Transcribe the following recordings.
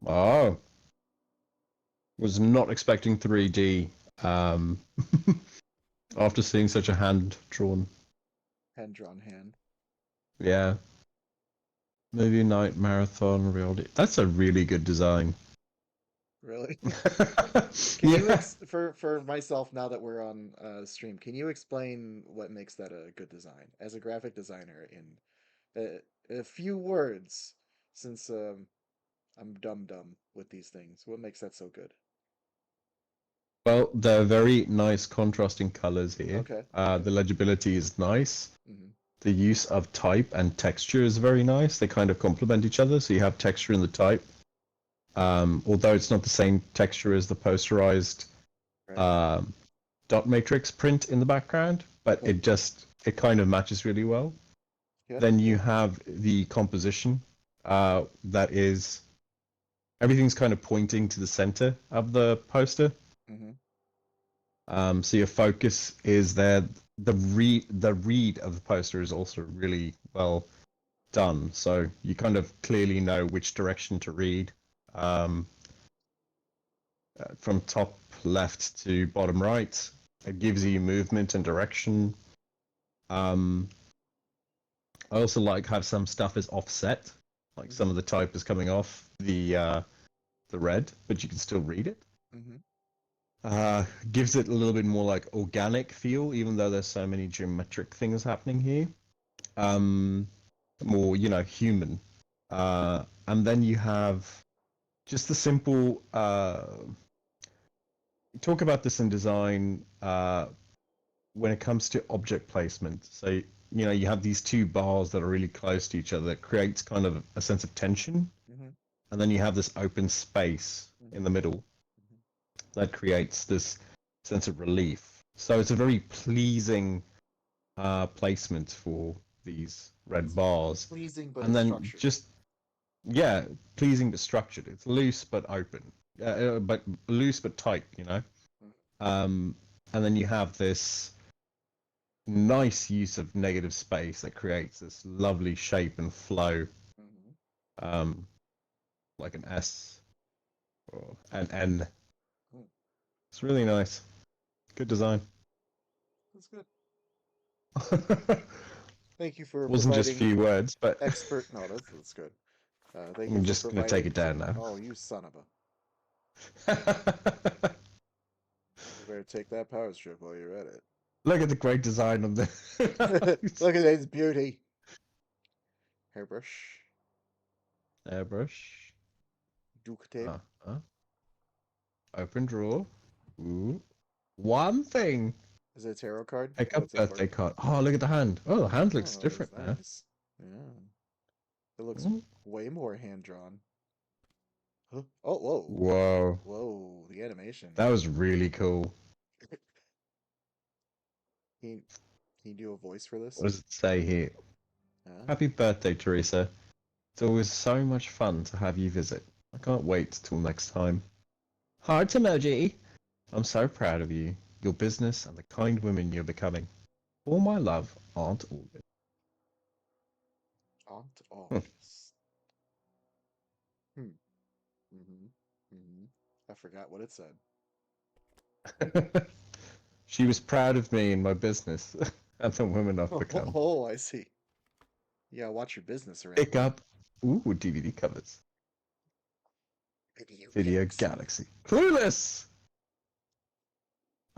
Oh, was not expecting 3D. Um, after seeing such a hand drawn. Hand drawn hand. Yeah. Movie night marathon reality. That's a really good design. Really? Can you Yeah. for myself now that we're on stream, can you explain what makes that a good design as a graphic designer in a few words since I'm dumb with these things. What makes that so good? Well, they're very nice contrasting colors here. Okay. Okay. The legibility is nice. Hmm. The use of type and texture is very nice. They kind of complement each other. So you have texture in the type. Although it's not the same texture as the posterized Right. um, dot matrix print in the background, but it kind of matches really well. Yeah. Then you have the composition that is everything's kind of pointing to the center of the poster. Hmm. So your focus is there. The read of the poster is also really well done. So you kind of clearly know which direction to read. Um, from top left to bottom right. It gives you movement and direction. Um, I also like how some stuff is offset, like some Hmm. of the type is coming off the red, but you can still read it. Hmm. Gives it a little bit more like organic feel, even though there's so many geometric things happening here. Um, More, human. And then you have just the simple. Talk about this in design when it comes to object placement. So you have these two bars that are really close to each other that creates kind of a sense of tension, Hmm. and then you have this open space in Hmm. the middle Hmm. that creates this sense of relief. So it's a very pleasing placement for these red It's bars, pleasing, but and it's then structured. just yeah, pleasing but structured. It's loose but open, but loose but tight. Um, and then you have this nice use of negative space that creates this lovely shape and flow, Mm-hmm. um, like an S or an N. Mm, It's really nice. Good design. that's good. Thank you for Wasn't just providing few words, but expert. No, that's good. Thank you I'm for just gonna take providing. it down now. Oh, you son of a! You better take that power strip while you're at it. Look at the great design of the Look at his beauty. Hairbrush, airbrush. Duke tape. Uh, open drawer. Ooh. One thing. Is it a tarot card? Pick up What's it for? birthday card. Oh, look at the hand. Oh, the hand looks Oh, that is different now. nice. Yeah, it looks Mm. way more hand drawn. Huh? Oh, whoa, Whoa. whoa! The animation. That was really cool. Can can you do a voice for What this? does it say here? Huh? Happy birthday, Teresa. It's always so much fun to have you visit. I can't wait till next time. Heart emoji. I'm so proud of you, your business, and the kind woman you're becoming. All my love, Aunt August. Aunt August. Hmm. Mm-hmm. Mm-hmm. I forgot what it said. She was proud of me and my business and the woman I've become. Oh, I see. Yeah, watch your business around Pick here. up, ooh, DVD covers. Video Video Galaxy. Galaxy. Clueless!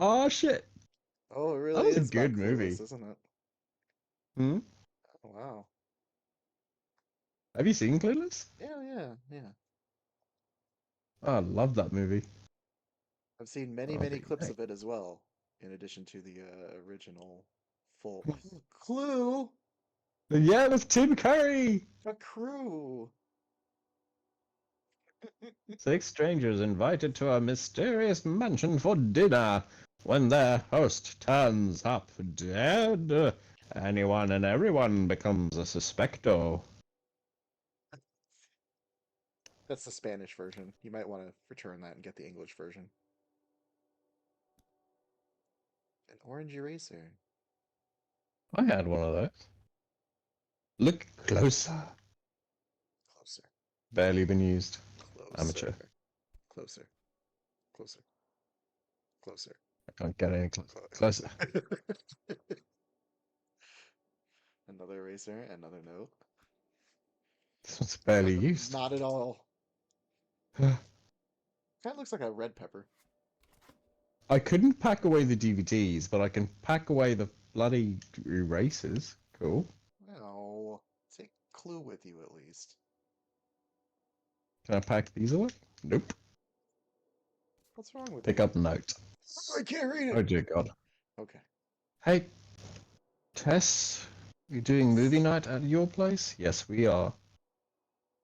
Oh shit. Oh, it That really was a is about good Clueless, movie. isn't it? Hmm? Oh, wow. Have you seen Clueless? Yeah, yeah, yeah. Oh, I love that movie. I've seen Oh, many clips remake. of it as well, in addition to the original full Clue, Yeah, with Tim Curry! a crew. Six strangers invited to a mysterious mansion for dinner. When their host turns up dead, anyone and everyone becomes a suspecto. That's the Spanish version. You might want to return that and get the English version. An orange eraser. I had one of those. Look closer. Closer. Barely been used. Amateur. Closer. Closer. Closer. I can't get any closer. Another eraser, another note. This one's barely used. Not at all. Kind of looks like a red pepper. I couldn't pack away the DVDs, but I can pack away the bloody erasers. Cool. Well, take Clue with you at least. Can I pack these away? Nope. What's wrong with Pick you? up note. I can't read it. Oh dear God. Okay. Hey, Tess, you doing movie night at your place? Yes, we are.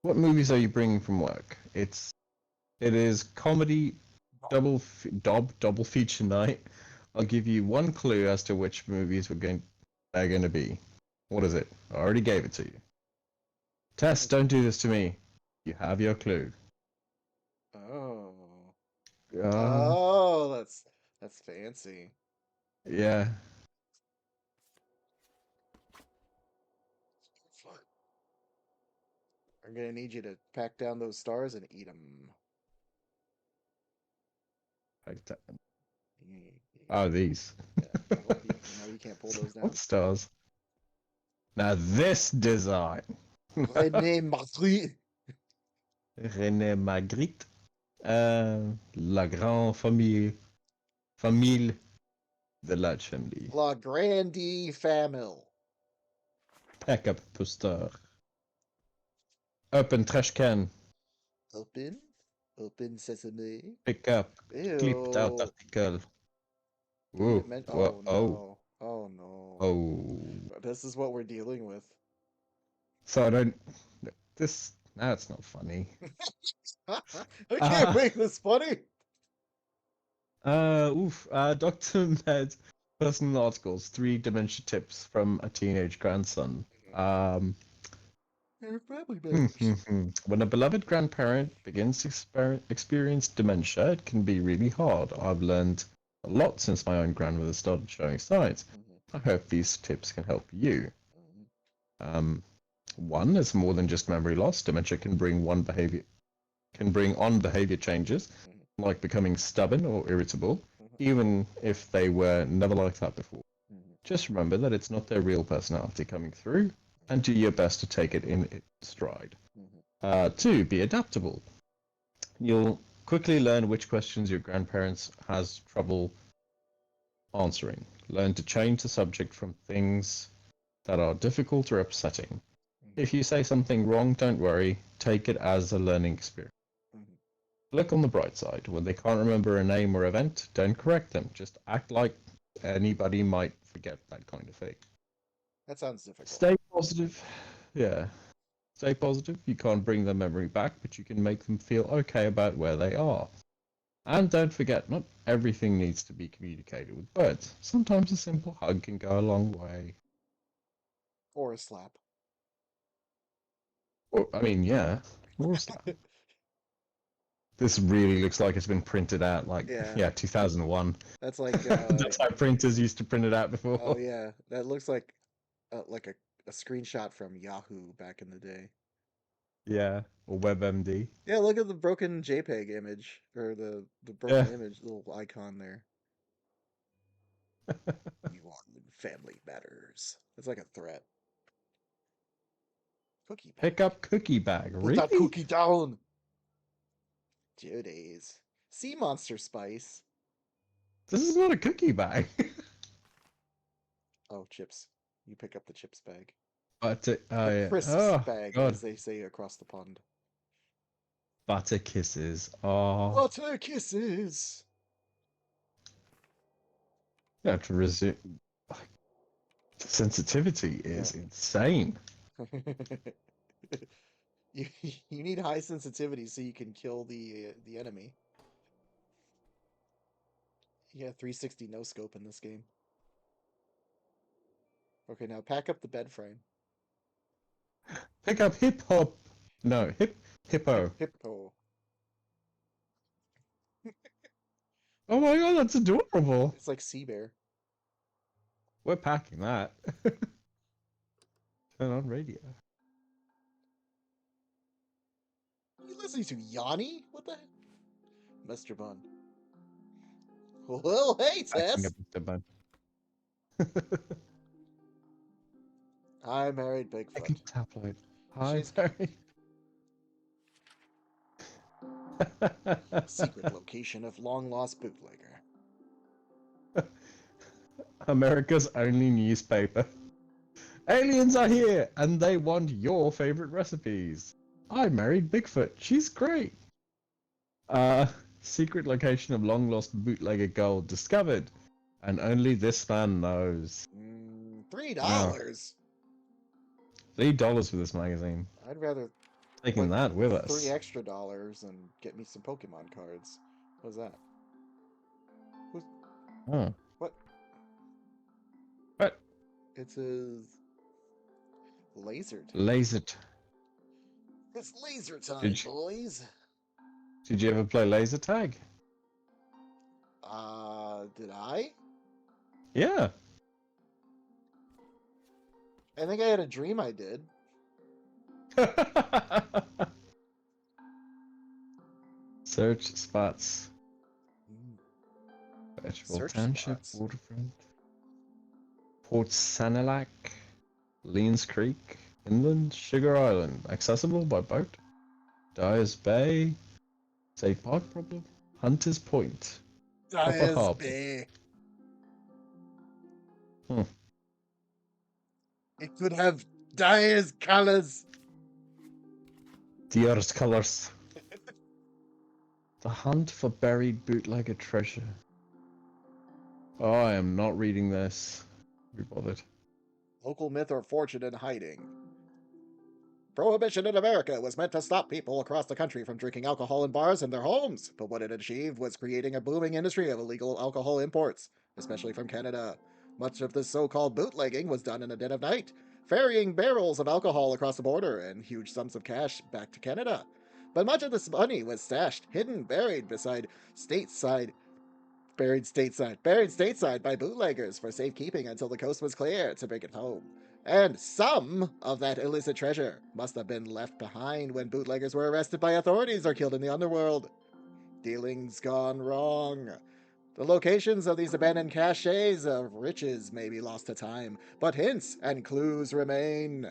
What movies are you bringing from work? It is comedy double feature night. I'll give you one clue as to which movies they're going to be. What is it? I already gave it to you. Tess, don't do this to me. You have your clue. Oh. Uh, Oh, that's fancy. yeah. I'm gonna need you to pack down those stars and eat them. Oh, these. Yeah. Well, you can't pull those down. What stars? Now this design. René Magritte. René Magritte. La grande famille de la famille. La Grande Famille. Pack up poster. Open trash can. Open sesame. Pick up. Ew. Clipped out article. Whoa. Oh Oh. no. Oh no. Oh. This is what we're dealing with. So I don't. This. That's not funny. I can't make this funny. Dr. Med personal articles, 3 dementia tips from a teenage grandson. They're family members. When a beloved grandparent begins to experience dementia, it can be really hard. I've learned a lot since my own grandmother started showing signs. I hope these tips can help you. One is more than just memory loss. Dementia can bring on behavior changes, like becoming stubborn or irritable, even if they were never like that before. Just remember that it's not their real personality coming through, and do your best to take it in its stride. 2, be adaptable. You'll quickly learn which questions your grandparents has trouble answering. Learn to change the subject from things that are difficult or upsetting. If you say something wrong, don't worry. Take it as a learning experience. Look on the bright side. When they can't remember a name or event, don't correct them. Just act like anybody might forget that kind of thing. That sounds difficult. Stay positive. Yeah. Stay positive. You can't bring their memory back, but you can make them feel okay about where they are. And don't forget, not everything needs to be communicated with words. Sometimes a simple hug can go a long way. Or a slap. Or, I mean, yeah. Or a slap. This really looks like it's been printed out, like, yeah 2001. That's like... That's how printers used to print it out before. Oh, yeah. That looks like a screenshot from Yahoo back in the day. Yeah, or WebMD. Yeah, look at the broken JPEG image, or the broken image, little icon there. You are in Family Matters. It's like a threat. Cookie bag. Pick up cookie bag. Put Really? that cookie down. Judy's. Sea monster spice. This is not a cookie bag. Oh, chips. You pick up the chips bag. Butter, The crisps bag, God. as they say across the pond. Butter kisses. Oh. Butter kisses. Yeah, to resume. The sensitivity is insane. you need high sensitivity so you can kill the enemy. Yeah, 360 no scope in this game. Okay, now pack up the bed frame. Pick up hip hop. No, hippo. Hippo. Oh my god, that's adorable. It's like sea bear. We're packing that. Turn on radio. You listening to Yanni? What the heck? Mr. Bun. Well, hey, Backing Tess. up the bun. I married I Bigfoot. can tabloid. Hi, She's Barry. secret location of long lost bootlegger. America's only newspaper. Aliens are here, and they want your favorite recipes. I married Bigfoot. She's great. Secret location of long lost bootlegger gold discovered, and only this man knows. $3. Wow, $3 for this magazine. I'd rather Taking like that with $3 us. extra and get me some Pokemon cards. What's that? Who's Oh, what? what? It says laser tag. Laser. It's laser time, Did you, boys. did you ever play laser tag? Did I? Yeah. I think I had a dream I did. Search spots. Vegetable Search Township, spots. Waterfront, Port Sanilac, Leans Creek, Inland, Sugar Island. Accessible by boat. Dyer's Bay, Safe Park problem, Hunter's Point, Copper Dyer's Harbor. Bay. Hmm. It could have Dyer's colors. Dyer's colors. The hunt for buried bootlegger treasure. Oh, I am not reading this. Be bothered. Local myth or fortune in hiding. Prohibition in America was meant to stop people across the country from drinking alcohol in bars in their homes, but what it achieved was creating a booming industry of illegal alcohol imports, especially from Canada. Much of this so-called bootlegging was done in the dead of night, ferrying barrels of alcohol across the border and huge sums of cash back to Canada. But much of this money was stashed, hidden, buried stateside by bootleggers for safekeeping until the coast was clear to bring it home. And some of that illicit treasure must have been left behind when bootleggers were arrested by authorities or killed in the underworld. Dealings gone wrong. The locations of these abandoned caches of riches may be lost to time, but hints and clues remain.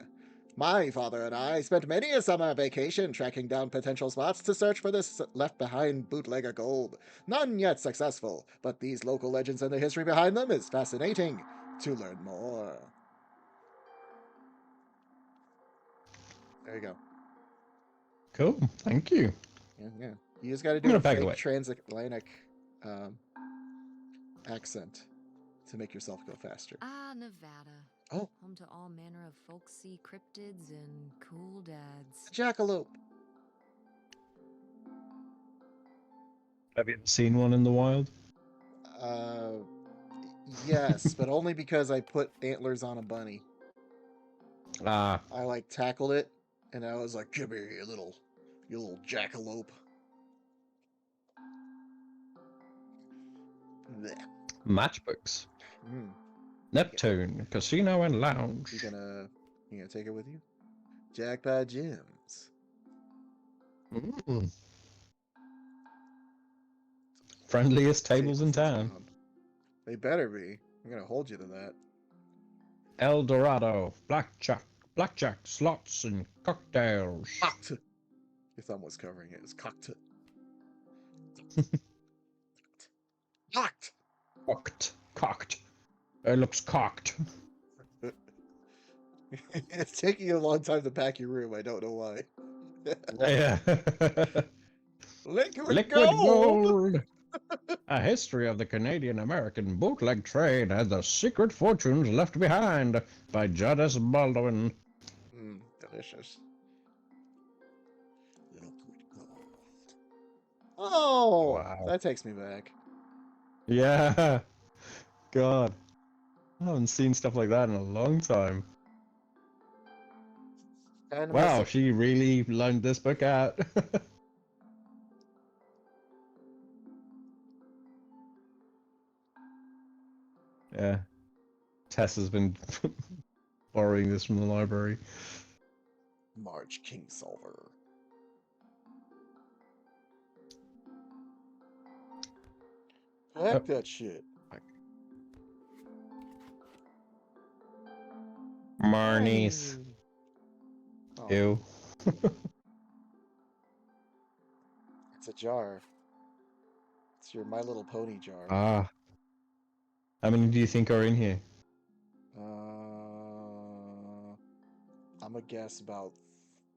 My father and I spent many a summer vacation tracking down potential spots to search for this left-behind bootlegger gold. None yet successful, but these local legends and the history behind them is fascinating to learn more. There you go. Cool. Thank you. Yeah. You just got to I'm do gonna a pack it fake away. transatlantic accent to make yourself go faster. Nevada. Oh, Home to all manner of folksy cryptids and cool dads. jackalope. Have you ever seen one in the wild? Yes, but only because I put antlers on a bunny. Ah, I like tackled it, and I was like, "Come here, you little jackalope." Blech. matchbooks. Mm. Neptune, Casino and Lounge. You gonna take it with you? Jackpot gems. Mm. Friendliest tables in town. They better be. I'm gonna hold you to that. El Dorado, blackjack, slots, and cocktails. Cocked. Your thumb was covering it. It's cocked. Cocked. Cocked. It looks cocked. It's taking you a long time to pack your room. I don't know why. Yeah. Liquid gold. A history of the Canadian-American bootleg trade and the secret fortunes left behind by Jadis Baldwin. Delicious. Liquid gold. Oh, Wow. that takes me back. Yeah. God. I haven't seen stuff like that in a long time. Kind of Wow, she really loaned this book out. Yeah. Tess has been borrowing this from the library. Marge Kingsolver. Heck that shit. Marnies. Oh, Ew. it's a jar. It's your My Little Pony jar. Ah. How many do you think are in here? I'm gonna guess about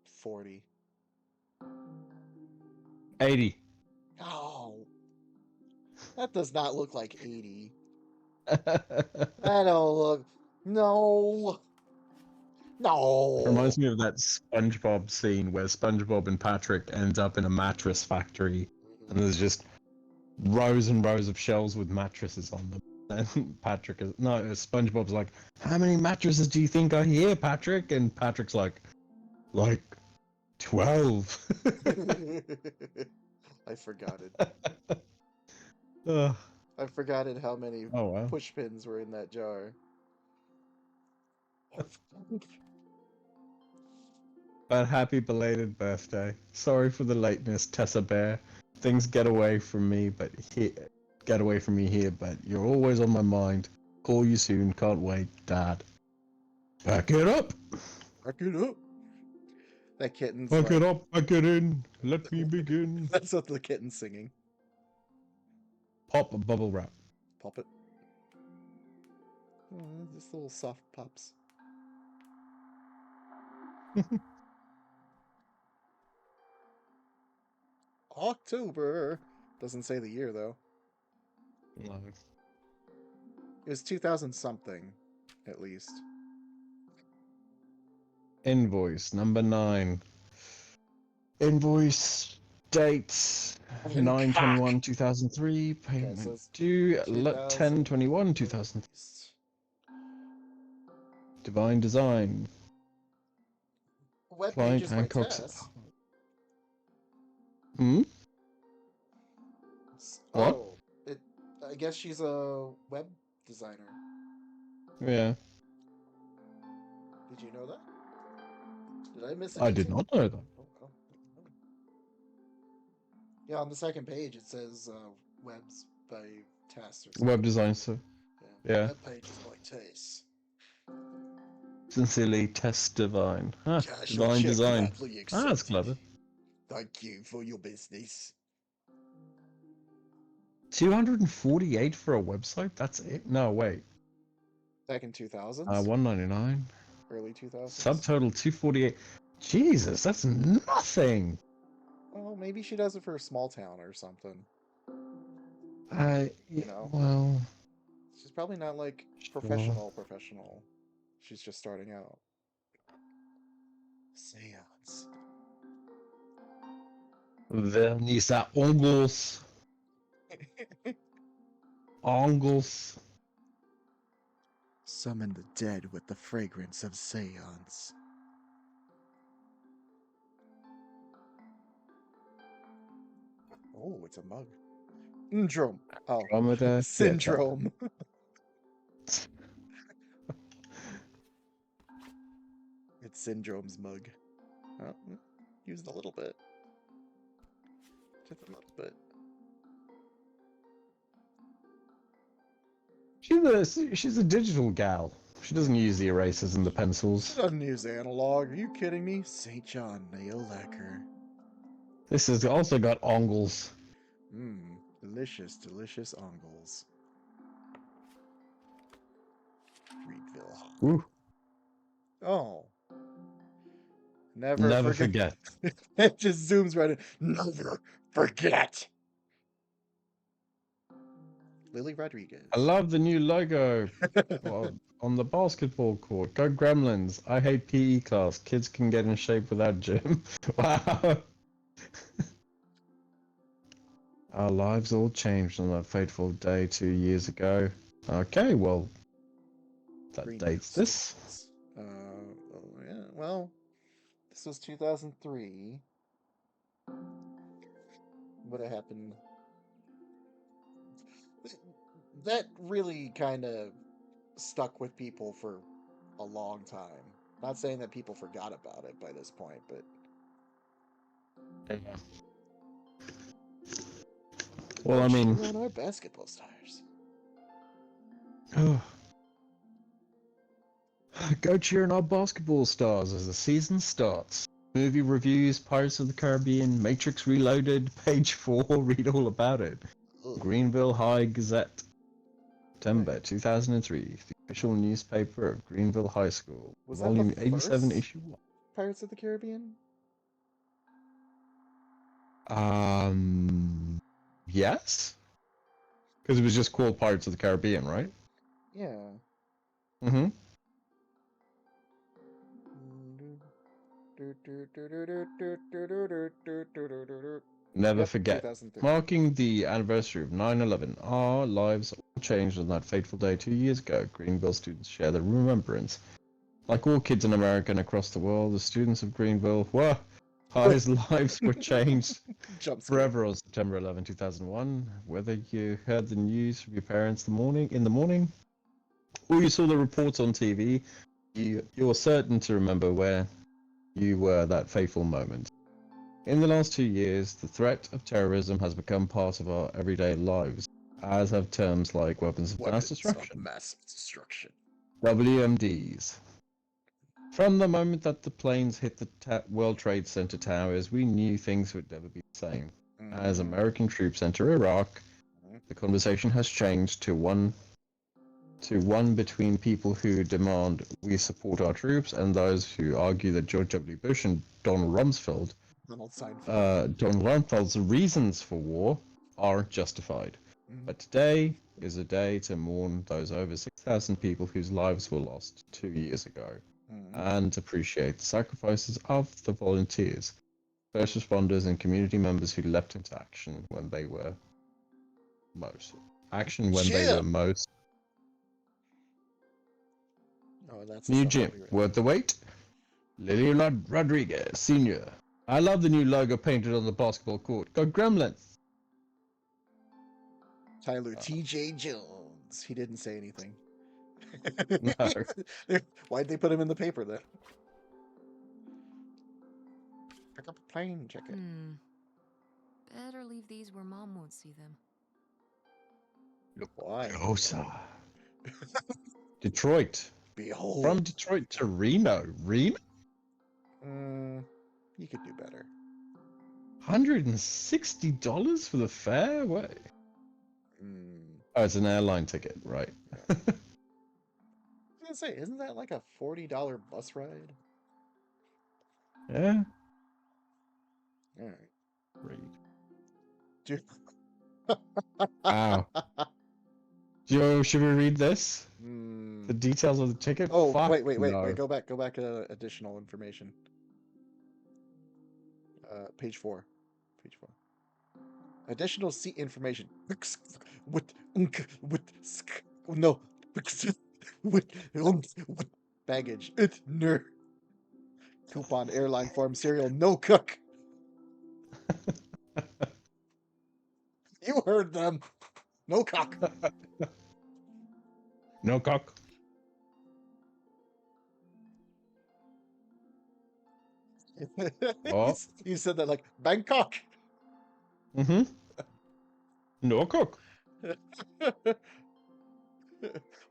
40. 80. Oh, that does not look like 80. That don't look. No. No. Reminds me of that SpongeBob scene where SpongeBob and Patrick ends up in a mattress factory, and there's just rows and rows of shelves with mattresses on them. And Patrick is SpongeBob's like, "How many mattresses do you think are here, Patrick?" And Patrick's like 12. I forgot it. Ugh. I forgot it how many Oh wow. push pins were in that jar. But happy belated birthday. Sorry for the lateness, Tessa Bear. Things get away from me, but you're always on my mind. Call you soon. Can't wait, Dad. Pack it up. Back it up. That kitten's Pack like, it up. Pack it in. Let me begin. that's what the kitten's singing. Pop a bubble wrap. Pop it. Oh, just little soft pops. October. Doesn't say the year though. No. It was 2000 something, at least. Invoice number 9. Invoice date 9/21/2003. Payment says due 2000. 10/21/2003. Divine Design. Web Client pages by Hancock's. Tess. Hmm? What? Oh, I guess she's a web designer. Yeah. Did you know that? Did I miss a I did detail? not know that. Oh. Yeah, on the second page it says webs by Tess or something. Web design, so yeah. Web pages by Tess. Sincerely, Test Divine. Huh, Casual Divine check Design. gladly Ah, that's accepted. clever. Thank you for your business. 248 for a website? That's it? No, wait. Back in 2000s? 199. Early 2000s? Subtotal 248. Jesus, that's nothing. Well, maybe she does it for a small town or something. You know? Well, She's probably not like sure. professional. She's just starting out. Seance. Vernisa Ongles. Ongles. Summon the dead with the fragrance of seance. Oh, it's a mug. Syndrome. Oh, Andromeda syndrome. It's Syndrome's mug. Oh, used a little bit. Just a little bit. She's a digital gal. She doesn't use the erasers and the pencils. She doesn't use analog. Are you kidding me? St. John nail lacquer. This has also got ongles. Mmm, delicious, delicious ongles. Reedville. Ooh. Oh. Never forget. It just zooms right in. Never forget. Lily Rodriguez. I love the new logo on the basketball court. Go Gremlins. I hate PE class. Kids can get in shape without gym. Wow. Our lives all changed on that fateful day 2 years ago. Okay, well, that Greenville dates this. Yeah, well, this was 2003. What happened? That really kind of stuck with people for a long time. Not saying that people forgot about it by this point, but Well, I mean, cheer on our basketball stars. go cheer on our basketball stars as the season starts. Movie reviews, Pirates of the Caribbean, Matrix Reloaded, page 4, read all about it. Ugh. Greenville High Gazette, September 2003, the official newspaper of Greenville High School, Was that volume the 87, first issue 1. Pirates of the Caribbean? Yes? Because it was just called Pirates of the Caribbean, right? Yeah. Mm-hmm. Never Yep, forget. 2003. Marking the anniversary of 9/11, our lives all changed on that fateful day 2 years ago. Greenville students share the remembrance. Like all kids in America and across the world, the students of Greenville, whose lives were changed Jump scare. forever on September 11, 2001. Whether you heard the news from your parents in the morning, or you saw the reports on TV, you're certain to remember where you were that fateful moment. In the last 2 years, the threat of terrorism has become part of our everyday lives, as have terms like weapons of mass destruction, WMDs. From the moment that the planes hit the World Trade Center towers, we knew things would never be the same. As American troops enter Iraq, the conversation has changed to one between people who demand we support our troops and those who argue that George W. Bush and Donald Rumsfeld Don Rumsfeld's reasons for war are justified. But today is a day to mourn those over 6,000 people whose lives were lost 2 years ago, and appreciate the sacrifices of the volunteers, first responders, and community members who leapt into action when they were most. Oh, that's New gym, worth the wait. Lily Rodriguez, Sr. I love the new logo painted on the basketball court. Go Gremlins! Tyler T.J. Jones. He didn't say anything. No. Why'd they put him in the paper then? Pick up a plane ticket. Better leave these where Mom won't see them. Look, why? Closer. Detroit. Behold. From Detroit to Reno. Reno? You could do better. $160 for the fare? What? Oh, it's an airline ticket, right? I was gonna say, isn't that like a $40 bus ride? Yeah. Alright. Read. Dude. Wow. Should we read this? The details of the ticket? Oh, Fuck wait. no. Go back to additional information. Page 4. Additional seat information. No. Baggage. Coupon airline farm cereal. No cook. You heard them. No cock. No cock. Oh. You said that like Bangkok. No cock.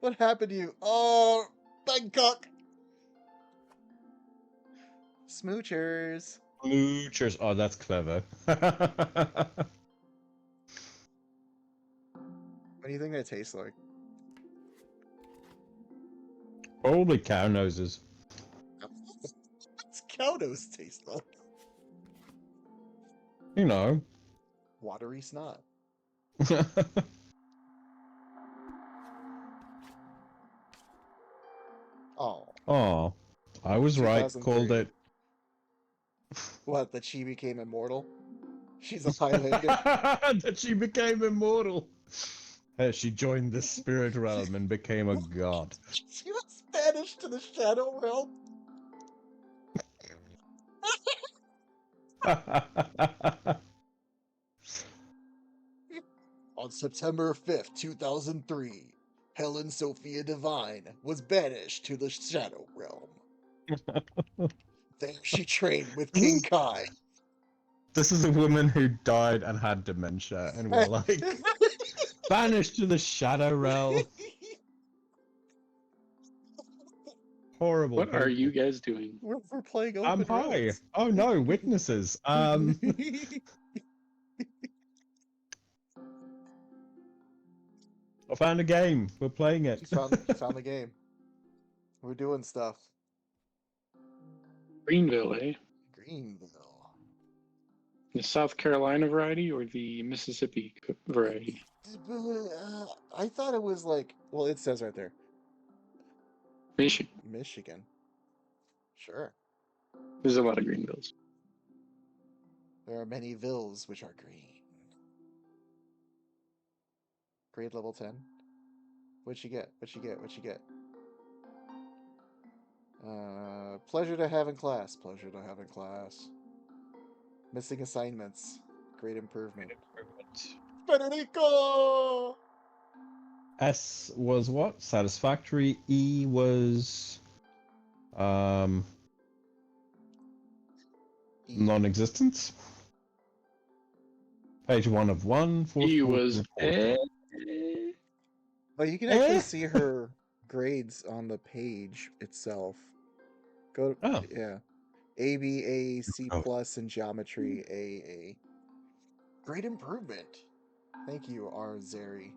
What happened to you? Oh, Bangkok. Smoochers. Smoochers. Oh, that's clever. What do you think that tastes like? Probably cow noses. What's cow nose taste like? You know. Watery snot. Oh, I was right. Called it. What? That she became immortal? She's a Highlander. That she became immortal. She joined the spirit realm and became a god. She was banished to the shadow realm. On September 5th, 2003, Helen Sophia Devine was banished to the Shadow Realm. There she trained with King Kai. This is a woman who died and had dementia, and we're like, banished to the shadow realm. Horrible. What are people. you guys doing? We're playing I'm open high. roads. Oh no, witnesses. I found a game. We're playing it. You found the game. We're doing stuff. Greenville, eh? Greenville. The South Carolina variety or the Mississippi variety? I thought it was like, well, it says right there, Michigan. Michigan. Sure. There's a lot of Greenvilles. There are many vills which are green. Grade level 10. What'd you get? What'd you get? What'd you get? Pleasure to have in class. Pleasure to have in class. Missing assignments. Great improvement. Federico! S was what? Satisfactory. E was non-existence. Page 1 of 1. He was. Oh, you can actually see her grades on the page itself. Go. Oh. Yeah. A, B, A, C Oh. plus in geometry, A. Great improvement. Thank you, R. Zeri.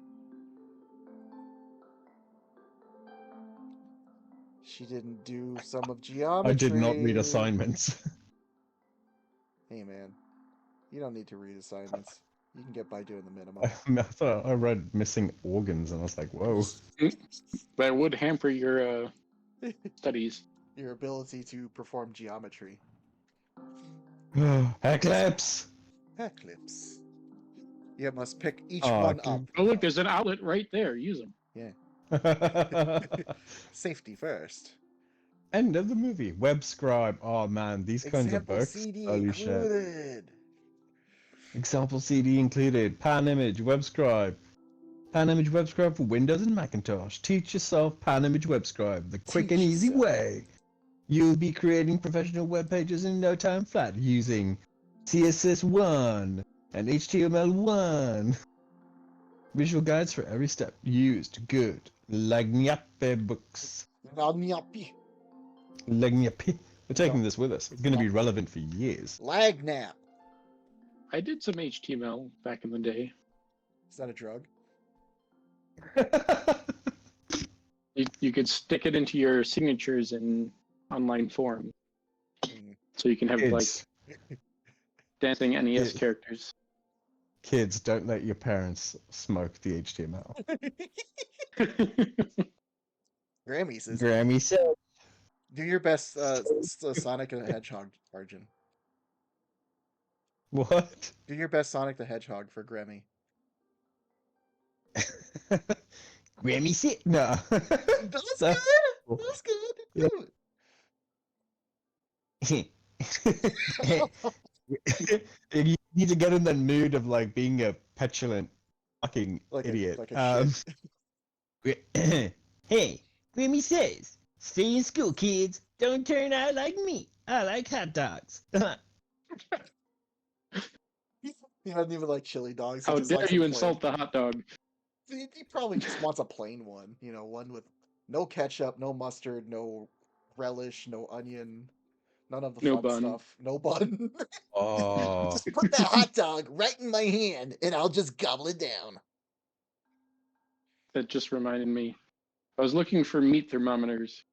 She didn't do some of geometry. I did not read assignments. Hey, man. You don't need to read assignments. You can get by doing the minimum. I thought I read missing organs, and I was like, whoa. That would hamper your studies. Your ability to perform geometry. Eclipse! Eclipse. You must pick each Oh, one okay. up. Oh, look, there's an outlet right there. Use them. Safety first. End of the movie. Web scribe. Oh man, these kinds of Example books. CD Holy shit. included. Example CD included. Pan image, web scribe. Pan image web scribe for Windows and Macintosh. Teach yourself Pan image web scribe, the quick and Teach easy yourself. way. You'll be creating professional web pages in no time flat using CSS1 and HTML1. Visual guides for every step used. Good. Lagniappe books. Lagnapi. Lagniappe. We're taking this with us. It's going to be relevant for years. Lagnap. I did some HTML back in the day. Is that a drug? You could stick it into your signatures in online form. So you can have Kids. like dancing NES Yeah. characters. Kids, don't let your parents smoke the HTML. Grammy says, Grammy said. do your best Sonic the Hedgehog, Arjun. What? Do your best Sonic the Hedgehog for Grammy. Grammy said. No. That's So- good. That's good. Yeah. Do You need to get in the mood of like being a petulant fucking Like idiot. a shit. Hey, Grammy says, stay in school, kids. Don't turn out like me. I like hot dogs. He doesn't even like chili dogs. He How just dare likes you them plain. insult the hot dog? He probably just wants a plain one. You know, one with no ketchup, no mustard, no relish, no onion, none of the No fun bun. stuff. No bun. Oh. Just put that hot dog right in my hand, and I'll just gobble it down. That just reminded me. I was looking for meat thermometers.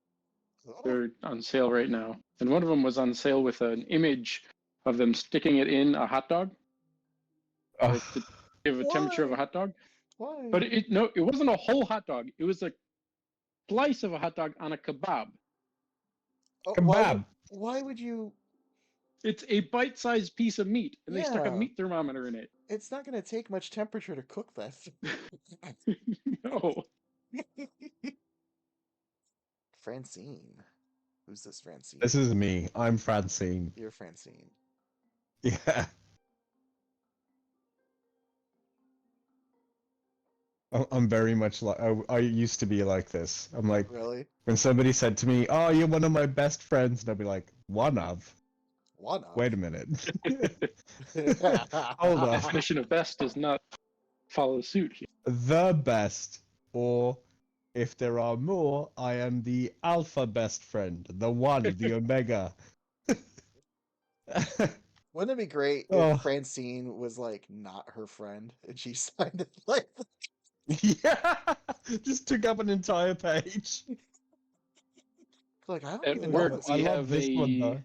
Oh, They're on sale right now. And one of them was on sale with an image of them sticking it in a hot dog. Like to give a temperature of a Why? hot dog. why? But it wasn't a whole hot dog. It was a slice of a hot dog on a kebab. Oh, Kebab. Why would you? It's a bite-sized piece of meat, and they stuck a Yeah. meat thermometer in it. It's not going to take much temperature to cook that. No. Francine. Who's this Francine? This is me. I'm Francine. You're Francine. Yeah. I'm very much like I used to be like this. I'm like Really? when somebody said to me, "Oh, you're one of my best friends," and I'd be like, "One of." One of. Wait a minute. The Hold on. Definition of best does not follow suit here. The best, or if there are more, I am the alpha best friend, the one, the omega. Wouldn't it be great Oh. if Francine was like not her friend and she signed it like Yeah, just took up an entire page. like I don't At even work, know this. I we love have this one a though.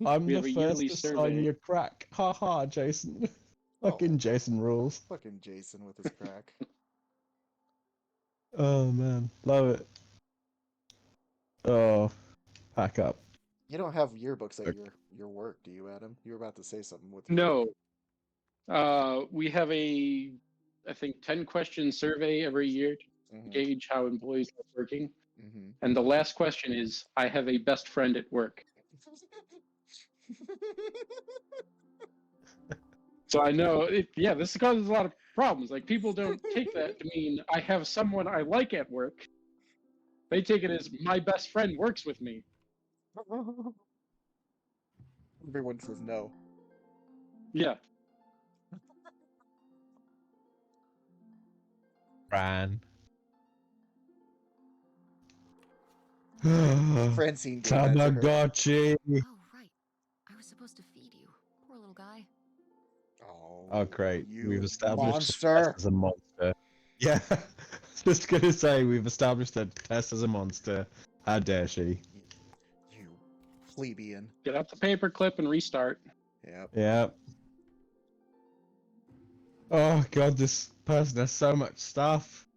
I'm we the have a first yearly to sign survey. your crack. Ha ha, Jason. Oh. Fucking Jason rules. Fucking Jason with his crack. Oh man, love it. Oh, pack up. You don't have yearbooks at Okay. your work, do you, Adam? You were about to say something with your No. We have I think 10-question survey every year to Mhm. gauge how employees are working. Mhm. And the last question is, I have a best friend at work. So I know, this causes a lot of problems. Like, people don't take that to mean I have someone I like at work. They take it as my best friend works with me. Everyone says no. Yeah. Fran. Francine gave that to her. Tamagotchi. Oh, right. I was supposed to feed you. Poor little guy. Oh, great. You We've established that monster. Tess is a monster. Yeah, just gonna say we've established that Tess is a monster. How dare she? You plebeian. Get out the paperclip and restart. Yep. Yeah. Oh god, this person has so much stuff.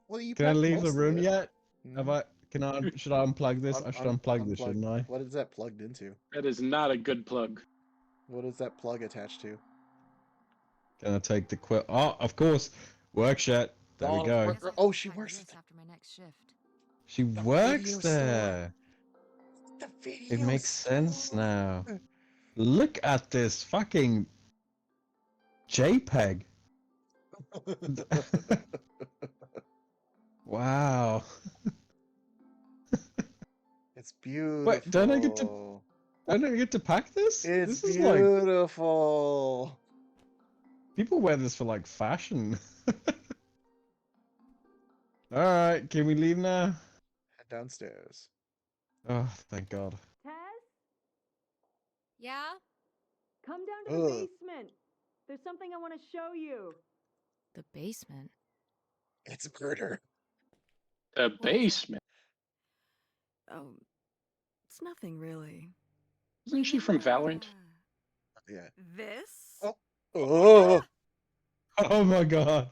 Well, you Can I packed leave the most of room it. yet? Mhm. Have I? Can I? Should I unplug this? I should unplug this, shouldn't I? What is that plugged into? That is not a good plug. What is that plug attached to? Can I take the quill? Oh, of course. Work shit. There we Oh, go. Guess I have oh, to she pack works this at after my next shift. She the works video store. there. The video It makes store. sense now. Look at this fucking JPEG. Wow. It's beautiful. Wait, don't I get to pack this? It's This is like beautiful. people wear this for like fashion. All right, can we leave now? Head downstairs. Oh, thank God. Tess, Yeah? come down to the basement. There's something I want to show you. The basement? It's murder. The basement. Oh, it's nothing really. Isn't she from Valorant? Yeah. This? Oh. Oh. Oh my God.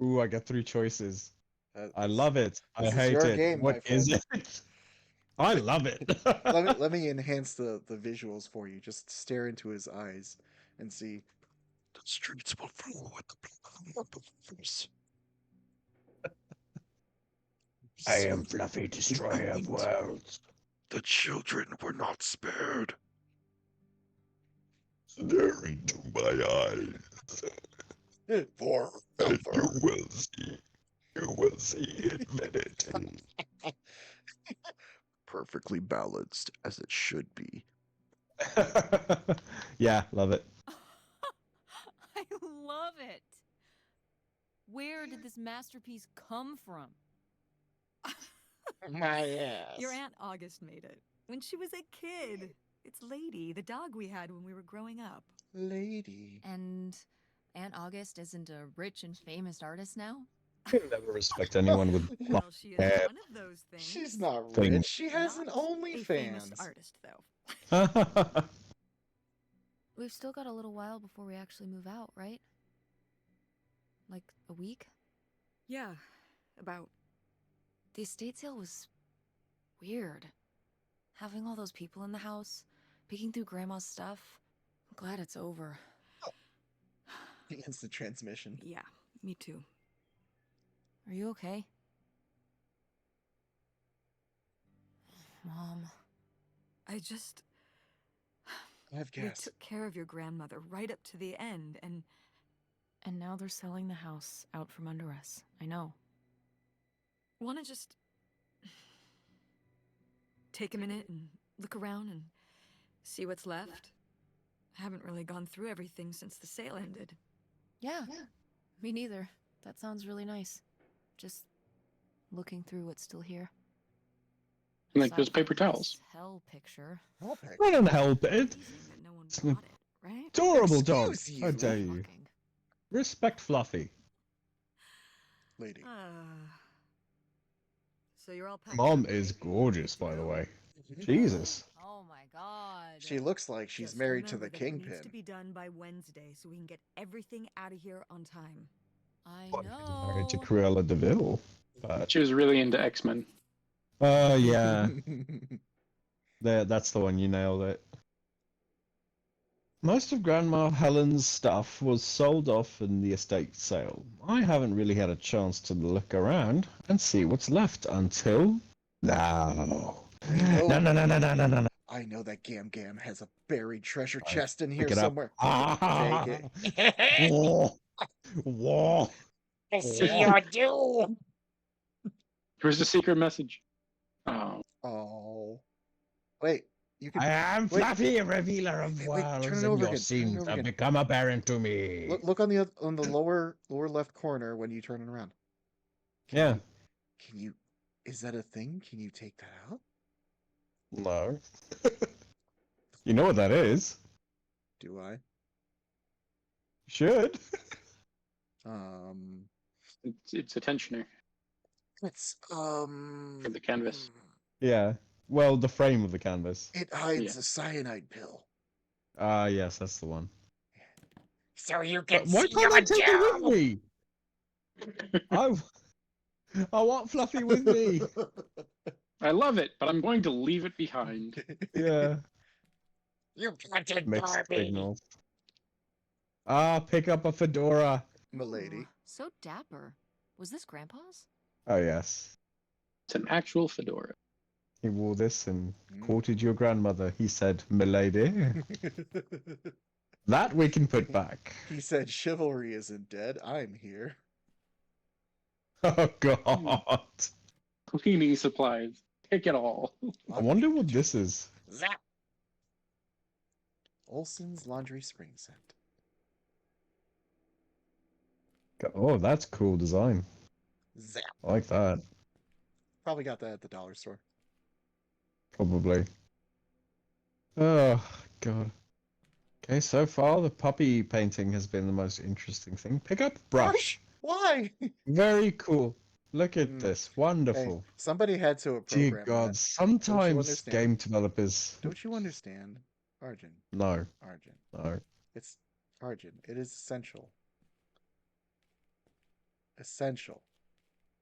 Ooh, I got 3 choices. I love it. I This is hate your it. game, my What is friend. it? I love it. let me enhance the visuals for you. Just stare into his eyes and see. The streets will flow with the blood of the first. I am Fluffy, destroyer of worlds. The children were not spared. Stare into my eyes, For and you will see infinity. perfectly balanced as it should be. Yeah, love it. I love it. Where did this masterpiece come from? My ass. Your Aunt August made it when she was a kid. It's Lady, the dog we had when we were growing up. Lady. And Aunt August isn't a rich and famous artist now? Never respect anyone with Well, she is hair. one of those things. She's not Thing. rich. She has an Not a famous OnlyFans. artist, though. We've still got a little while before we actually move out, right? Like a week? Yeah, about. The estate sale was weird. Having all those people in the house, peeking through Grandma's stuff. I'm glad it's over. The instant transmission. Yeah, me too. Are you okay? Mom. I just. I have We gas. took care of your grandmother right up to the end, and. And now they're selling the house out from under us. I know. Want to just take a minute and look around and See what's left? I haven't really gone through everything since the sale ended. Yeah, me neither. That sounds really nice. Just looking through what's still here. Like those Aside from paper towels. this hell picture. I'll pick. I don't help it. Amazing that no one It's bought it, right? Adorable dog. Excuse How you. dare you? Shocking. Respect Fluffy. Lady. So you're all packed Mom up, is right? gorgeous, Good to by the go? way. Jesus. Oh my god. She looks like she's Just married to remember the that it needs kingpin. to be done by Wednesday so we can get everything out of here on time. I Married to know. Cruella de Vil. But, She was really into X-Men. oh, yeah. There, that's the one. You nailed it. Most of Grandma Helen's stuff was sold off in the estate sale. I haven't really had a chance to look around and see what's left until now. No, no, no, no, no, no, no. I know that Gam Gam has a buried treasure Right. chest in here Pick it up. somewhere. Ah, Take it. whoa, whoa. I see your doom. Where's the secret message? Oh, Oh. Wait, you can I am wait, Fluffy, revealer of wait, turn worlds, it and over your again. Turn it sins over have again. become apparent to me. Look on the lower left corner when you turn it around. Yeah. Can you is that a thing? Can you take that out? No. You know what that is? Do I? Should. it's a tensioner It's for the canvas. Yeah. Well, the frame of the canvas. it hides Yeah. a cyanide pill. Ah, yes, that's the one. So you But why can't I take it with me? I want Fluffy with me. I love it, but I'm going to leave it behind. Yeah. You planted Mixed Barbie. signals. Ah, pick up a fedora. Milady. Ooh, so dapper. Was this Grandpa's? Oh, yes. It's an actual fedora. He wore this and courted your grandmother. He said, "Milady." That we can put back. He said chivalry isn't dead. I'm here. Oh, God. Cleaning supplies. Take it all. I wonder what this is. Zap. Olson's laundry spring scent. Oh, that's cool design. Zap. I like that. Probably got that at the dollar store. Probably. Oh, God. Okay, so far the puppy painting has been the most interesting thing. Pick up brush. Why? Very cool. Look at this. Hey, Wonderful. somebody had to Dear program God, that. sometimes understand? game developers... Don't you understand? Arjun. No, Arjun. no. It's Arjun. It is essential. Essential.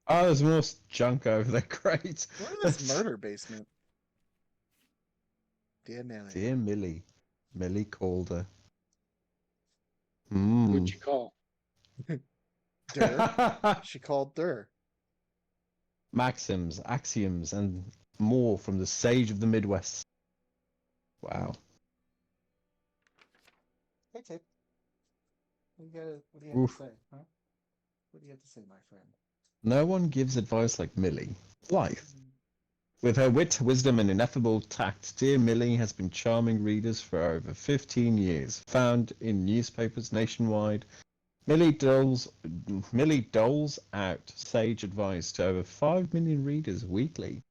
Oh, there's more junk over there. Great. What is this murder basement? Dear Millie. Dear Millie. Millie Calder. What'd you call? Durr. She called Durr. Maxims, axioms, and more from the sage of the Midwest. Wow. Hey, Tip. What do you have Oof. to say, huh? What do you have to say, my friend? No one gives advice like Millie. Life. With her wit, wisdom, and ineffable tact, dear Millie has been charming readers for over 15 years. Found in newspapers nationwide, Millie doles out sage advice to over 5 million readers weekly.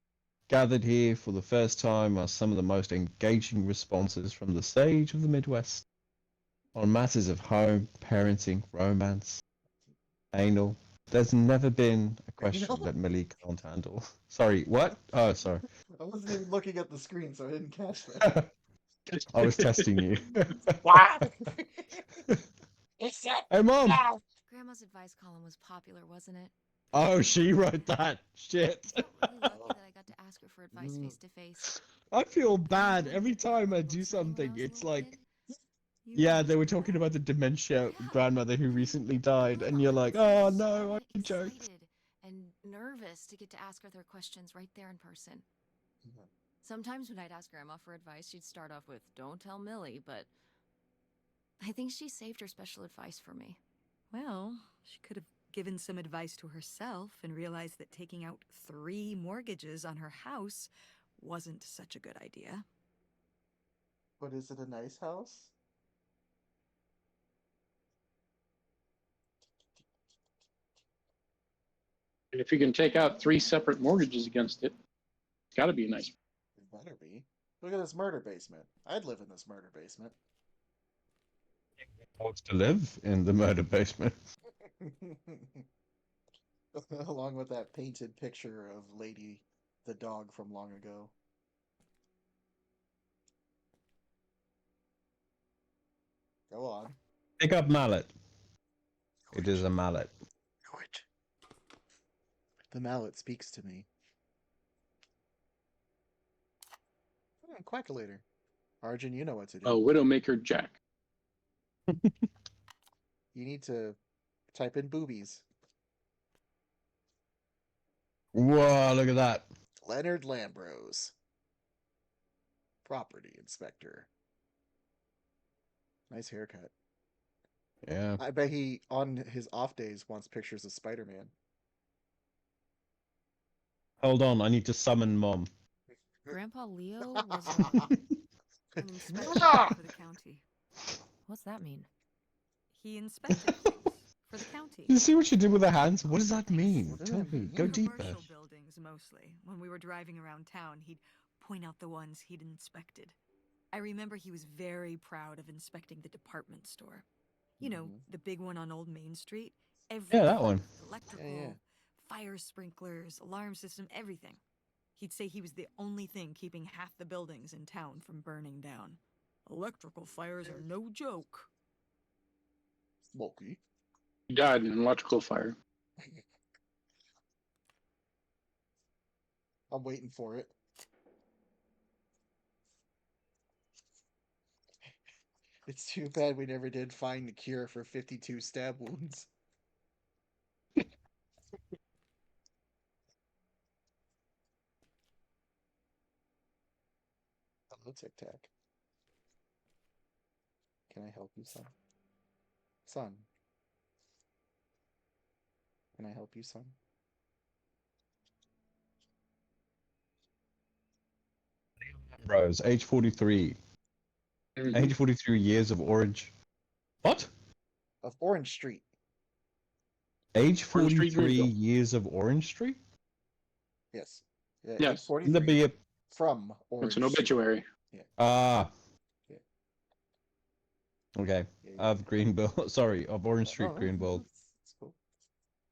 Gathered here for the first time are some of the most engaging responses from the sage of the Midwest on matters of home, parenting, romance, anal. There's never been a question Anal? that Millie can't handle. Sorry, what? Oh, sorry. I wasn't even looking at the screen, so I didn't catch that. I was testing you. What? It's that. Hey, Mom! Grandma's advice column was popular, wasn't it? Oh, she wrote that. Shit. Really lucky that I got to ask her for advice face to face. I feel bad every time I do something. It's like, yeah, they were talking about the dementia grandmother who recently died, and you're like, oh no, I can joke. Excited and nervous to get to ask her their questions right there in person. Sometimes when I'd ask Grandma for advice, she'd start off with, "Don't tell Millie," but I think she saved her special advice for me. Well, she could have given some advice to herself and realized that taking out 3 mortgages on her house wasn't such a good idea. But is it a nice house? And if you can take out 3 separate mortgages against it, it's got to be nice. It better be. Look at this murder basement. I'd live in this murder basement. Wants to live in the murder basement. Along with that painted picture of Lady the dog from long ago. Go on. Pick up mallet. It is a mallet. Do it. The mallet speaks to me. Quackalator. Arjun, you know what to do. Oh, Widowmaker Jack. You need to type in boobies. Whoa, look at that. Leonard Lambros. Property inspector. Nice haircut. Yeah. I bet he, on his off days, wants pictures of Spider-Man. Hold on, I need to summon Mom. Grandpa Leo was An inspector for the county. What's that mean? He inspected things for the county. You see what you did with the hands? What does that mean? What does Tell that me. mean? Go deeper. Commercial buildings, mostly. When we were driving around town, he'd point out the ones he'd inspected. I remember he was very proud of inspecting the department store. You know, the big one on Old Main Street. Yeah, that one. Electrical, Yeah. fire sprinklers, alarm system, everything. He'd say he was the only thing keeping half the buildings in town from burning down. Electrical fires are no joke. Smokey. He died in an electrical fire. I'm waiting for it. It's too bad we never did find the cure for 52 stab wounds. Hello, Tic Tac. Can I help you, son? Son. Can I help you, son? Rose, age 43. Mhm. Age 43 years of orange. What? Of Orange Street. Age Orange Street, 43 Greenville. years of Orange Street? Yes. Yeah, Yes. 43 Wouldn't that be a... from Orange It's an obituary. Ah. Yeah. Okay. Yeah, Of Greenville. Sorry, of Orange Street, Greenville. It's cool.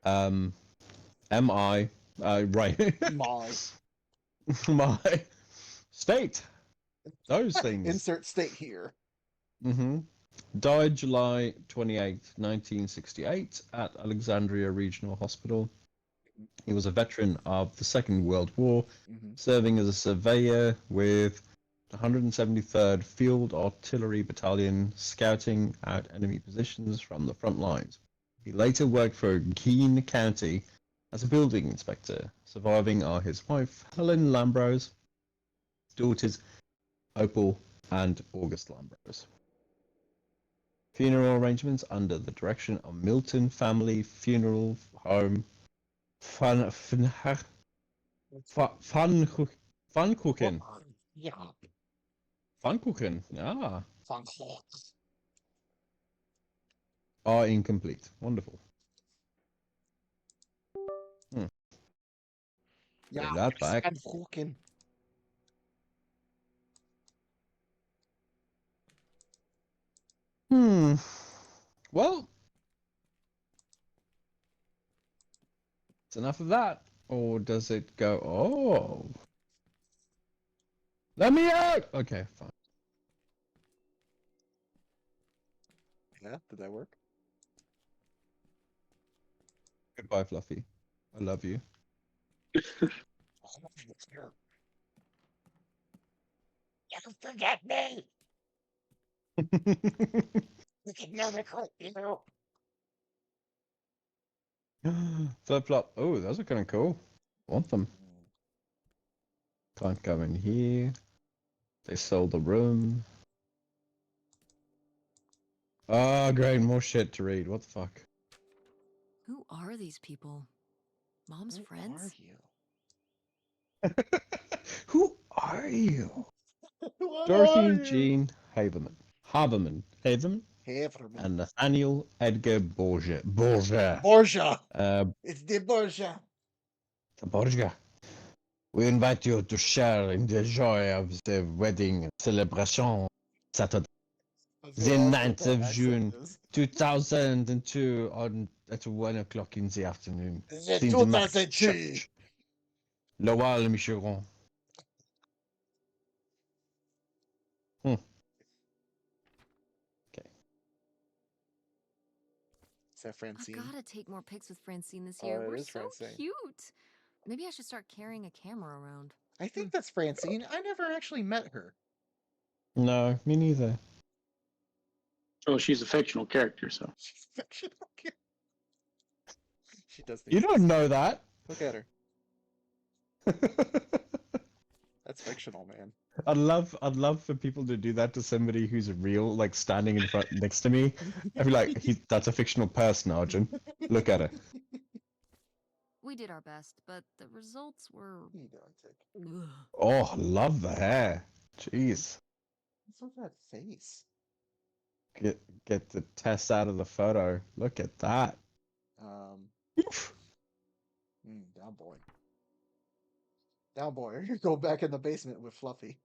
M.I. Right. My. My. State. Those things. Insert state here. Mm-hmm. Died July 28th, 1968 at Alexandria Regional Hospital. He was a veteran of the Second World War, serving as a surveyor with the 173rd Field Artillery Battalion, scouting out enemy positions from the front lines. He later worked for Keene County as a building inspector. Surviving are his wife, Helen Lambrose, daughters, Opal and August Lambrose. Funeral arrangements under the direction of Milton Family Funeral Home. Pfannkuchen. Yeah. Pfannkuchen. Ah. Funky. Are incomplete. Wonderful. Yeah. That back. Pfannkuchen. Well, it's enough of that. Or does it go? Oh. Let me out! Okay, fine. Yeah, did that work? Goodbye, Fluffy. I love you. You forget me. We can never quit you. Flip flop. Oh, those are kind of cool. Want them. Can't go in here. They sold the room. Ah, great. More shit to read. What the fuck? Who are these people? Mom's friends? Who are you? Who are you? What Dorothy are and you? Jean Haberman, Haverman. and Nathaniel Edgar Borgia. Borgia. Uh, It's the Borgia. Borgia. We invite you to share in the joy of the wedding celebration Saturday, That's the what awesome 9th that of accent June, is. 2002, at 1 o'clock in the afternoon. The Saint Mark's 2002. Church, Lowell, Michigan. Okay. Is that I've Francine? gotta take more pics with Francine this Oh, year. it We're is so Francine. cute. Maybe I should start carrying a camera around. I think that's Francine. I never actually met her. No, me neither. Oh, she's a fictional character, so. She's fictional. She does things. You don't know that. Look at her. That's fictional, man. I'd love for people to do that to somebody who's real, like standing in front next to me. I'd be like, that's a fictional person, Arjun. Look at her. We did our best, but the results were. Ugh. Oh, love the hair. Jeez. What's with that face? Get the test out of the photo. Look at that. Oof. Down boy. Down boy. You go back in the basement with Fluffy.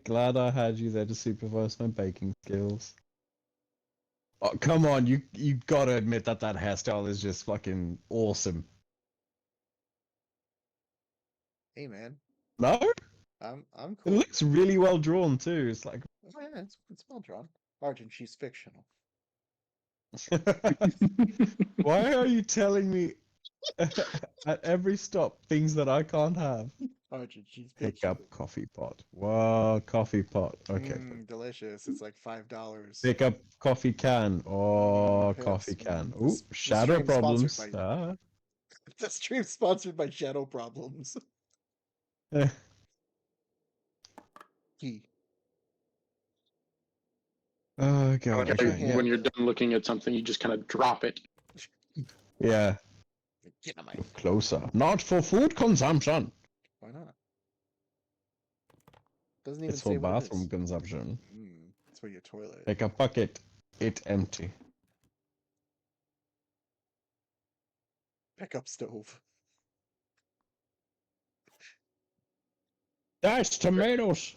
Glad I had you there to supervise my baking skills. Oh, come on, you gotta admit that hairstyle is just fucking awesome. Hey, man. No? I'm It cool. looks really well drawn too. It's like Oh yeah, it's well drawn. Arjun, she's fictional. why are you telling me at every stop things that I can't have? Arjun, she's Pick fictional. up coffee pot. Wow, coffee pot. Okay. Delicious. It's like $5. Pick up coffee can. Oh, Yes. coffee can. The Ooh, the shadow stream sponsored problems. by the stream sponsored by Shadow Problems. Eh. Key. Oh god. Okay, Okay. Yeah. when you're done looking at something, you just kind of drop it. Yeah. Get on my. Look closer. Not for food consumption. Why not? Doesn't even It's say for what it bathroom is. consumption. It's for your toilet. Take a bucket. It empty. Pick up stove. That's tomatoes.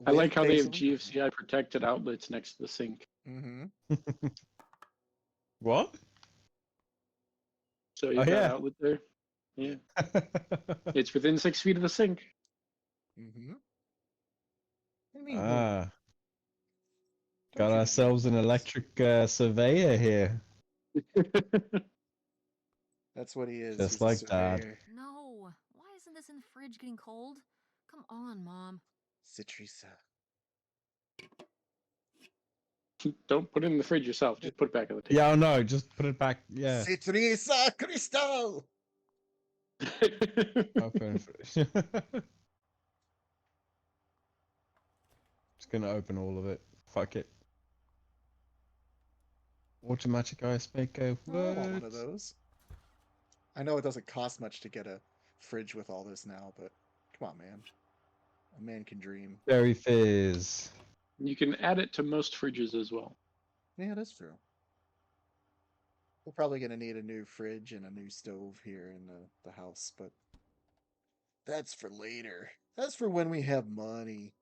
I like how they have basil. GFCI protected outlets next to the sink. What? So you've Oh, got yeah. an outlet there. Yeah. It's within 6 feet of the sink. What do you mean? Ah. Don't Got you ourselves an electric surveyor here. That's what he is. Just He's a like that. surveyor. No. Why isn't this in the fridge getting cold? Come on, Mom. Citrisa. Don't put it in the fridge yourself. Just put it back on the table. Yeah, no, just put it back. Yeah. Citrisa Crystal! Open fridge. Just gonna open all of it. Fuck it. Automatic ice maker. Oh, I want one What? of those. I know it doesn't cost much to get a fridge with all this now, but come on, man. A man can dream. Berry fizz. You can add it to most fridges as well. Yeah, that's true. We're probably going to need a new fridge and a new stove here in the house, but that's for later. That's for when we have money.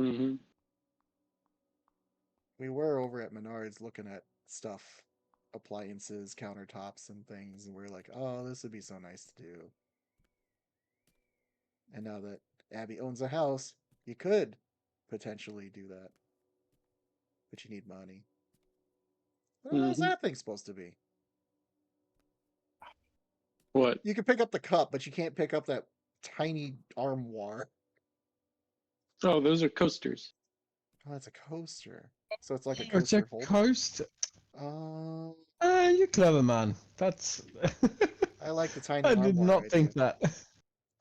Mm-hmm. We were over at Menards looking at stuff, appliances, countertops, and things, and we're like, oh, this would be so nice to do. And now that Abby owns a house, you could potentially do that. But you need money. What else is that thing supposed to be? What? You can pick up the cup, but you can't pick up that tiny armoire. Oh, those are coasters. Oh, it's a coaster. So it's like a Oh, it's a coaster holder. coaster. You clever man. That's. I like the tiny I armoire. did not idea. think that.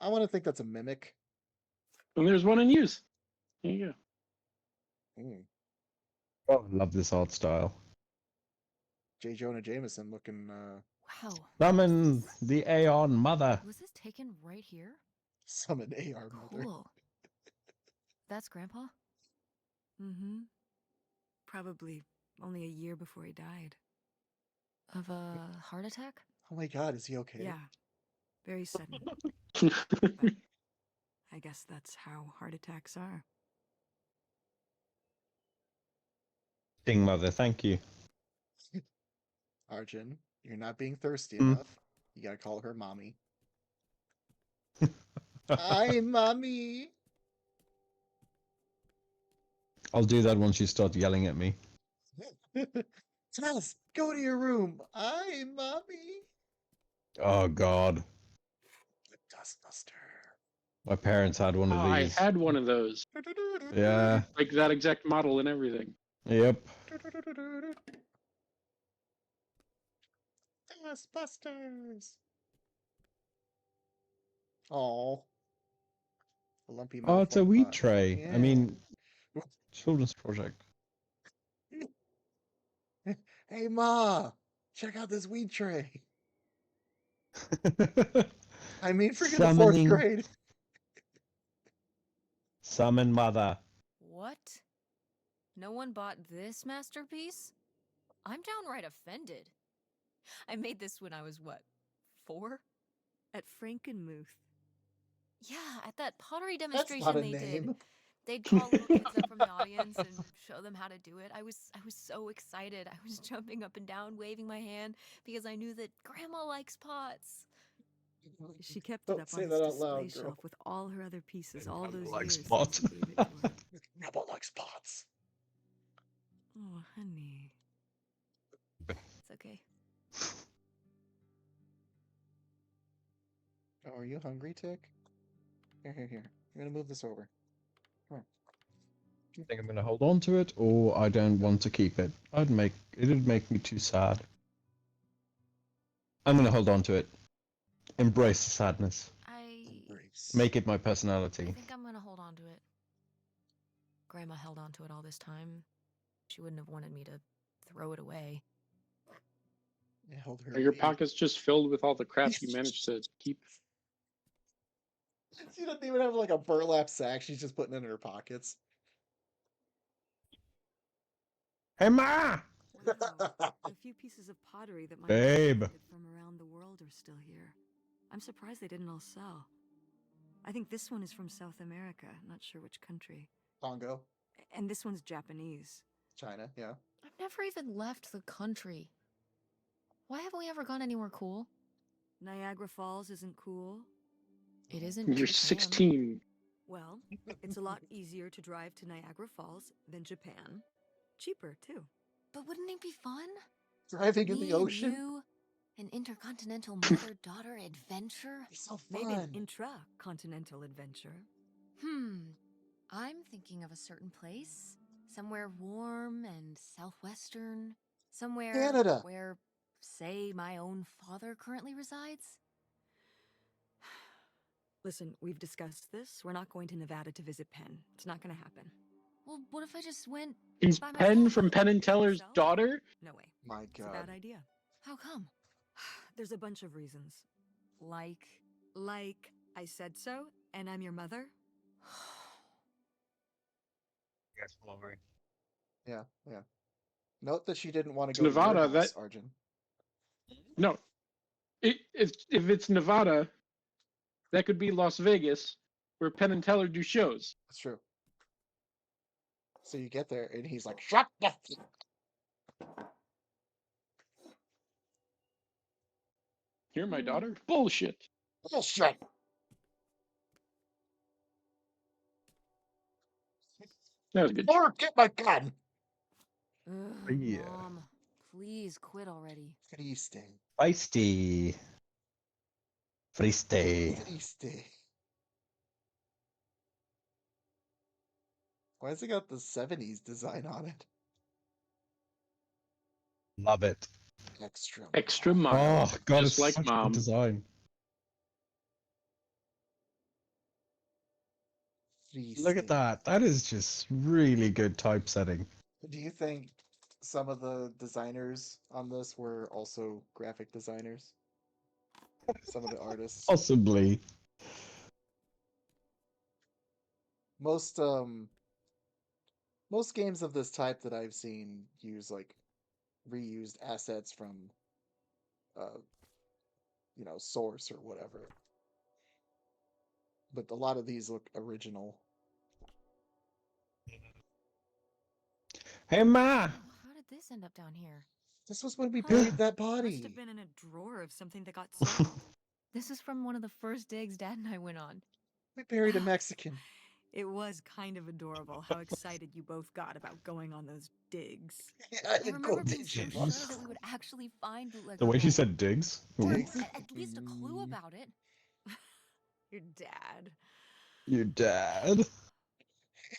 I want to think that's a mimic. And there's one in use. There you go. Oh, I love this art style. J. Jonah Jameson looking. Wow. Summon the Aeon Mother. Was this taken right here? Summon AR mother. Cool. That's Grandpa? Mm-hmm. Probably only a year before he died. Of a heart attack? Oh my god, is he okay? Yeah. Very sudden. I guess that's how heart attacks are. King Mother, thank you. Arjun, you're not being thirsty Hmm. enough. You gotta call her mommy. Hi, mommy. I'll do that once you start yelling at me. Tess, go to your room. Hi, mommy. Oh God, The Dustbuster. my parents had one of I these. had one of those, Yeah. like that exact model and everything. Yep. Dustbusters. Oh, a lumpy Oh, it's a malformed weed pot. tray. I Yeah. mean, children's project. Hey, Ma, check out this weed tray. I mean, freaking the fourth Summoning. grade. Summon Mother. What? No one bought this masterpiece? I'm downright offended. I made this when I was what, 4? At Frankenmuth. Yeah, at that pottery That's demonstration not a they name. did. They'd call little kids up from the audience and show them how to do it. I was so excited. I was jumping up and down, waving my hand because I knew that Grandma likes pots. She kept Don't it up say on that this out loud, display girl. shelf with all her other pieces all Grandma those likes years pot. since he gave it to her. Grandma likes pots. Oh, honey. It's okay. Oh, are you hungry, Tick? Here. I'm gonna move this over. Come on. I think I'm gonna hold on to it, or I don't want to keep it. It'd make me too sad. I'm gonna hold on to it. Embrace the sadness. Embrace. Make it my I personality. think I'm gonna hold on to it. Grandma held on to it all this time. She wouldn't have wanted me to throw it away. Yeah, hold her. Are your weed. pockets just filled with all the crap you managed to keep? She doesn't even have like a burlap sack. She's just putting it in her pockets. Hey, Ma! Wow. The few pieces of pottery that my Babe. mom collected from around the world are still here. I'm surprised they didn't all sell. I think this one is from South America, not sure which country. Congo, And this one's Japanese. China, yeah. I've never even left the country. Why haven't we ever gone anywhere cool? Niagara Falls isn't cool. It isn't. You're Japan. 16. Well, it's a lot easier to drive to Niagara Falls than Japan. Cheaper, too. But wouldn't it be fun? Driving in Me the ocean. and you, an intercontinental mother-daughter adventure? It's so fun. Maybe an intra-continental adventure. I'm thinking of a certain place. Somewhere warm and southwestern. Somewhere Canada. where, say, my own father currently resides. Listen, we've discussed this. We're not going to Nevada to visit Penn. It's not going to happen. Well, what if I just went He's by Penn myself? from Penn and Teller's Yourself? daughter? No way. My It's a God. bad idea. How come? There's a bunch of reasons. Like, Like, I said so, and I'm your mother? Yeah. Note that she didn't want to It's go to Nevada, your house, that- Arjun. No. If it's Nevada, that could be Las Vegas, where Penn and Teller do shows. That's true. So you get there, and he's like, "Shut the You're my daughter? Bullshit. bullshit." That was good. Or get my gun. ugh, Yeah. Mom, please quit already. Triste. Feisty. Feisty. Triste. Why has it got the 70s design on it? Love it. Extra mile. Oh God, Just it's like such Mom. good design. Look at Triste. that. That is just really good typesetting. Do you think some of the designers on this were also graphic designers? Some of the artists. Possibly. most most games of this type that I've seen use like reused assets from uh source or whatever. But a lot of these look original. Hey, Ma! Oh, how did this end up down here? This was when we Huh. buried that Must body. have been in a drawer of something that got sold. This is from one of the first digs Dad and I went on. We buried a Mexican. It was kind of adorable how excited you both got about going on those digs. I I didn't remember go being so digging. sure that we would actually find bootlegger The way she gold. said digs. Or Digs? at least a clue about it. Your dad. Your dad.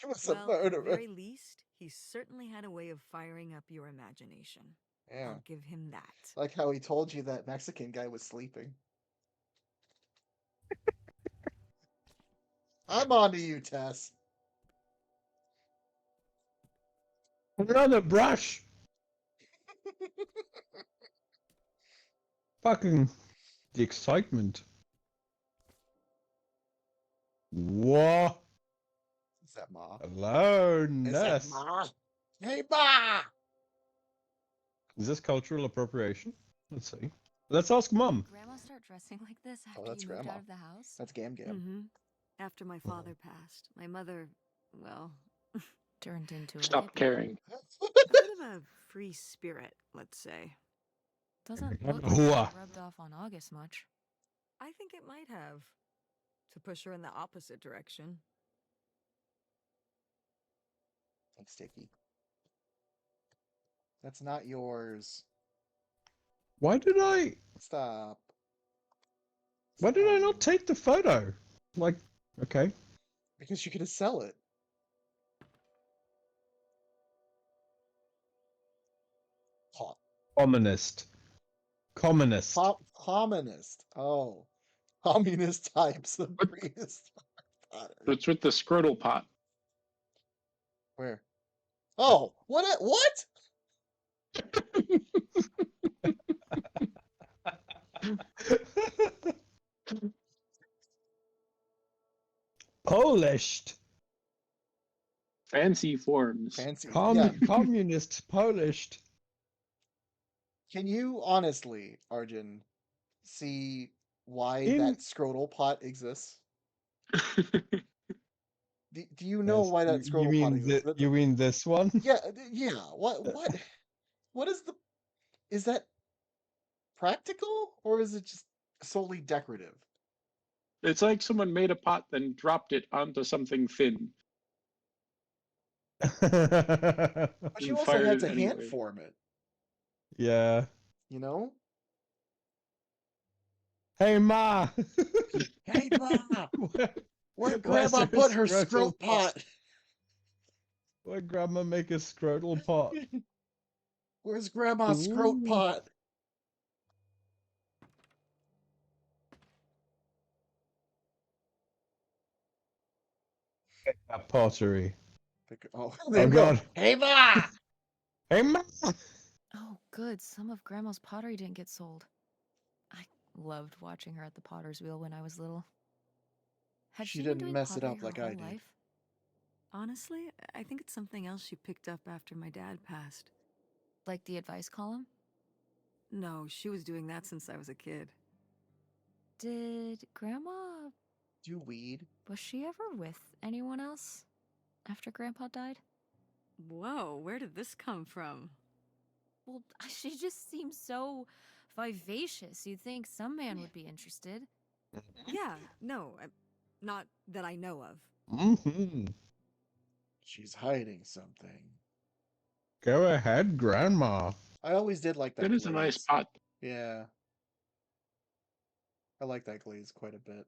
He was Well, a at the murderer. very least, he certainly had a way of firing up your imagination. Yeah. I'll give him that. Like how he told you that Mexican guy was sleeping. I'm on to you, Tess. Another brush. Fucking the excitement. Whoa. Is that Ma? Hello, Is Ness. that Ma? Hey, Ma! Is this cultural appropriation? Let's see. Let's ask Mum. Did Grandma start dressing like this after that's you moved Grandma. out of the house? That's Gam Gam. Mm-hmm. After my father passed, my mother, well, Turned into a Stop hippie. caring. a bit of a free spirit, let's say. Doesn't look like Hooah. that rubbed off on August much. I think it might have. To push her in the opposite direction. Thanks, Sticky. That's not yours. Why did I Stop. not take the photo? Like, okay. Because you're gonna sell it. Hot. Communist. Communist. Oh. Communist types of What? prehistoric pottery. It's with the scrotal pot. Where? Oh, what? Polished. Fancy forms. Fancy. Yeah. Communist polished. Can you honestly, Arjun, see why In- that scrotal pot exists? Do you know Yes, why that you scrotal pot mean exists? you mean this one? Yeah, yeah. What is the? Is that practical or is it just solely decorative? It's like someone made a pot, then dropped it onto something thin. But you And also fired had it to hand anyway. form it, Yeah. you know? Hey, Ma. Hey, Ma, where'd Where's Grandma her put her scrotal scrotal pot? Where'd Grandma make a scrotal pot? Where's Grandma's scrot Ooh. pot? Pottery. Oh, there we God. go. Hey, Ma! Hey, Ma. Oh, good. Some of Grandma's pottery didn't get sold. I loved watching her at the potter's wheel when I was little. Had She she been didn't doing mess it pottery up her like whole I did. life? Honestly, I think it's something else she picked up after my dad passed. Like the advice column? No, she was doing that since I was a kid. Did Grandma... Do weed? Was she ever with anyone else after Grandpa died? Whoa, where did this come from? Well, she just seems so vivacious. You'd think some man would be interested. Yeah, no, not that I know of. Mm-hmm. She's hiding something. Go ahead, Grandma. I always did like that That is a nice glaze. pot. Yeah. I like that glaze quite a bit.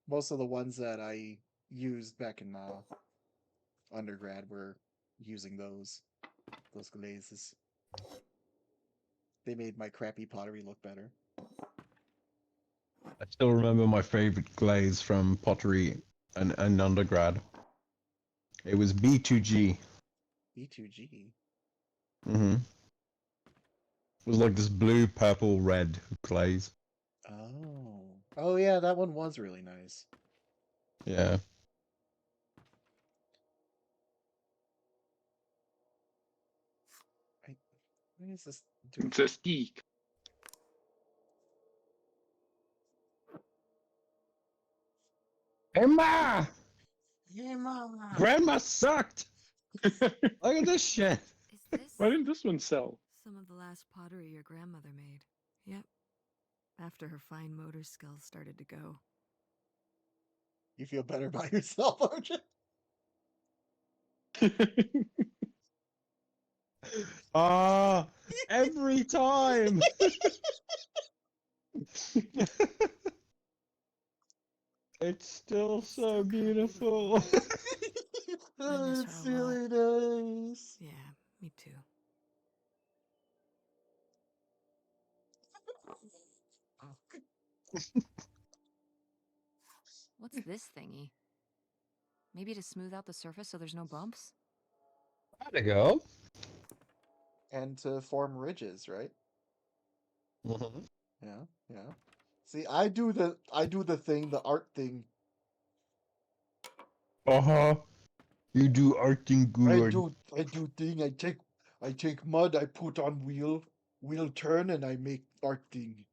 Most of the ones that I used back in undergrad were using those glazes. They made my crappy pottery look better. I still remember my favorite glaze from pottery and undergrad. It was B2G. B2G. Mm-hmm. It was like this blue, purple, red glaze. Oh. Oh yeah, that one was really nice. Yeah. What is this doing? It's a steak. Emma! Hey, Mama. Grandma sucked! Look at this shit! Is this Why didn't this one sell? Some of the last pottery your grandmother made. Yep. After her fine motor skills started to go. You feel better by yourself, Arjun? Ah, every time! It's still so beautiful. I miss It's her a lot. really nice. Yeah, me too. What's this thingy? Maybe to smooth out the surface so there's no bumps? There you go. And to form ridges, right? Mhm. Yeah, yeah. See, I do the thing, the art thing. Uh-huh. You do arting good. I do thing. I take mud, I put on wheel turn, and I make art thing.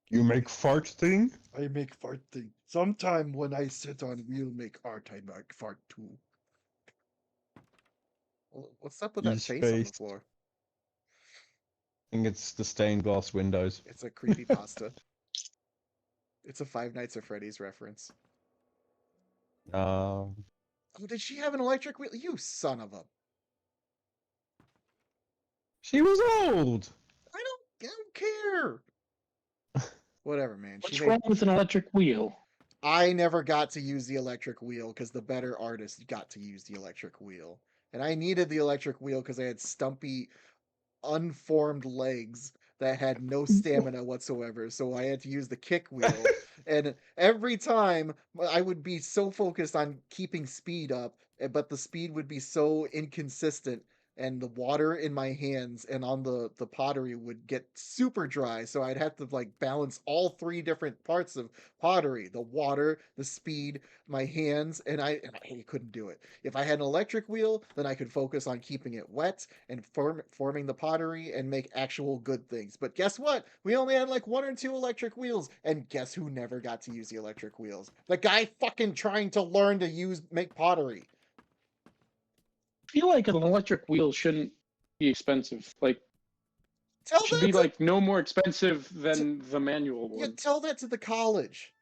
You make fart thing? I make fart thing. Sometime when I sit on wheel make art, I make fart too. What's up with that His face on the face. floor? I think it's the stained glass windows. It's a creepypasta. It's a Five Nights at Freddy's reference. Um, Oh, did she have an electric wheel? You son of a... she was old. I don't care. Whatever, man. What's wrong with an electric wheel? I never got to use the electric wheel because the better artist got to use the electric wheel. And I needed the electric wheel because I had stumpy, unformed legs that had no stamina whatsoever. So I had to use the kick wheel. And every time I would be so focused on keeping speed up, but the speed would be so inconsistent. And the water in my hands and on the pottery would get super dry. So I'd have to like balance all three different parts of pottery: the water, the speed, my hands, and I couldn't do it. If I had an electric wheel, then I could focus on keeping it wet and forming the pottery and make actual good things. But guess what? We only had like one or two electric wheels, and guess who never got to use the electric wheels? The guy fucking trying to learn to make pottery. I feel like an electric wheel shouldn't be expensive. Like, Tell it should that be to, like no more expensive than the manual yeah, ones. tell that to the college.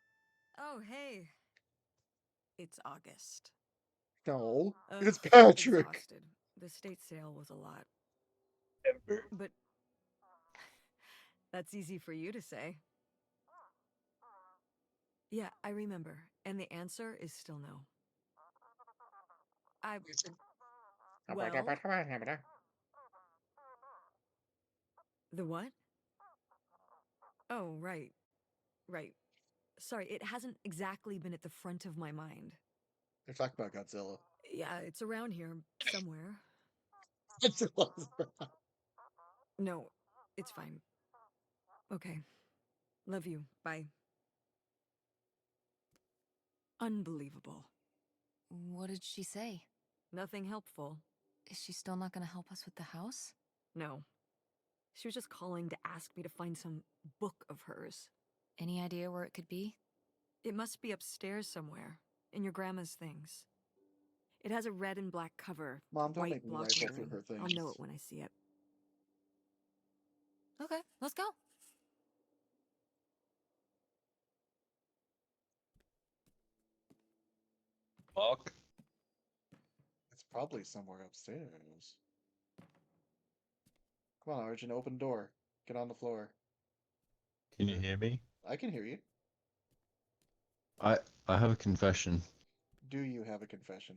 Oh, hey. It's August. No, Ugh, it's Patrick. exhausted. The state sale was a lot. But that's easy for you to say. Yeah, I remember. And the answer is still no. Well, the what? Oh, right. Right. Sorry, it hasn't exactly been at the front of my mind. They're talking about Godzilla. Yeah, it's around here somewhere. Godzilla. No, it's fine. Okay. Love you. Bye. Unbelievable. What did she say? Nothing helpful. Is she still not gonna help us with the house? No. She was just calling to ask me to find some book of hers. Any idea where it could be? It must be upstairs somewhere, in your grandma's things. It has a red and black cover. Mom, don't white make me block rifle through lettering. her things. I'll know it when I see it. Okay, let's go. Fuck. It's probably somewhere upstairs. Come on, Arjun, open door. Get on the floor. Can you hear me? I can hear you. I have a confession. Do you have a confession?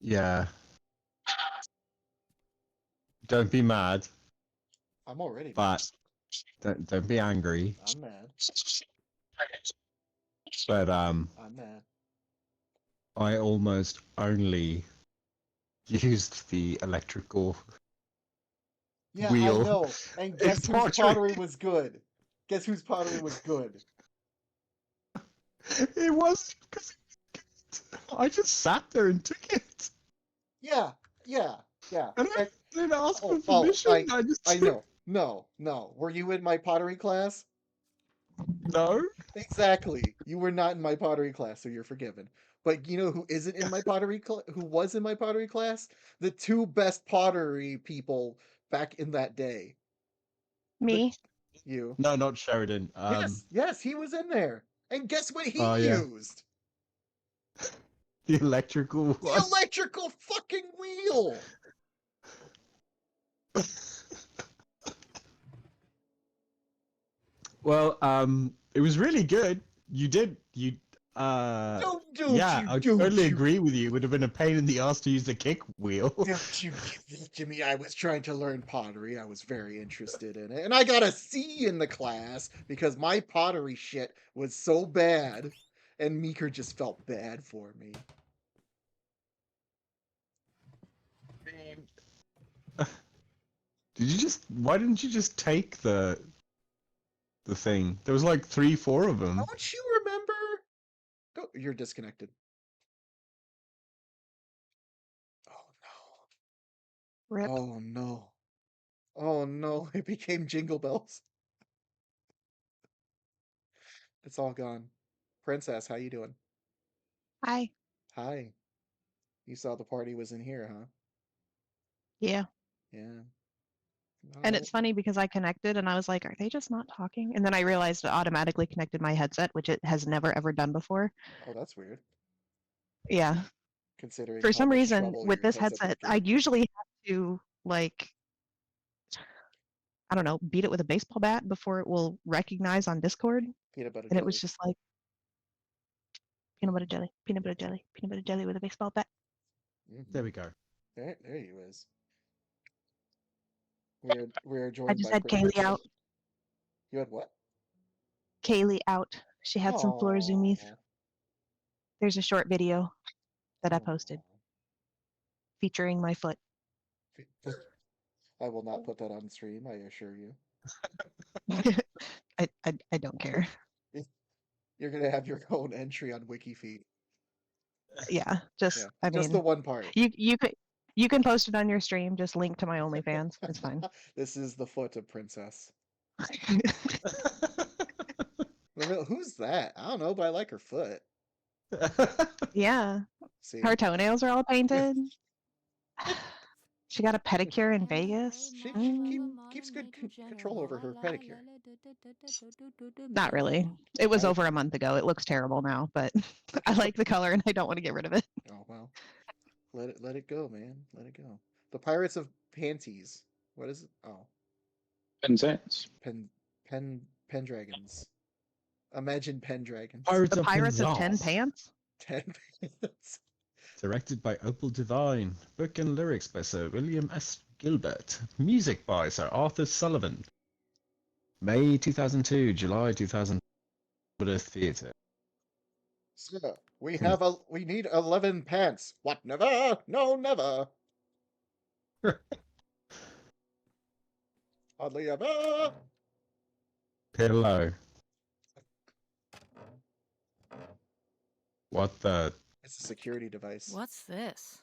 Yeah. Don't be mad, I'm already but don't be angry. mad. I'm mad. But I'm mad. I almost only used the electrical Yeah, wheel. I know. And in guess whose pottery. pottery was good? Guess whose pottery was good? It was because I just sat there and took it. Yeah, Yeah. And I didn't ask for Oh, permission. I know. No. Were you in my pottery class? No. Exactly. You were not in my pottery class, so you're forgiven. But you know who isn't in my who was in my pottery class? The two best pottery people back in that day. Me? You. No, not Sheridan. Yes, he was in there. And guess what he Oh, yeah. used? The electrical The one. electrical fucking wheel. Well, it was really good. You Don't yeah, you I totally agree with you. It would have been a pain in the ass to use the kick wheel. Don't you give it to me. I was trying to learn pottery. I was very interested in it. And I got a C in the class because my pottery shit was so bad. And Meeker just felt bad for me. Why didn't you just take the thing? There was like 3-4 of them. Don't you remember? Go, you're disconnected. Rip. Oh no. Oh no, it became Jingle Bells. It's all gone. Princess, how you doing? Hi. Hi. You saw the party was in here, huh? Yeah. Yeah. And it's funny because I connected and I was like, are they just not talking? And then I realized it automatically connected my headset, which it has never ever done before. Oh, that's weird. Yeah. Considering For how some much reason, trouble with your this headset's headset, been I giving. usually have to, like, I don't know, beat it with a baseball bat before it will recognize on Discord. Peanut butter And it jelly. was just like peanut butter jelly, peanut butter jelly, peanut butter jelly with a baseball bat. There we go. There you is. We're I joined just by had Kaylee out. You had what? Kaylee out. She had some floor zoomies. There's a short video that I posted featuring my foot. I will not put that on stream, I assure you. I don't care. You're gonna have your own entry on WikiFeed. Yeah, just I just mean, the one part. you can post it on your stream. Just link to my OnlyFans. It's fine. This is the foot of Princess. Who's that? I don't know, but I like her foot. Yeah, See, her toenails are all painted. She got a pedicure in Vegas. she keeps good control over her pedicure. Not really. It was over a month ago. It looks terrible now, but I like the color and I don't want to get rid of it. Oh well, let it go, man. Let it go. The Pirates of Panties. What is it? Oh, Penzance. Pendragons. Imagine Pendragons. The Pirates of 10 Pants? 10 Pants. Directed by Opal Devine. Book and lyrics by Sir William S. Gilbert. Music by Sir Arthur Sullivan. May 2002, July 2000. Theatre. Sir, we need 11 pants. What, never? No, never. Hardly ever. Pillow. What the? It's a security device. What's this?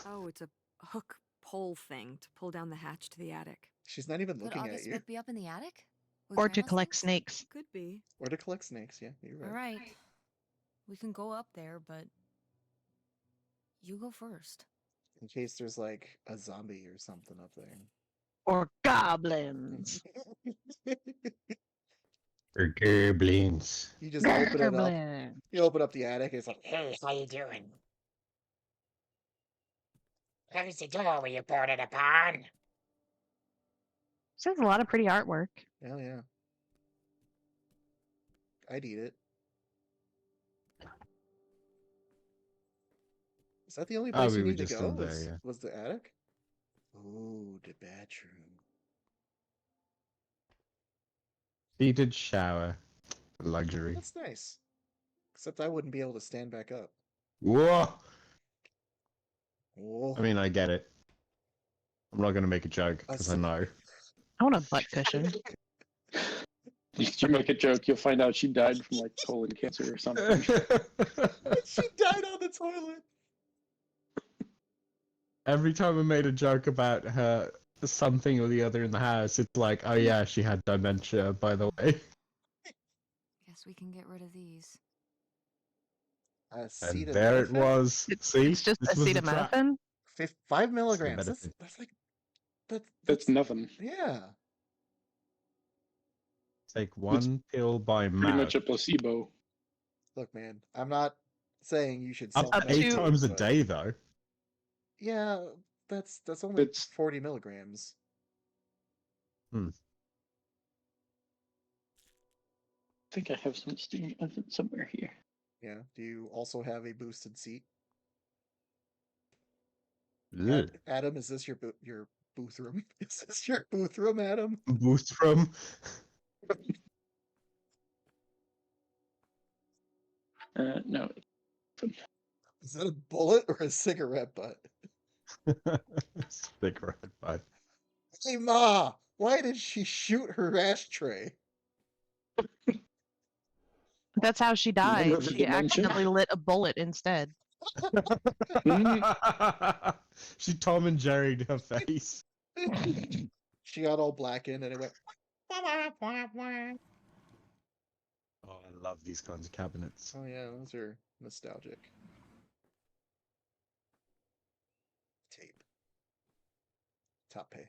Oh, it's a hook pole thing to pull down the hatch to the attic. She's not even Could looking at August you. Book be up in the attic? With Or to Grandma's collect things? snakes. Could be. Or to collect snakes, yeah, you're right. All right. We can go up there, but you go first. In case there's like a zombie or something up there. Or goblins. Or goblins. You just open it up. Goblin. You open up the attic, it's like, hey, how you doing? Close the door when you pour it upon. She has a lot of pretty artwork. Hell yeah. I'd eat it. Is that the only place we you were need to just go? in there, yeah. Was the attic? Ooh, the bedroom. Heated shower. Luxury. That's nice. Except I wouldn't be able to stand back up. Whoa! Oh. I mean, I get it. I'm not going to make a joke, because I know. I want a butt cushion. If you make a joke, you'll find out she died from like colon cancer or something. She died on the toilet. Every time I made a joke about her something or the other in the house, it's like, oh yeah, she had dementia, by the way. Guess we can get rid of these. And Acetaminophen? there it was. See, It's just this was the trap. acetaminophen. 5 milligrams. benefit. That's like that's That's nothing. yeah. Take one pill by Pretty mouth. much a placebo. Look, man, I'm not saying you should Up to self-medicate, 8 times a but day, though. yeah, that's only It's 40 milligrams. I think I have some steam somewhere here. Yeah. Do you also have a boosted seat? Ugh. Adam, is this your booth room? Is this your booth room, Adam? Boost from. No. Is that a bullet or a cigarette butt? Cigarette butt. Hey, Ma, why did she shoot her ashtray? That's how she died. Remember She dementia? accidentally lit a bullet instead. She Tom and Jerry'd her face. She got all blackened and it went. Oh, I love these kinds of cabinets. Oh yeah, those are nostalgic. Tape. Top pay.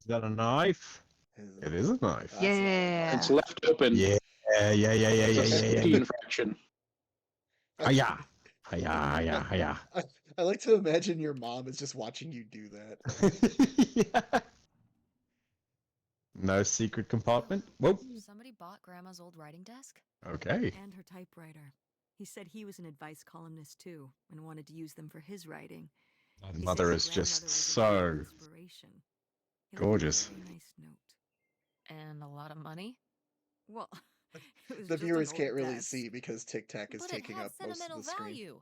Is that a knife? It is a knife. That's Yeah. It's left open. Yeah, yeah. It's a safety infraction. Hiya. Hiya, hiya, hiya. I like to imagine your mom is just watching you do that. Yeah. No secret compartment? Whoa. Somebody bought Grandma's old writing desk? Okay. And her typewriter. He said he was an advice columnist too, and wanted to use them for his writing. My He said mother his is just grandmother was a great so inspiration. He left a gorgeous. very nice note. And a lot of money? Well, it was The just an viewers old can't really desk. see because Tic Tac is But taking it had up most of sentimental the screen value.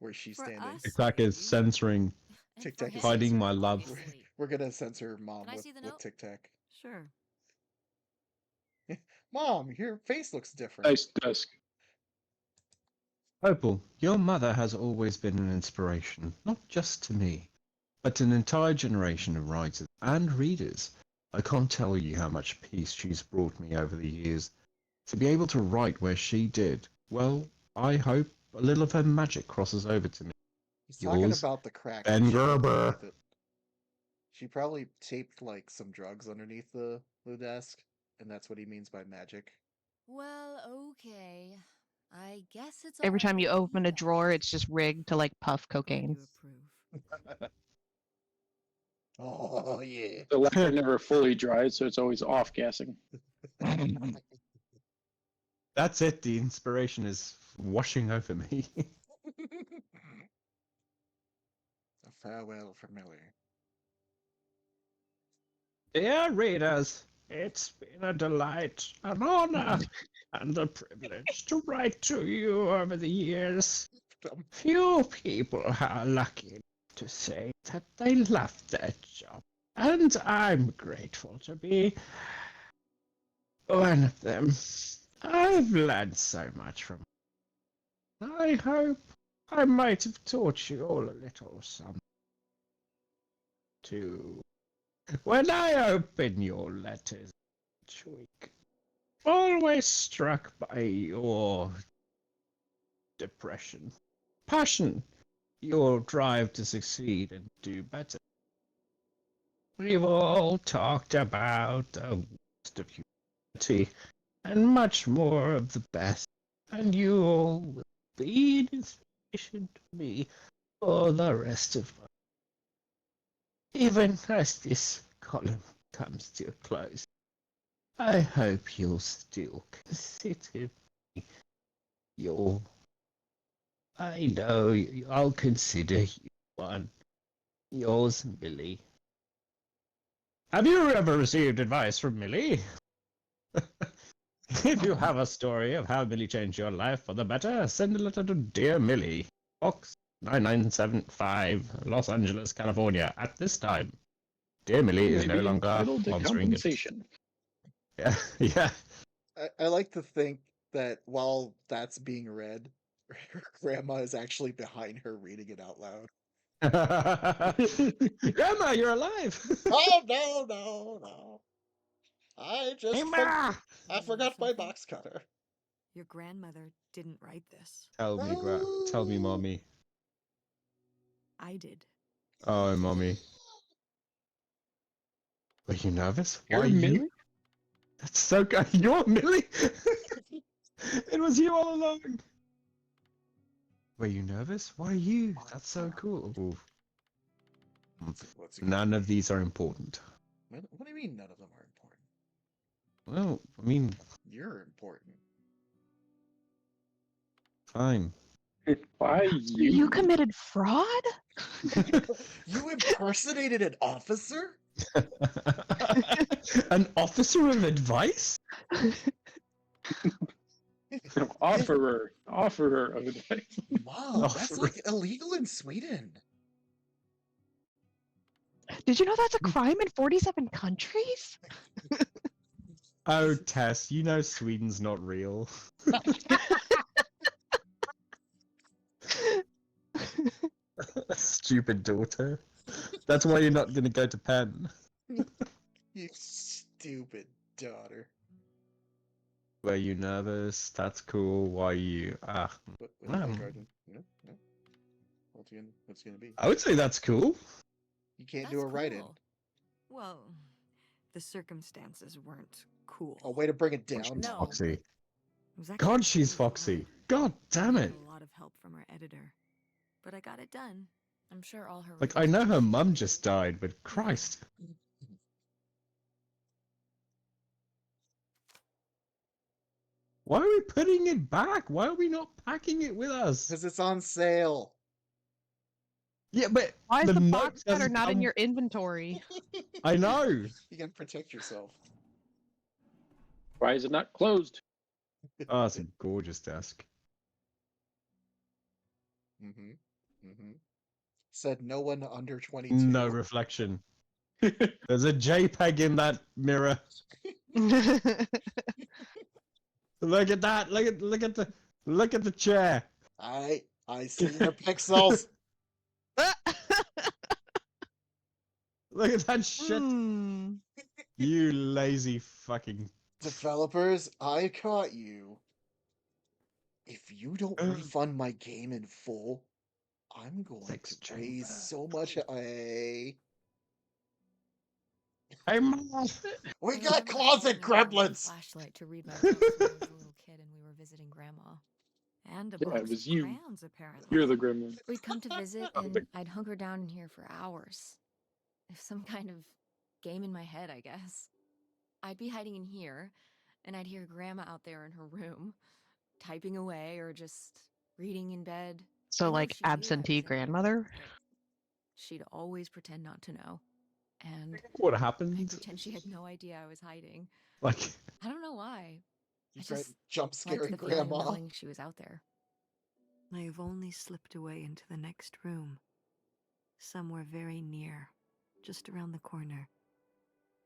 where she's For standing. us. TikTok is censoring. And Tic for Tac is him, hiding my love. obviously. We're gonna censor Mom Can I see the with note? Tic Tac. Sure. Mom, your face looks different. Nice desk. Opal, your mother has always been an inspiration, not just to me, but to an entire generation of writers and readers. I can't tell you how much peace she's brought me over the years. To be able to write where she did, well, I hope a little of her magic crosses over to me. He's talking Yours, about the crack. Ben that she put Gerber. underneath it. She probably taped like some drugs underneath the desk, and that's what he means by magic. Well, okay. I guess it's Every all time you right with open a guys. drawer, it's just rigged to like puff I cocaine. do approve. Oh yeah. The lacquer never fully dried, so it's always off gassing. That's it, the inspiration is washing over me. A farewell from Millie. Dear readers, it's been a delight, an honor, and a privilege to write to you over the years. Few people are lucky to say that they love their job, and I'm grateful to be one of them. I've learned so much from it. I hope I might have taught you all a little something too. When I open your letters each week, always struck by your depression, passion, your drive to succeed and do better. We've all talked about the worst of humanity and much more of the best, and you all will be an inspiration to me for the rest of my life. Even as this column comes to a close, I hope you'll still consider me your... I know I'll consider you one. Yours, Millie. Have you ever received advice from Millie? If you have a story of how Millie changed your life for the better, send a letter to Dear Millie, Box 9975, Los Angeles, California, at this time. Dear Millie is no Maybe longer entitled to sponsoring it. compensation. Yeah, yeah. I like to think that while that's being read, her grandma is actually behind her reading it out loud. Grandma, you're alive. Oh no. I just Grandma! I forgot my box cutter. Your grandmother didn't write this. Tell me, mommy. I did. Oh, mommy. Were you nervous? Why You're are you? Millie? That's so good. You're Millie. It was you all along. Were you nervous? Why are you? That's so cool. Ooh. What's it None of these are important. What do you mean none of them are important? Well, I mean, You're important. fine. Why You committed fraud? You impersonated an officer? An officer of advice? Offerer of advice. Wow, that's like illegal in Sweden. Did you know that's a crime in 47 countries? Oh, Tess, you know Sweden's not real. Stupid daughter. That's why you're not going to go to Penn. You stupid daughter. Were you nervous? That's cool. Why are you? What do you think, Arjun? No? What's it gonna be? I would say that's cool. You can't do a write-in. Well, the circumstances weren't cool. A way to bring it down. She's No. foxy. It was actually God, she's really foxy. hard. God damn I it. had a lot of help from our editor, but I got it done. I'm sure all her. Like, I know her mum just died, but Christ. Why are we putting it back? Why are we not packing it with us? Because it's on sale. Yeah, but Why is the note box cutter doesn't not in come- your inventory? I know. You can protect yourself. Why is it not closed? Oh, it's a gorgeous desk. Said no one under 22. No reflection. There's a JPEG in that mirror. Look at that. Look at the chair. I see the pixels. Look at that shit. Hmm. You lazy fucking. Developers, I caught you. If you don't refund my game in full, I'm going Sex to raise chamber. so much. Hey, Mom. We I got remember closet holding a gremlins. flashlight to read my books when I was a little kid and we were visiting Grandma. And a Yeah, it box was of you. crayons, apparently. You're the gremlin. We'd come to visit and I'd hunker down in here for hours. If some kind of game in my head, I guess. I'd be hiding in here, and I'd hear Grandma out there in her room, typing away or just reading in bed. So, I know like, she knew I was absentee in there, grandmother? but she'd always pretend not to know. And What I'd happened? pretend she had no idea I was hiding. Like, I don't know why. I You tried just jump liked scaring the feeling of grandma. knowing she was out there. I have only slipped away into the next room. Somewhere very near. Just around the corner.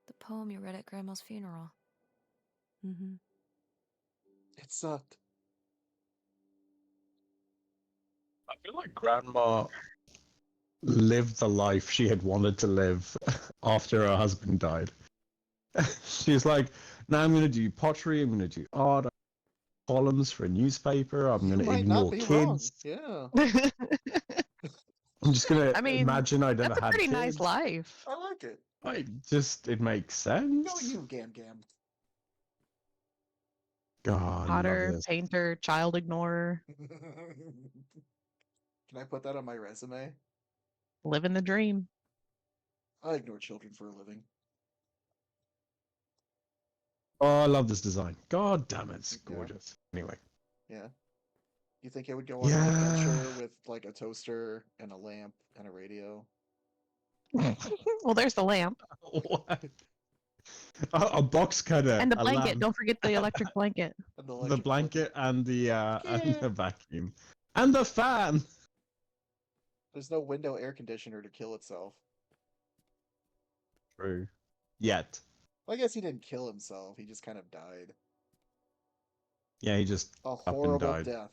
The poem you read at Grandma's funeral. Mm-hmm. It sucked. I feel like Grandma lived the life she had wanted to live after her husband died. She's like, now I'm going to do pottery, I'm going to do art, columns for a newspaper, I'm going to Might not ignore be kids. wrong. Yeah, I'm just going I to mean, imagine I never That's a had pretty kids. nice life. I like it. It makes sense. Go you, Gam Gam. God, I love Potter, this. painter, child ignorer, Can I put that on my resume? living the dream. I ignore children for a living. Oh, I love this design. God damn it, it's Yeah. gorgeous. Anyway. Yeah. You think it would go on an Yeah. adventure with like a toaster and a lamp and a radio? Well, there's the lamp What? A box cutter. and the a blanket. lamp, Don't forget the electric blanket. And the electric blanket and the and Yeah. the vacuum. And the fan. There's no window air conditioner to kill itself. True. Yet. Well, I guess he didn't kill himself. He just kind of died. Yeah, he just A up and horrible died. death.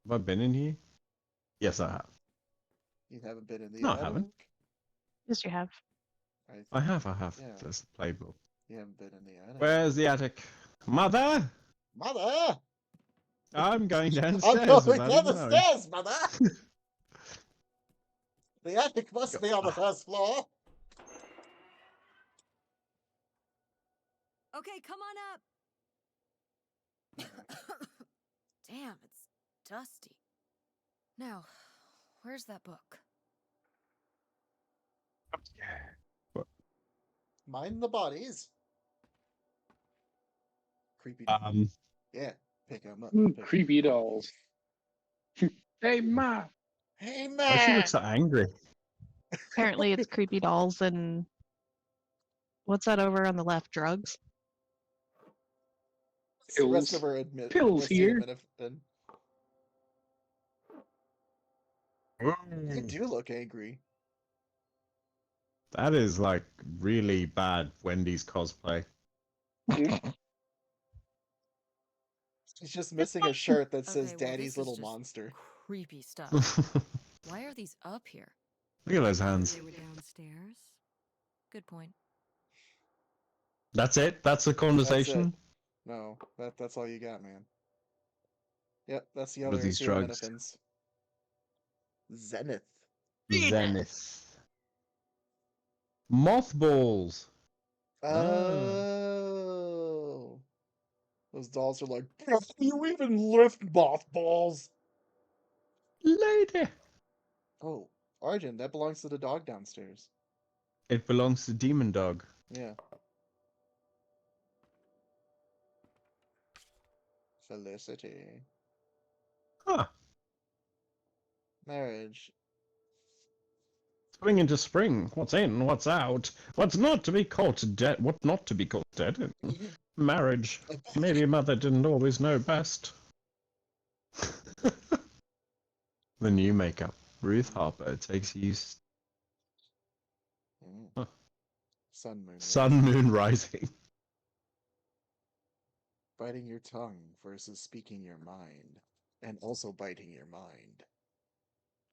Have I been in here? Yes, I have. You haven't been in the No, I attic? haven't. Yes, you have. I have. Yeah. There's the playbook. You haven't been in the attic. Where's the attic? Mother! Mother! I'm going I'm downstairs going without down even the knowing. stairs, Mother! The attic must be on the first floor. Okay, come on up. Damn, it's dusty. Now, where's that book? Mind the bodies. Creepy. Yeah, pick them up. Creepy dolls. Hey, Ma! Hey, Why she man! looks so angry? Apparently, it's creepy dolls and what's that over on the left? Drugs. The rest Pills. of her admit Pills here. You do look angry. That is like really bad Wendy's cosplay. She's just missing a shirt that says Okay, well, Daddy's this is Little just Monster. Creepy stuff. Why are these up here? Look at those hands. They were downstairs. Good point. That's it? That's the conversation? No, that's all you got, man. Yep, that's the What other are these drugs? acetaminophen. Zenith. Zenith. Mothballs. Oh. Those dolls are like, do you even lift mothballs? Lady. Oh, Arjun, that belongs to the dog downstairs. It belongs to Demon Dog. Yeah. Felicity. Huh. Marriage. Coming into spring. What's in? What's out? What's not to be caught dead? What not to be caught dead? Marriage. Maybe mother didn't always know best. The new makeup. Ruth Harper takes use. Huh. Sun moon. Sun Moon Rising. Biting your tongue versus speaking your mind. And also biting your mind.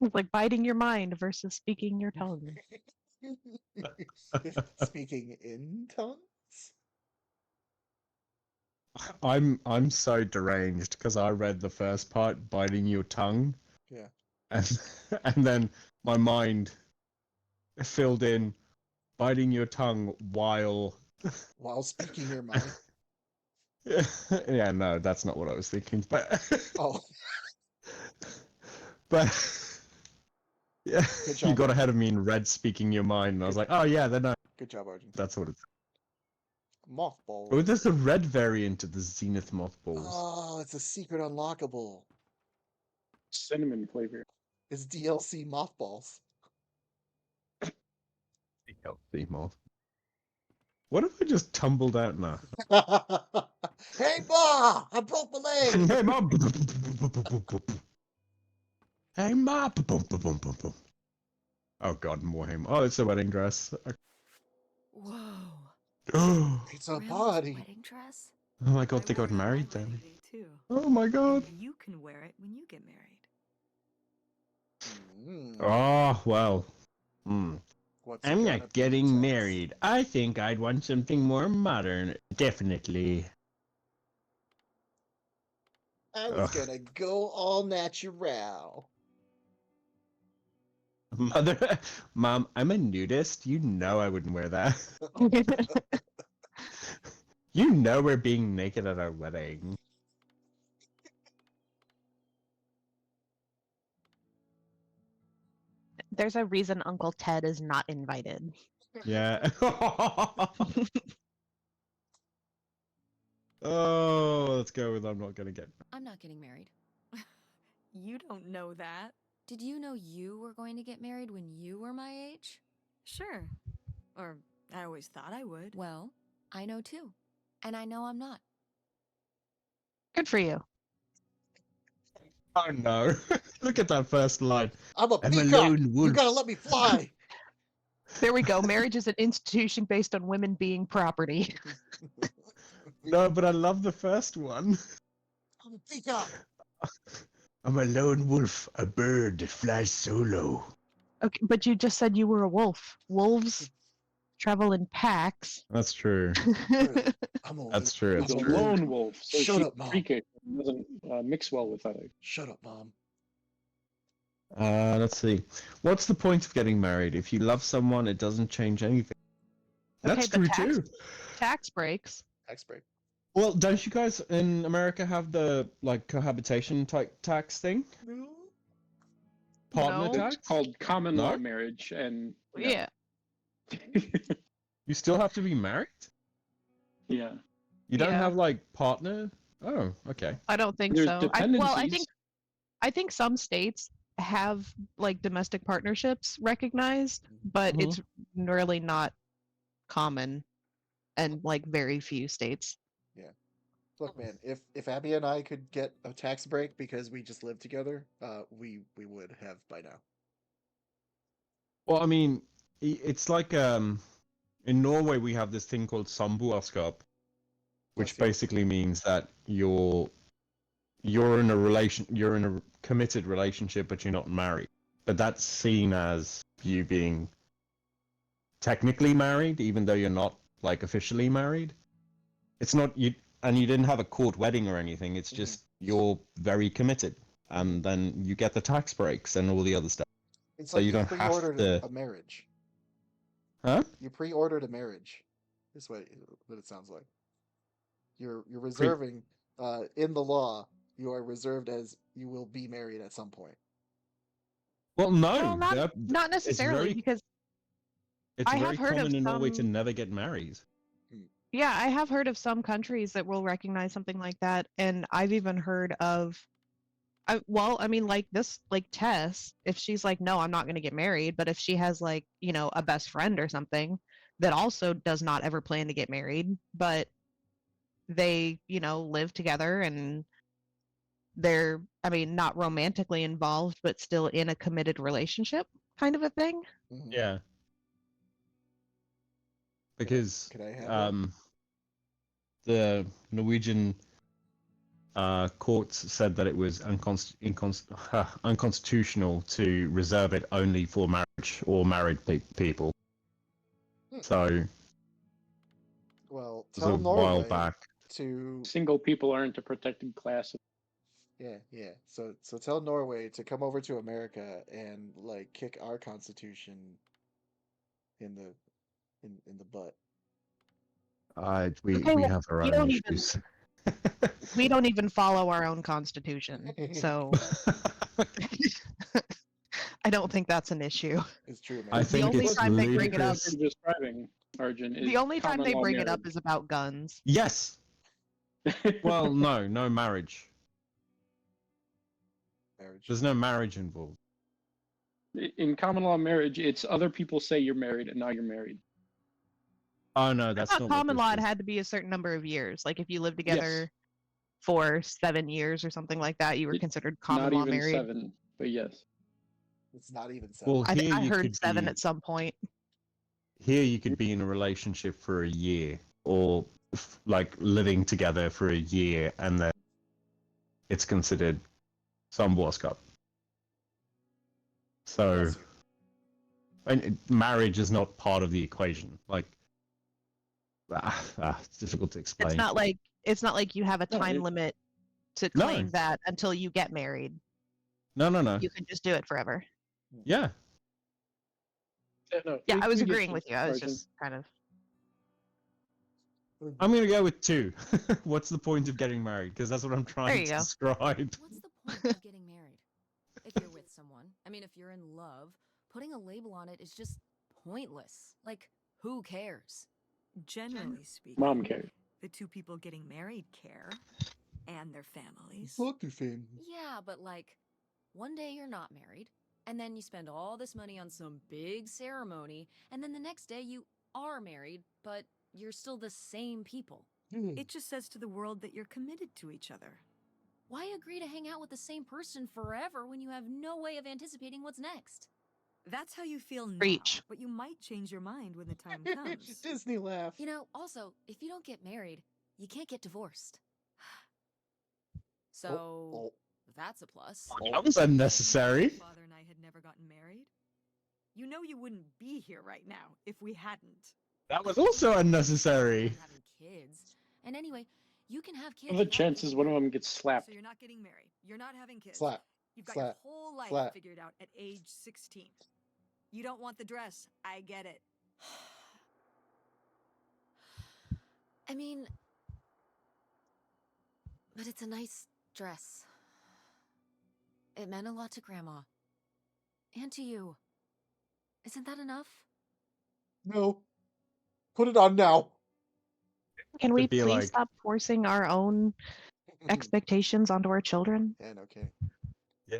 It's like biting your mind versus speaking your tongue. Speaking in tongues? I'm so deranged because I read the first part, biting your tongue. Yeah. And then my mind filled in biting your tongue while speaking your mind. Yeah, no, that's not what I was thinking. But Oh. But yeah, Good job, you got Arjun. ahead of me in red speaking your mind, and I was like, oh yeah, then Good job, Arjun. that's what it's. Mothball. Oh, there's the red variant of the Zenith mothballs. Oh, it's a secret unlockable. Cinnamon flavor. It's DLC mothballs. Healthy moth. What if I just tumbled out now? Hey, Ma! I broke my leg! Hey, mom! Hey, ma! Oh god, more him. Oh, it's a wedding dress. Whoa. Oh It's a Grandma's body. wedding dress? my god, they I wore got it on my married wedding then. day, too. Oh my god. And you can wear it when you get married. Oh, well. What's I'm gonna not be getting Tex? married. I think I'd want something more modern. Definitely. I was Ugh. gonna go all natural. Mother, Mom, I'm a nudist. You know I wouldn't wear that. You know we're being naked at our wedding. There's a reason Uncle Ted is not invited. Yeah. Oh, let's go with I'm not gonna get. I'm not getting married. You don't know that. Did you know you were going to get married when you were my age? Sure. Or I always thought I would. Well, I know too. And I know I'm not. Good for you. Oh no! Look at that first line. I'm a I'm a peacock. lone You wolf. gotta let me fly. There we go. Marriage is an institution based on women being property. No, but I love the first one. I'm a peacock. I'm a lone wolf, a bird that flies solo. Okay, but you just said you were a wolf. Wolves travel in packs. That's true. I'm a That's true. She's That's a true. lone wolf, so Shut she's up, Mom. freakish and doesn't mix well with others. Shut up, Mom. Let's see. What's the point of getting married? If you love someone, it doesn't change anything. That's Okay, but true too. tax breaks. Tax break. Well, don't you guys in America have the like cohabitation type tax thing? No. Partner No. tax? It's called common No? law marriage, and Yeah. You still have to be married? yeah. You don't Yeah. have like partner? Oh, okay. I don't think There's so. dependencies. I think some states have like domestic partnerships recognized, but it's really not common, and like very few states. Look, man, if Abby and I could get a tax break because we just live together, we would have by now. Well, I mean, it's like in Norway we have this thing called samboerskap, which Yes, yes. basically means that you're in a committed relationship, but you're not married. But that's seen as you being technically married, even though you're not like officially married. It's not you, and you didn't have a court wedding or anything. It's just you're very committed, and then you get the tax breaks and all the other stuff. It's So like you you don't have pre-ordered to- a marriage. Huh? You pre-ordered a marriage. This way, what it sounds like. You're reserving in the law. You are reserved as you will be married at some point. Well, no, Well, not necessarily, very- because it's I very have heard of common in Norway to some- never get married. yeah, I have heard of some countries that will recognize something like that, and I've even heard of. I mean, like this, like Tess, if she's like, no, I'm not going to get married, but if she has like, a best friend or something that also does not ever plan to get married, but they, live together and they're, I mean, not romantically involved, but still in a committed relationship kind of a thing. Mhm. Yeah. Because Could I have that? the Norwegian courts said that it was unconstitutional to reserve it only for marriage or married people. So Well, it was tell a while Norway back. to Single people aren't a protected class. yeah. So tell Norway to come over to America and like kick our constitution in the butt. We Okay, well, have our you own don't even- issues. We don't even follow our own constitution, so I don't think that's an issue. It's true, man. I think only it's time they bring it up ludicrous. is- You're describing, Arjun, is The only time common they law bring it up marriage. is about guns. Yes. Well, no marriage. Marriage. There's no marriage involved. In common law marriage, it's other people say you're married and now you're married. Oh no, I that's thought not what common this law it is. had to be a certain number of years. Like if you lived Yes. together for 7 years or something like that, you were considered common Not law even married. 7, but yes. It's not even 7. Well, I think here I you heard could 7 be- at some point. Here you could be in a relationship for a year, or like living together for a year, and then it's considered samboerskap. So, Bless you. and marriage is not part of the equation. Like, it's difficult to explain. It's not like you have a No, time it- limit to No. claim that until you get married. No. You can just do it forever. Yeah. No, Yeah, I was we get agreeing you, with you. I was Arjun. just kind of. I'm gonna go with 2. What's the point of getting married? Because that's what I'm There trying you to go. describe. What's the point of getting married? If you're with someone, I mean, if you're in love, putting a label on it is just pointless. Like, who cares? Generally speaking, Mom cares. the two people getting married care, and their families. Fuck your family. Yeah, but like, one day you're not married, and then you spend all this money on some big ceremony, and then the next day you are married, but you're still the same people. It just says to the world that you're committed to each other. Why agree to hang out with the same person forever when you have no way of anticipating what's next? That's how you feel now, Preach. but you might change your mind when the time comes. Disney laugh. You know, also, if you don't get married, you can't get divorced. So, Oh. that's a plus. That was unnecessary. Father and I had never gotten married. You know you wouldn't be here right now if we hadn't. That was also unnecessary. Having kids. And anyway, you can have kids. What are the without chances getting one of married. them gets slapped? So you're not getting married. You're not having kids. Slap. You've got Slap. your whole life Slap. figured out at age 16. You don't want the dress. I get it. I mean, but it's a nice dress. It meant a lot to Grandma. And to you. Isn't that enough? No. Put it on now. Can we be please like- stop forcing our own expectations onto our children? And okay. Yeah.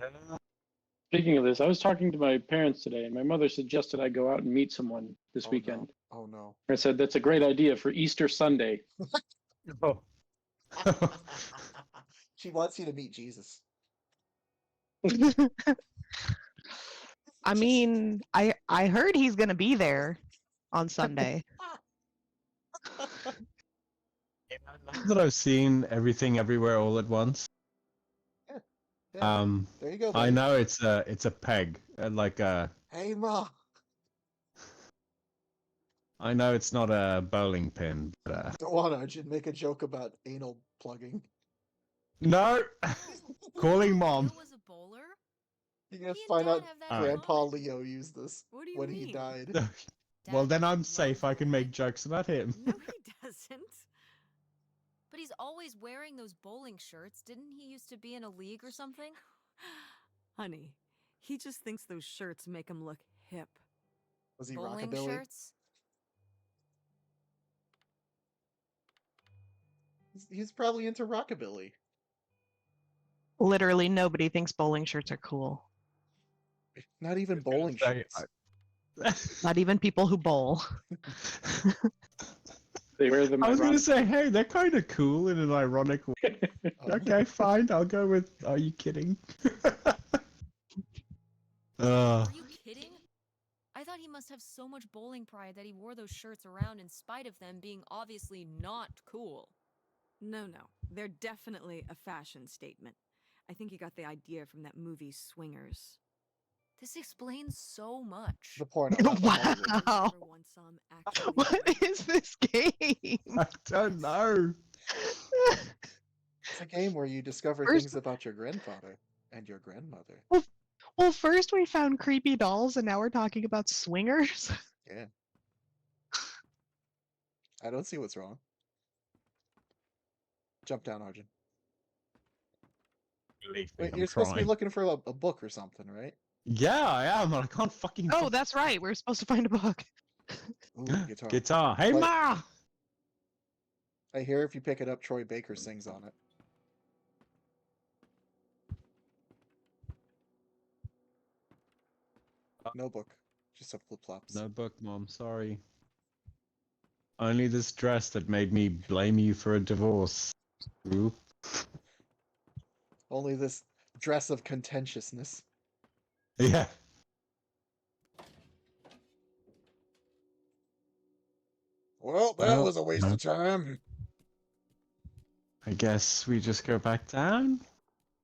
Speaking of this, I was talking to my parents today, and my mother suggested I go out and meet someone this weekend. No. Oh no. I said that's a great idea for Easter Sunday. Oh. She wants you to meet Jesus. I mean, I heard he's gonna be there on Sunday. Now that I've seen Everything Everywhere All at Once, Yeah, there you go. I buddy. know it's a peg, like a. Hey ma. I know it's not a bowling pin, but Go on, Arjun. Make a joke about anal plugging. no, calling mom. Bill was a bowler? You're gonna He and find Dad out have that in Grandpa common. Leo used this What do you when mean? he died. Well, Dad then I'm loves safe. I can make bowling. jokes about him. No, he doesn't. But he's always wearing those bowling shirts. Didn't he used to be in a league or something? Honey, he just thinks those shirts make him look hip. Was he Bowling rockabilly? shirts? He's probably into rockabilly. Literally nobody thinks bowling shirts are cool. Not even bowling Say, shirts. Not even people who bowl. They wear them. I was gonna ironically. say, hey, they're kind of cool in an ironic way. Oh. Okay, fine. I'll go with. Are you kidding? Are you kidding? I thought he must have so much bowling pride that he wore those shirts around in spite of them being obviously not cool. No, they're definitely a fashion statement. I think he got the idea from that movie Swingers. This explains so much. The porno. Not the Hollywood. Wow. Never once saw him actually What wear- is this game? I don't know. It's a game where you discover First- things about your grandfather and your grandmother. Well, first we found creepy dolls, and now we're talking about swingers. Yeah. I don't see what's wrong. Jump down, Arjun. Believe me, Wait, I'm you're supposed to be trying. looking for a book or something, right? Yeah, I am. But I can't fucking. Oh, that's right. We're supposed to find a book. Ooh, guitar. Guitar. Hey, Play- ma. I hear if you pick it up, Troy Baker sings on it. No book, just a flip flops. No book, mom. Sorry. Only this dress that made me blame you for a divorce. Ooh. Only this dress of contentiousness. Yeah. Well, that Well, was a waste no. of time. I guess we just go back down.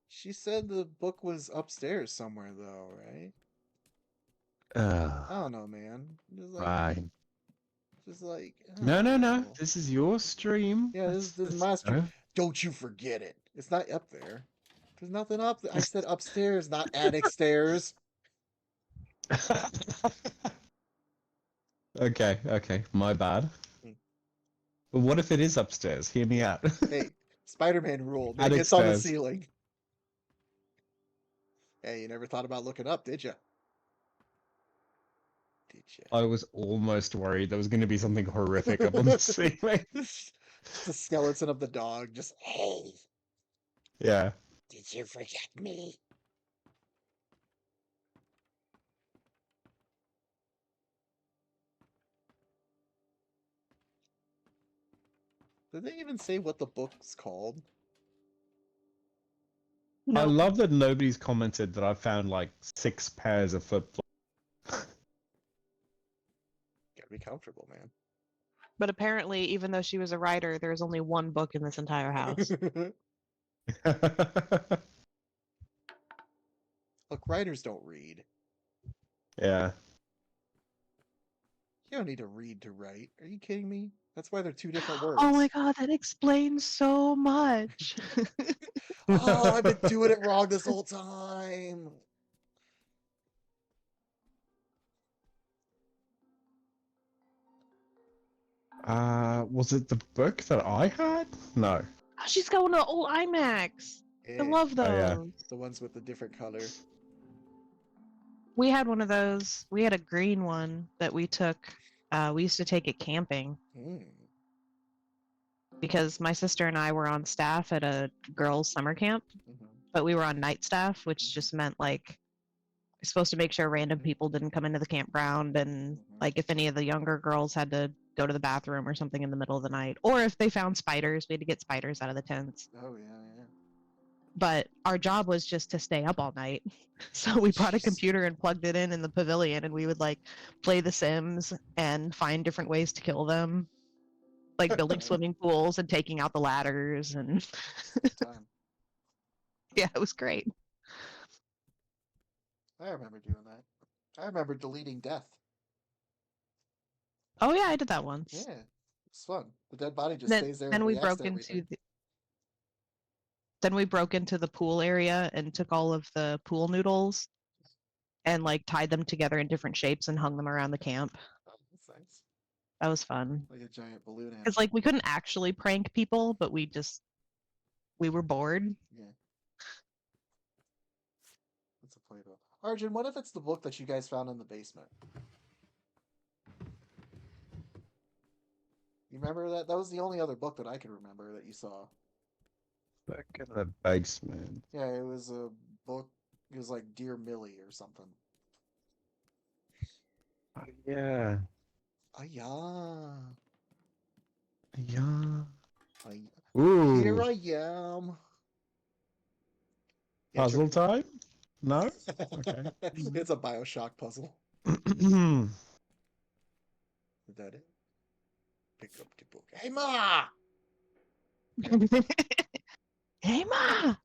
She said the book was upstairs somewhere, though, right? I Uh, don't know, man. Just like, fine. I No, don't no, no. know. This is your stream. Yeah, this is my That's- stream. Don't you forget it. It's not up there. There's nothing up there. I said upstairs, not attic stairs. Okay, okay. My bad. Hmm. But what if it is upstairs? Hear me out. Hey, Spider-Man rule. Maybe Attic it's on the stairs. ceiling. Hey, you never thought about looking up, did you? Did you? I was almost worried there was going to be something horrific up on the ceiling. The skeleton of the dog. Just, hey, Yeah. did you forget me? Did they even say what the book's called? I No. love that nobody's commented that I found like 6 pairs of flip flops. Gotta be comfortable, man. But apparently, even though she was a writer, there's only one book in this entire house. Look, writers don't read. Yeah. You don't need to read to write. Are you kidding me? That's why they're two different words. Oh my god, that explains so much. Oh, I've been doing it wrong this whole time. Was it the book that I had? No. Oh, she's going to old IMAX. I Yeah, love those. Oh, yeah. the ones with the different color. We had one of those. We had a green one that we took. We used to take it camping Mm. because my sister and I were on staff at a girls' summer camp, Mhm. but we were on night staff, which just meant like we're supposed to make sure random people didn't come into the campground, and like if any of the younger girls had to go to the bathroom or something in the middle of the night, or if they found spiders, we had to get spiders out of the tents. Oh yeah, yeah. But our job was just to stay up all night. So we brought a Jeez. computer and plugged it in the pavilion, and we would like play The Sims and find different ways to kill them, like building swimming pools and taking out the ladders. And Time. yeah, it was great. I remember doing that. I remember deleting death. Oh yeah, I did that once. Yeah, it's fun. The dead body just Then, stays there then and we reacts broke to into everything. then we broke into the pool area and took all of the pool noodles and like tied them together in different shapes and hung them around the camp. Oh, that's nice. That was fun. Like a giant balloon animal. Because like we couldn't actually prank people, but we were bored. Yeah. That's a Play-Doh. Arjun, what if it's the book that you guys found in the basement? You remember that? That was the only other book that I could remember that you saw. Back in the basement. Yeah, it was a book. It was like Dear Millie or something. Oh, yeah. Ah, yeah. Yeah. Here Ooh. I am. Yeah, Puzzle time? No? Okay. It's a Bioshock puzzle. Hmm. Is that it? Pick up the book. Hey, Ma! Hey ma!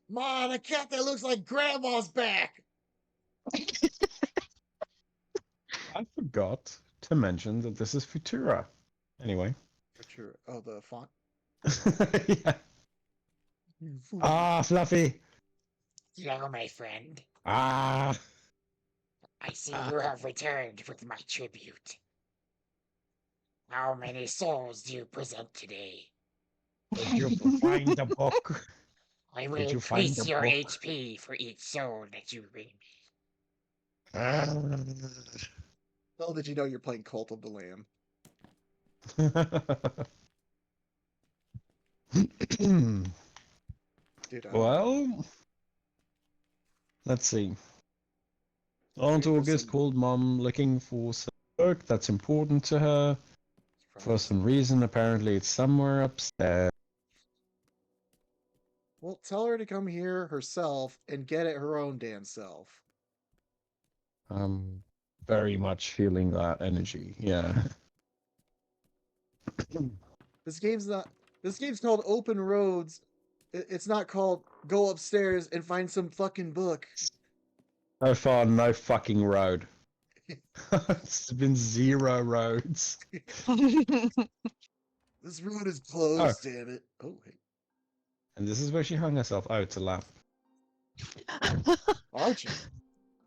Ma, the cat that looks like Grandma's back! I forgot to mention that this is Futura. Anyway. Futura. Oh, the font? Yeah. Ah, Fluffy! Hello, my friend. Ah! I see you have returned with my tribute. How many souls do you present today? Did you find the book? I Did will you find increase the your book? HP for each soul that you bring me. Little did you know you're playing Cult of the Lamb. Dude, Well, let's see. Aunt Wait for August some- called Mom looking for some work that's important to her. For some reason, apparently it's somewhere upstairs. Well, tell her to come here herself and get it her own damn self. I'm very much feeling that energy, yeah. This game's not. This game's called Open Roads. It's not called Go Upstairs and Find Some Fucking Book. So far, no fucking road. It's been 0 roads. This road is closed, damn it. Oh, hey. And this is where she hung herself. Oh, it's a lap. Arjun.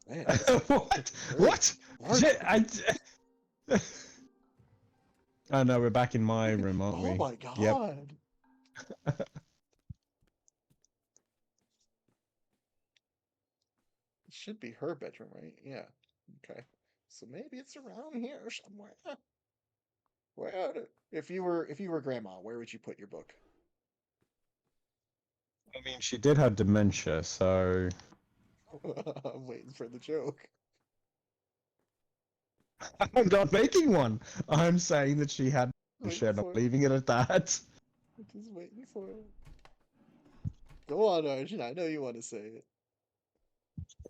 Man. What? What? Arjun. Shit, Oh no, we're back in my room, aren't we? Oh my god. Yep. It should be her bedroom, right? Yeah. Okay. So maybe it's around here somewhere. Where? If you were grandma, where would you put your book? I mean, she did have dementia, so... I'm waiting for the joke. I'm not making one! I'm saying that she had dementia, Waiting not for it. leaving it at that. I'm just waiting for it. Go on, Arjun. I know you want to say it.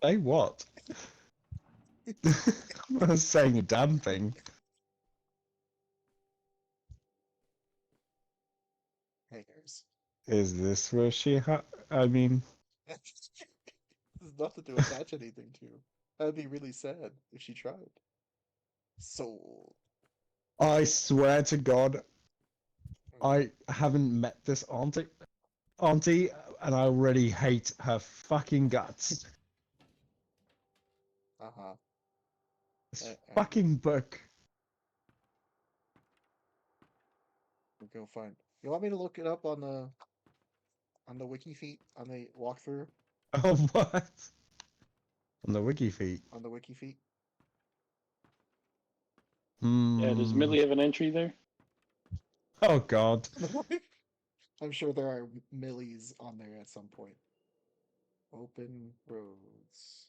Say what? I was saying a damn thing. Hangers. Is this where she I mean... There's nothing to attach anything to. That'd be really sad if she tried. Soul. I swear to God, I haven't met this auntie, and I already hate her fucking guts. Uh-huh. This Uh, fucking book. We'll go find. You want me to look it up on the wiki feet on the walkthrough Oh, what? On the wiki feet. on the wiki feet? Yeah, does Millie have an entry there? Oh God. I'm sure there are millies on there at some point. Open roads.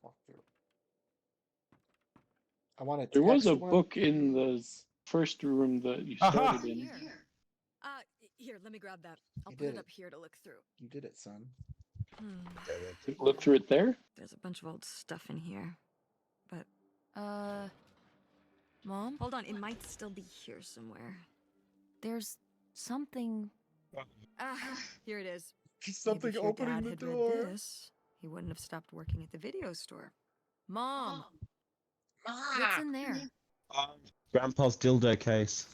Walkthrough. I want to There was text a one, book in the please. first room that you Aha! started in. Here, let me grab that. I'll You put did it it. up here to look through. You did it, son. Look through it there. There's a bunch of old stuff in here. But Mom? hold on, it might still be here somewhere. There's something. Here it is. Something Maybe if your opening dad the had door. read this, he wouldn't have stopped working at the video store. Mom! Ma! What's in there? Grandpa's dildo case.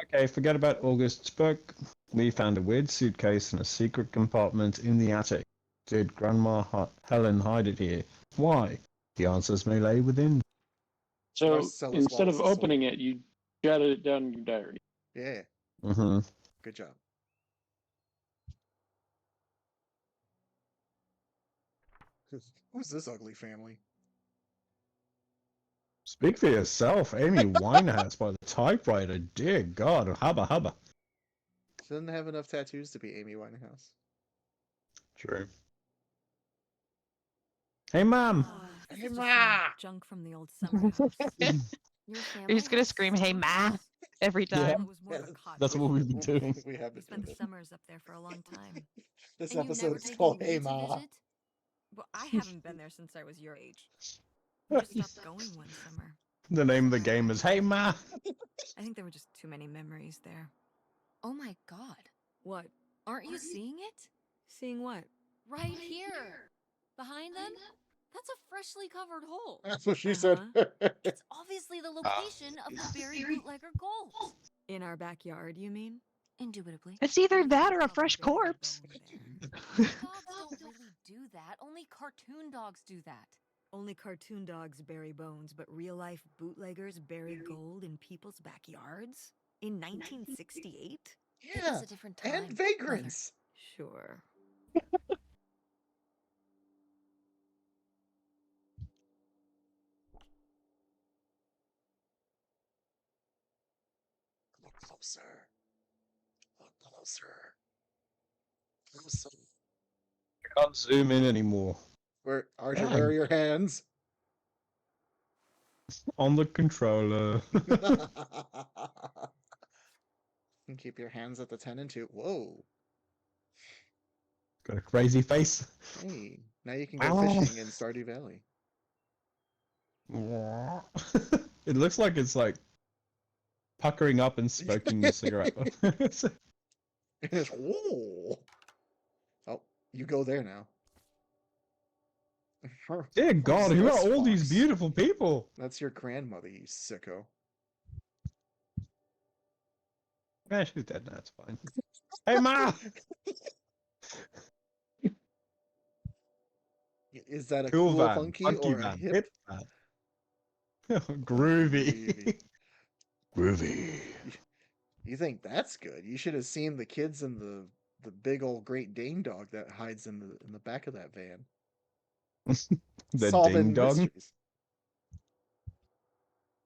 Okay, forget about August's book. We found a weird suitcase in a secret compartment in the attic. Did Grandma Helen hide it here? Why? The answers may lay within. So Marcellus instead of Wallace's opening it, you jotted it down in your diary. Yeah, Mm-hmm. good job. Who's this ugly family? Speak for yourself, Amy Winehouse by the typewriter. Dear God, hubba hubba. She doesn't have enough tattoos to be Amy Winehouse. True. Hey, Mom. This Hey, is just some Ma! junk from the old summer house. Your family. You're just gonna has scream, "Hey, summer Ma!" house? every Yeah. time. It was more of a cottage. That's what we've been doing. We have We been spent doing the it. summers up there for a long time. This And you episode never is taken called me Hey to Ma. visit? Well, I haven't been there since I was your age. We just stopped going one summer. The name of the game is Hey Ma. I think there were just too many memories there. Oh my God. What? Aren't you seeing it? Seeing what? Right here. Behind them? That's a freshly covered hole. That's what she said. It's obviously the location of the buried bootlegger gold. In our backyard, you mean? Indubitably. It's either We that could or a probably fresh bury a corpse. bone there. Dogs don't really do that. Only cartoon dogs do that. Only cartoon dogs bury bones, but real-life bootleggers bury gold in people's backyards? In 1968? It Yeah, was a different time. and vagrants. Sure. Look closer. Look closer. Closer. Can't zoom in anymore. Where, Arjun, where are your hands? On the controller. And keep your hands at the 10 and 2. Whoa. Got a crazy face. Hey, now you can go Ow. fishing in Stardew Valley. It looks like it's like puckering up and smoking a cigarette. And it's, whoa. Oh, you go there now. Dear God, who this are all these fox? beautiful people? That's your grandmother, you sicko. Yeah, she's dead now, it's fine. Hey, Ma! Is that a Cool cool van, funky funky or a van, hip? hip van. Groovy. Groovy. You think that's good? You should have seen the kids and the big old Great Dane dog that hides in the back of that van. The Solving ding dong. mysteries.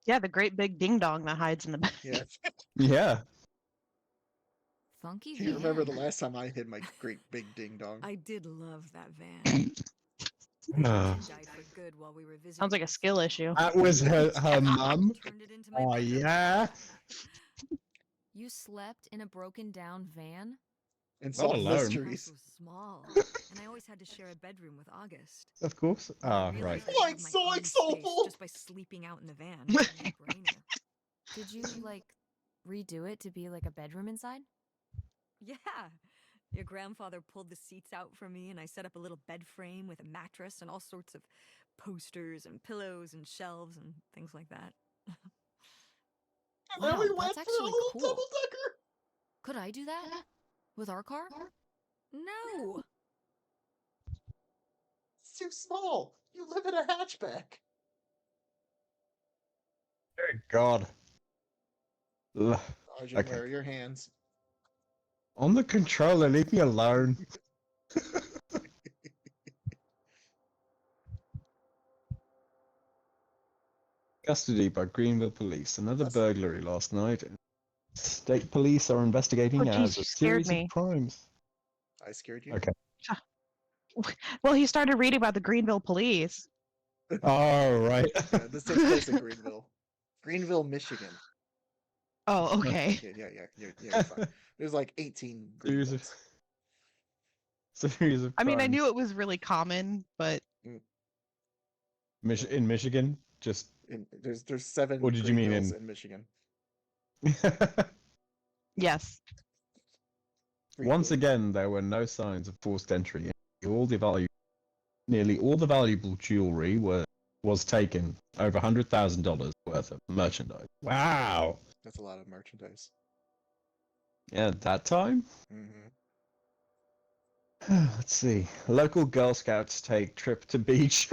Yeah, the great big ding dong that hides in the back. Yeah. Yeah. Funky Do you remember the van. last time I hid my great big ding dong? I did love that van. Uh, Arjun died for good while we were visiting. Sounds like a this skill summer. issue. that was her mum. Turned it into my Oh, bedroom. yeah. You slept in a broken down van? And Not solve alone. My house mysteries. was small, and I always had to share a bedroom with August. Of course. When I Ah, right. realized I Like, had my so own example. space just by sleeping out in the van. It was a no-brainer. Did you, like, redo it to be like a bedroom inside? Yeah, Your grandfather pulled the seats out for me, and I set up a little bed frame with a mattress and all sorts of posters and pillows and shelves and things like that. And then we Wow, went that's for a actually whole cool. double decker. Could I do that? With our car? No! It's too small. You live in a hatchback. Dear God. Ugh. Arjun, Okay. where are your hands? On the controller, leave me alone. Custody by Greenville Police. Another That's- burglary last night. State police are investigating Oh, as jeez, a you scared series me. of crimes. I scared you? Okay. Well, he started reading about the Greenville police. Oh, right. Yeah, this takes place in Greenville. Greenville, Michigan. Oh, okay. Yeah, you're fine. There's like 18 Series of, Greenvilles. series of I mean, I crimes. knew it was really common, but In Michigan, just. There's 7 Or did you mean Greenvilles in- in Michigan. yes. Once Greenville. again, there were no signs of forced entry. Nearly all the valuable jewelry was taken. Over $100,000 worth of merchandise. Wow. That's a lot of merchandise. Yeah, at that time. Mm-hmm. Let's see. Local Girl Scouts take trip to beach.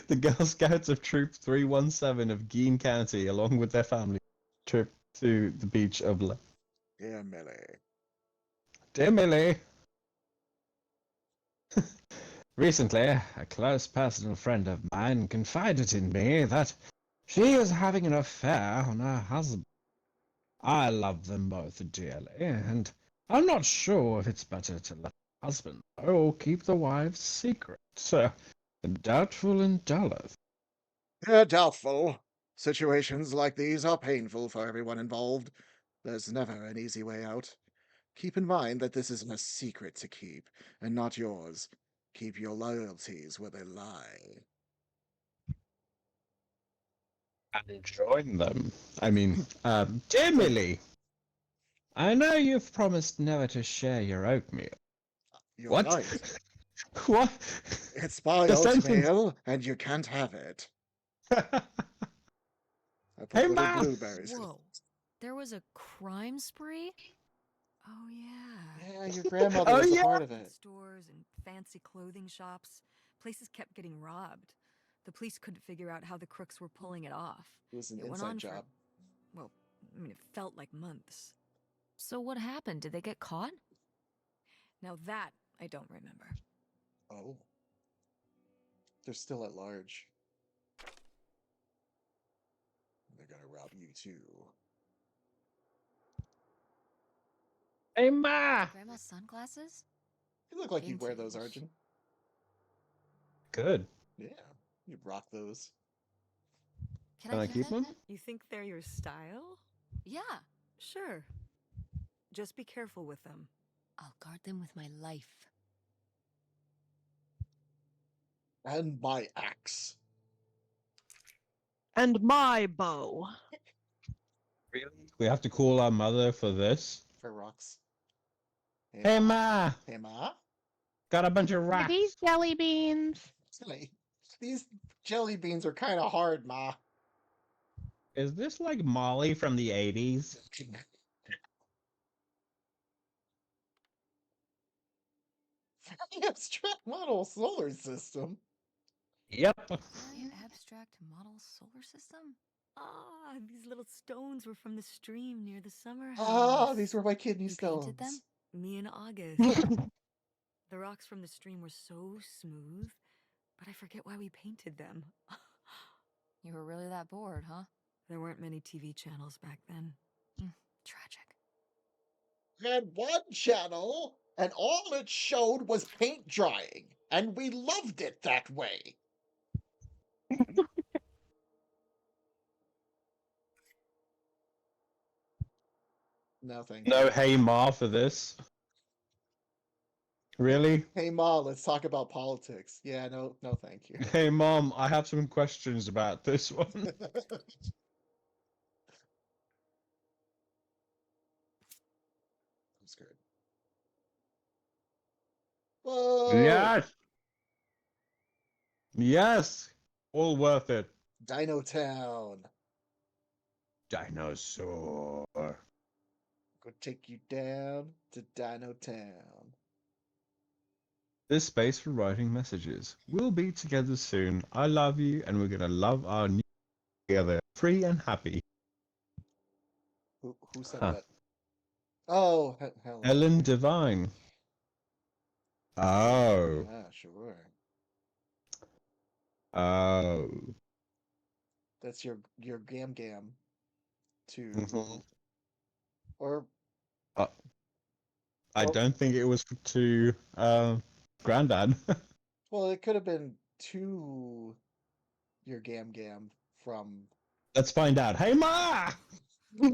The Girl Scouts of Troop 317 of Gein County, along with their family, trip to the beach of Yeah, Millie. Dear Millie. Recently, a close personal friend of mine confided in me that she is having an affair on her husband. I love them both dearly, and I'm not sure if it's better to let the husband know or keep the wife's secret. Doubtful and dulleth. Yeah, doubtful. Situations like these are painful for everyone involved. There's never an easy way out. Keep in mind that this isn't a secret to keep, and not yours. Keep your loyalties where they lie. And join them. I mean, dear Millie, I know you've promised never to share your oatmeal. You're What? right. What? It's my The sentence- oatmeal, and you can't have it. I put Hey, little Ma! blueberries. Whoa. There was a crime spree? Oh, yeah. Yeah, your grandmother Oh, was a yeah. part of it. Stores and fancy clothing shops. Places kept getting robbed. The police couldn't figure out how the crooks were pulling it off. It was an It went inside on job. well, I mean, it felt like months. So what happened? Did they get caught? Now that I don't remember. Oh. They're still at large. They're gonna rob you too. Hey, Ma! Grandma's sunglasses? You look like you'd wear those, Vintage. Arjun. Good. Yeah, you'd rock those. Can I keep them? You think they're your style? Yeah. Sure. Just be careful with them. I'll guard them with my life. And my axe. And my bow. Really? We have to call our mother for this? For rocks. Hey, Ma! Hey, Ma? Got a bunch of Are rocks. these jelly beans? Silly. These jelly beans are kind of hard, Ma. Is this like Molly from the 80s? Very abstract model solar system. Yep. Very abstract model solar system? Ah, these little stones were from the stream near the summer house. Ah, these were my kidney You stones. painted them? Me and August. The rocks from the stream were so smooth, but I forget why we painted them. You were really that bored, huh? There weren't many TV channels back then. Tragic. Had one channel, and all it showed was paint drying, and we loved it that way. No, thank you. No Hey Ma for this. Really? Hey, Ma, let's talk about politics. Yeah, no, thank you. Hey Mom, I have some questions about this one. I'm scared. Whoa! Yes. Yes. All worth it. Dino Town. Dinosaur. Go take you down to Dino Town. This space for writing messages. We'll be together soon. I love you, and we're gonna love our new together, free and happy. Who said Huh. that? Oh, Helen. Ellen Devine. Oh. Yeah, sure. Oh. That's your Gam Gam to Mhm. or I Well- don't think it was to Grandad. well, it could have been to your Gam Gam from Let's find out. Hey, Ma! Well,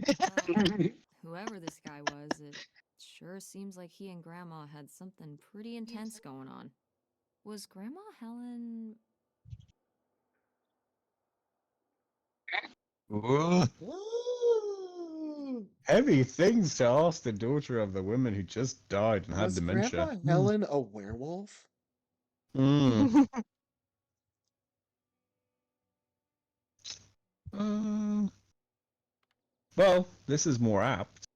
whoever this guy was, it sure seems like he and Grandma had something pretty intense going on. Was Grandma Helen... Whoa. Heavy things to ask the daughter of the woman who just died and had Was dementia. Grandma Helen a werewolf? Mm. Um, well, this is more apt.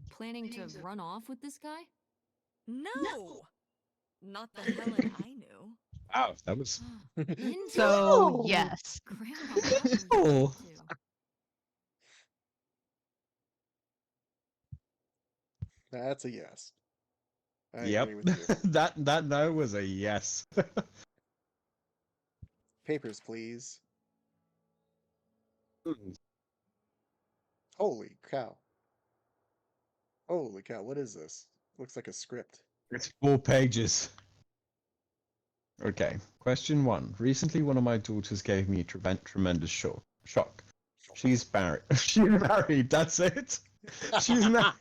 planning to run off with this guy? No! Not the Helen I knew. Wow, that was. Into So No! yes. Grandma Helen's Oh. too. That's a yes. I Yep. agree with you. that no was a yes. Papers, please. Holy cow. Holy cow, what is this? Looks like a script. It's 4 pages. Okay, question 1. Recently, one of my daughters gave me a tremendous shock. She's married. She's married. That's it. She's married.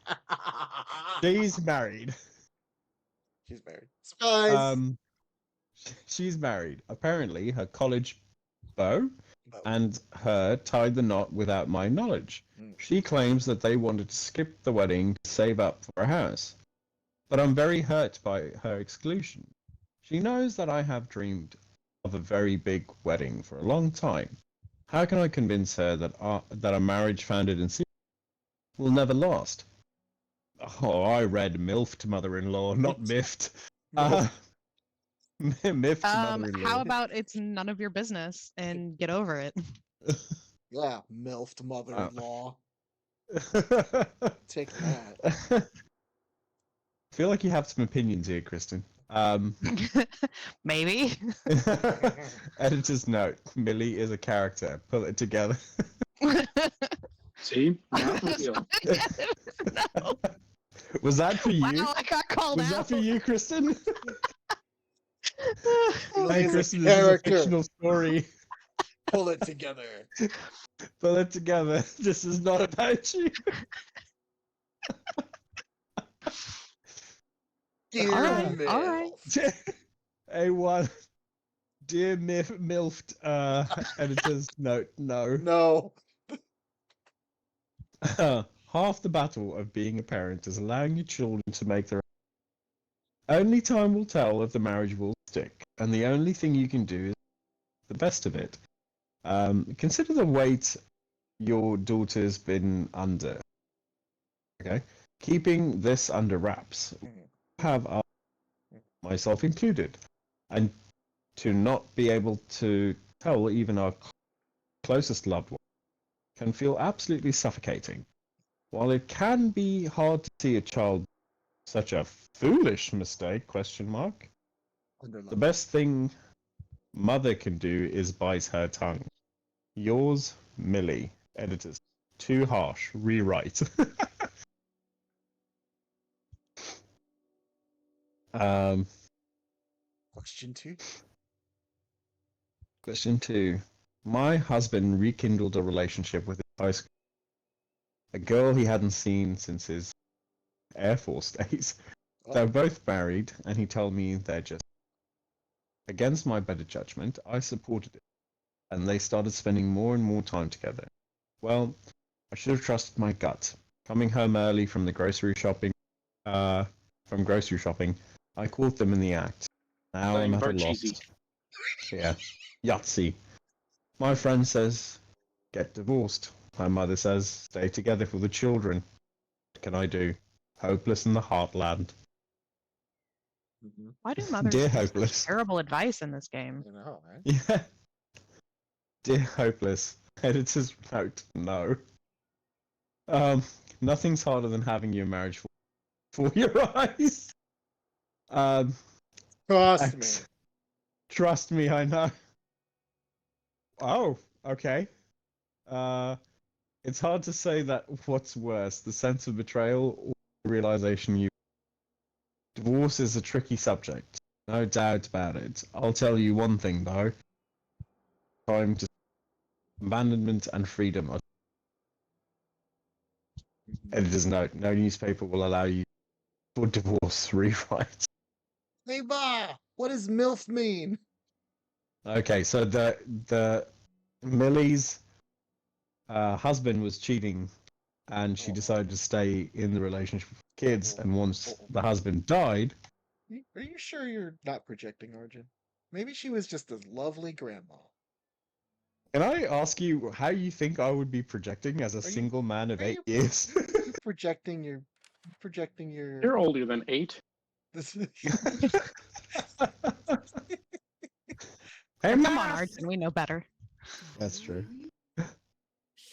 She's married. She's married. Surprise! She's married. Apparently, her college beau Bo. and her tied the knot without my knowledge. Mm. She claims that they wanted to skip the wedding to save up for a house. But I'm very hurt by her exclusion. She knows that I have dreamed of a very big wedding for a long time. How can I convince her that a marriage founded in secrecy will never last? Oh, I read MILFed mother-in-law, not miffed. Miffed mother-in-law. How about it's none of your business and get over it? Yeah, MILFed mother-in-law. Take that. I feel like you have some opinions here, Kristen. Maybe. Editor's note: Millie is a character. Pull it together. See? Not real. No. Was that for you? Wow, I got called Was out. that for you, Kristen? Millie Hey, is a Kristen, this is a character. fictional story. Pull it together. Pull it together. This is not about you. Dear All right, MILF. all right. A1. Dear MILFed editor's note, no. No. Half the battle of being a parent is allowing your children to make their own. Only time will tell if the marriage will stick, and the only thing you can do is the best of it. Consider the weight your daughter's been under. Okay? Keeping this under wraps. Have myself included. And to not be able to tell even our closest loved one can feel absolutely suffocating. While it can be hard to see a child such a foolish mistake, the best thing mother can do is bite her tongue. Yours, Millie. Editors. Too harsh. Rewrite. Question 2. Question 2. My husband rekindled a relationship with his high school. A girl he hadn't seen since his Air Force days. They're both married, and he told me they're just. Against my better judgment, I supported it, and they started spending more and more time together. Well, I should have trusted my gut. Coming home early from grocery shopping, I caught them in the act. Now Playing I'm at a Parcheesi. loss. Yeah, Yahtzee. My friend says, get divorced. My mother says, stay together for the children. What can I do? Hopeless in the heartland. Why do mothers Dear give such hopeless. terrible advice in this game? You know, right? Yeah. Dear hopeless. Editor's note, no. Nothing's harder than having your marriage for your eyes. Trust me. Trust me, I know. Oh, okay. It's hard to say that what's worse, the sense of betrayal or the realization you. Divorce is a tricky subject, no doubt about it. I'll tell you one thing though. Time to abandonment and freedom are. Editor's note: no newspaper will allow you for divorce rewrites. Hey, Ma! What does MILF mean? Okay, so the Millie's husband was cheating, and she decided to stay in the relationship with kids. And once the husband died, Are you sure you're not projecting, Arjun? Maybe she was just a lovely grandma. can I ask you how you think I would be projecting as a single man of are 8 you- years? Projecting your. You're older than 8. This... Hey, Come on, Ma! Arjun, we know better. That's true.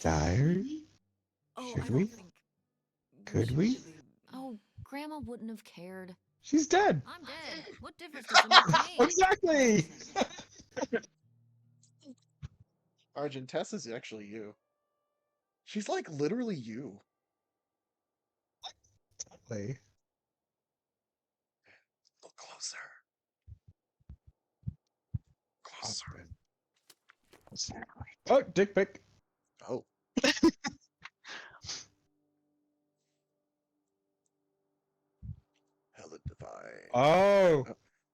Diary? Oh, Should I don't we? think. Could we? Oh, Grandma wouldn't have cared. She's dead. I'm dead. What difference does it make to me? Exactly. Arjun, Tess is actually you. She's like literally you. Exactly. Look closer. Closer. Oh, dick pic. Oh. Hella divine. Oh.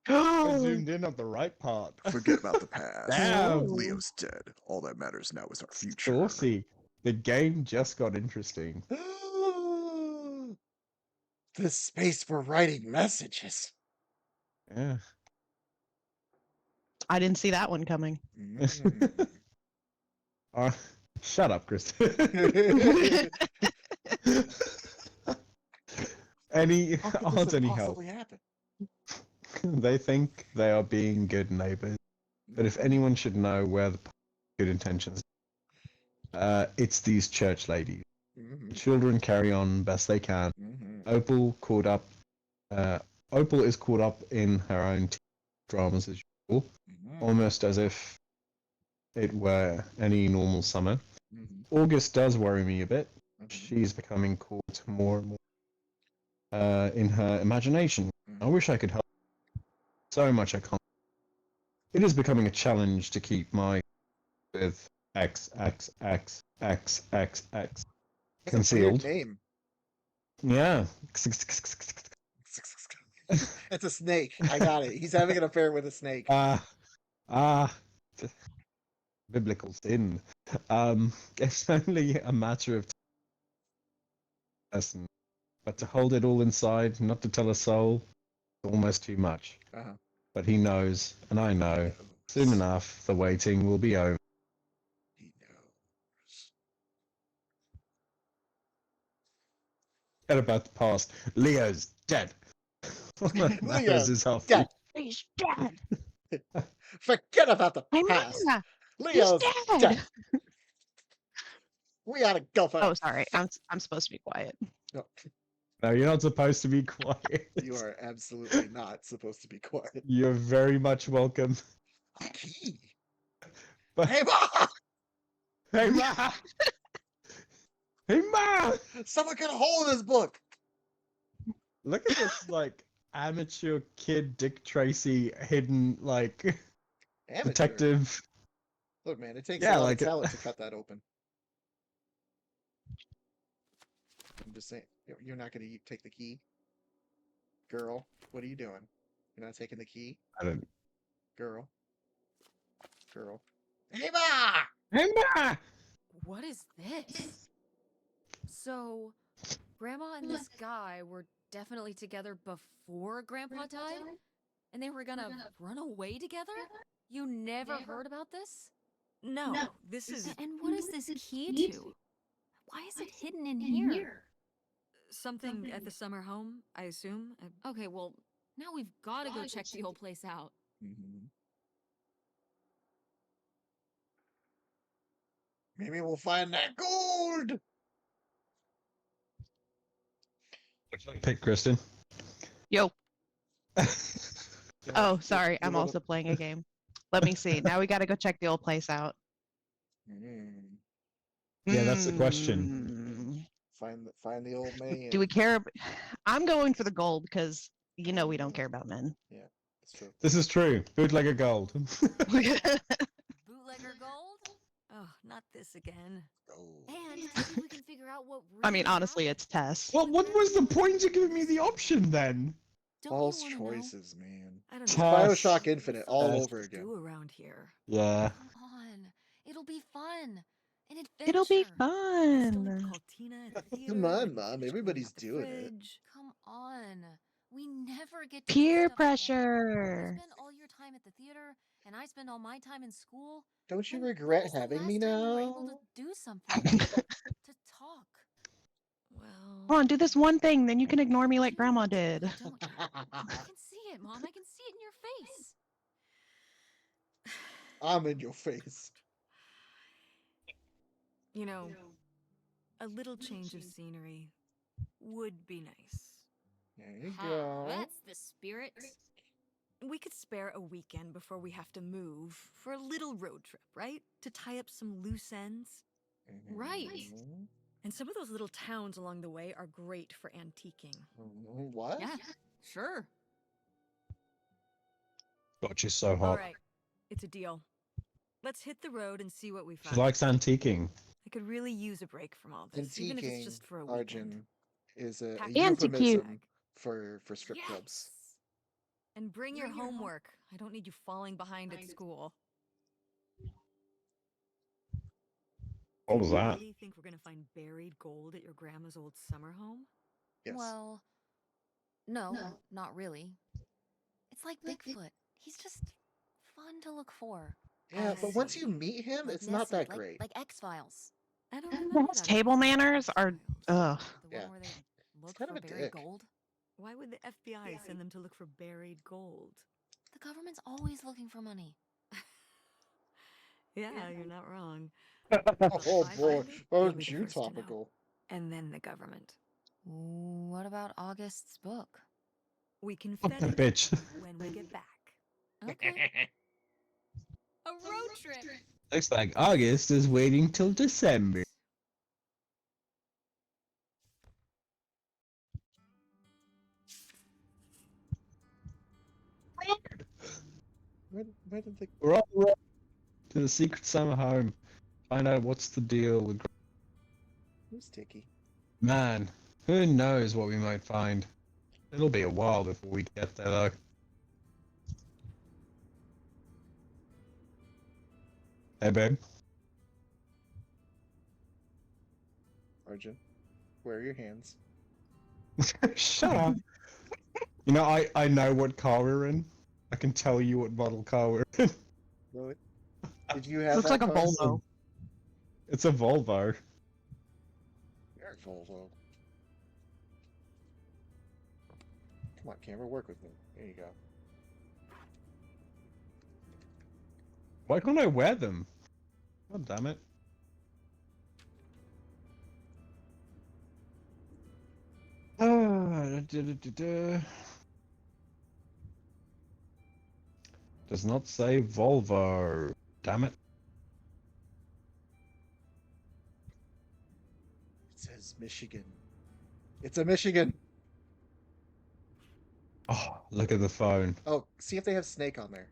I zoomed in on the right part. Forget about the past. Damn. Leo's dead. All that matters now is our future. Saucy. The game just got interesting. This space for writing messages. Yeah. I didn't see that one coming. Mm. Shut up, Chris. Any How could aren't this have any help? possibly happened? They think they are being good neighbors, but if anyone should know where the good intentions, it's these church ladies. Mhm. Children carry on best they can. Mhm. Opal is caught up in her own dramas as usual, Mhm. almost as if it were any normal summer. Mhm. August does worry me a bit. Mhm. She's becoming caught more and more in her imagination. I wish I could help. So much I can't. It is becoming a challenge to keep my with XXXXXX That's concealed. a weird name. Yeah. It's a snake. I got it. He's having an affair with a snake. Biblical sin. It's only a matter of person, but to hold it all inside, not to tell a soul, almost too much. Uh-huh. But he knows, and I know. Soon enough, the waiting will be over. He knows. Forget about the past. Leo's dead. What matters Leo's is how dead. He's dead. Forget about the My past. mama. Leo's He's dead. We gotta go for Oh, sorry. I'm supposed to be quiet. No, No, you're not supposed to be quiet. you are absolutely not supposed to be quiet. You're very much welcome. Key. But Hey, Ma! hey, Ma! Hey, Ma! Someone get a hold of this book. Look at this, like, amateur kid Dick Tracy hidden, like, Amateur. detective. Look, man, it takes Yeah, a lot like of talent to cut that open. I'm just saying, you're not gonna take the key, girl. What are you doing? You're not taking the key, I don't. girl. Hey, Ma! Hey, Ma! What is this? So, Grandma and this guy were definitely together before Grandpa died? And they were gonna run away together? You never heard about this? No, this is And what is this key to? Why is it hidden in here? something at the summer home, I assume. Okay, well, now we've gotta go check the whole place out. Maybe we'll find that gold. Pick Kristen. Yo. Yeah, Oh, sorry. you I'm wanna- also playing a game. Let me see. Now we got to go check the old place out. Yeah, that's the question. Find the old man. Do we care? I'm going for the gold because you know we don't care about men. Yeah, that's true. This is true. Bootlegger gold. Bootlegger gold? Oh, not this again. And to see if we can figure out what I mean, really honestly, happened. it's Tess. Well, what was the point of giving me the option then? Don't you False wanna know? choices, man. I don't It's know. Tess. Bioshock Infinite all Tess. over again. Do around here. Yeah. Come on. It'll be fun. An adventure. It'll be I still need to fun. call Tina at the theater. Come on, and Mom. clean Everybody's out the doing it. fridge. Come on. We never get to do Peer stuff together. pressure. You spend all your time at the theater, and I spend all my time in school. Don't you When regret was the having last me time we were now? able to do something? To talk. Well, Come on, do this one thing, then you can ignore me like Grandma did. Don't you? I can see it, Mom. I can see it in your face. I'm in your face. you know, a little change of scenery would be nice. There you Ha, go. that's the spirit. We could spare a weekend before we have to move for a little road trip, right? To tie up some loose ends. Right. Mhm. And some of those little towns along the way are great for antiquing. What? Yeah, sure. God, she's so All hot. right, it's a deal. Let's hit the road and see what we She find. likes antiquing. I could really use a break from all this, even if it's Antiquing, just for a weekend. Arjun, is a Pack Anti-cute. euphemism for strip Yes. clubs. And bring your homework. I don't need you falling behind at school. What was Do you that? really think we're gonna find buried gold at your grandma's old summer home? Yes. Well, no, not really. It's like Bigfoot. He's just fun to look for. Yeah, I but once you see. meet him, Like it's not Nessie, that like, great. Like X-Files. I don't remember Those that table episode of manners are, X-Files. ugh. The Yeah. one where they look kind for of a buried dick. gold. Why would the FBI send them to look for buried gold? The government's always looking for money. Yeah, you're not wrong. Oh If I boy, find it, you'll aren't be the you first to know. topical? And then the government. What about August's book? We can Fuck fed that it bitch. when we get back. Okay. A road trip. Looks like August is waiting till December. Where did the We're on the road to the secret summer home. Find out what's the deal with. who's Ticky? Man, who knows what we might find. It'll be a while before we get there, though. Hey, babe. Arjun, where are your hands? Shut up. You know, I know what car we're in. I can tell you what model car we're in. Really? Did you have Looks that like a car? Volvo. It's a Volvo. You're a Volvo. Come on, camera, work with me. There you go. Why can't I wear them? God damn it. Does not say Volvo. Damn it. It says Michigan. It's a Michigan. Oh, look at the phone. Oh, see if they have Snake on there.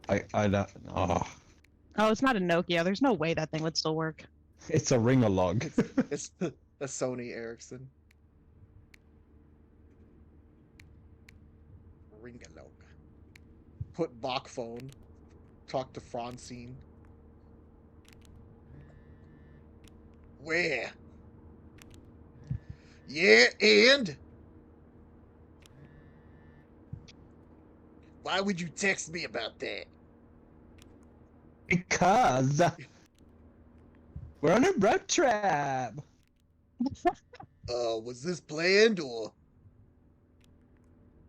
I don't. Oh, Oh, it's not a Nokia. There's no way that thing would still work. it's a ring-a-log. It's a Sony Ericsson. Ringalog. Put Bach phone. Talk to Francine. Where? Yeah, and? Why would you text me about that? Because we're on a road trip. Was this planned or?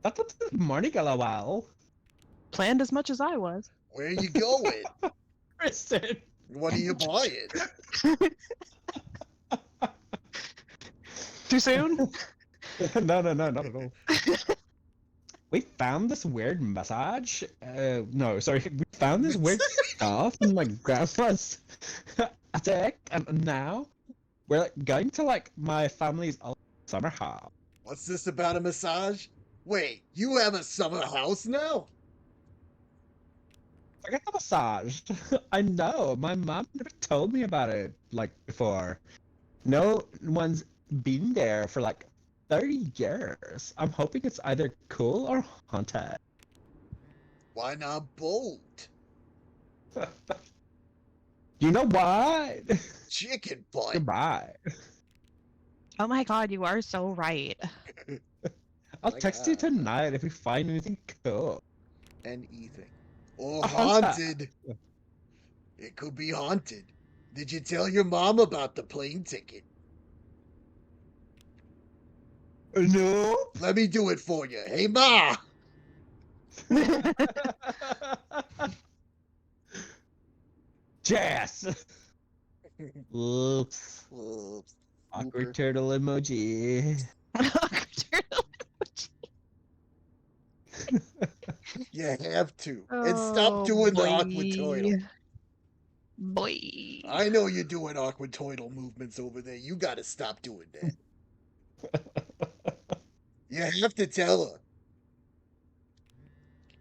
That's what this morning, lol. Planned as much as I was. Where are you going? Kristen. What are you buying? Too soon? No, not at all. We found this weird massage. No, sorry. We found this weird stuff in my grandma's attic, and now we're like, going to like my family's old summer house. What's this about a massage? Wait, you have a summer house now? I got a massage. I know. My mom never told me about it like before. No one's been there for like 30 years. I'm hoping it's either cool or haunted. Why not both? You know what? Chicken butt. Goodbye. Oh my god, you are so right. I'll My text you God. tonight if we find anything cool. Anything. Or A haunted. haunted. It could be haunted. Did you tell your mom about the plane ticket? No. Let me do it for you. Hey, Ma! Jess. Oops. Oops. Awkward Ooper. turtle emoji. You have to. And stop doing the awkward turtle. Boy. I know you're doing awkward turtle movements over there. You gotta stop doing that. You have to tell her.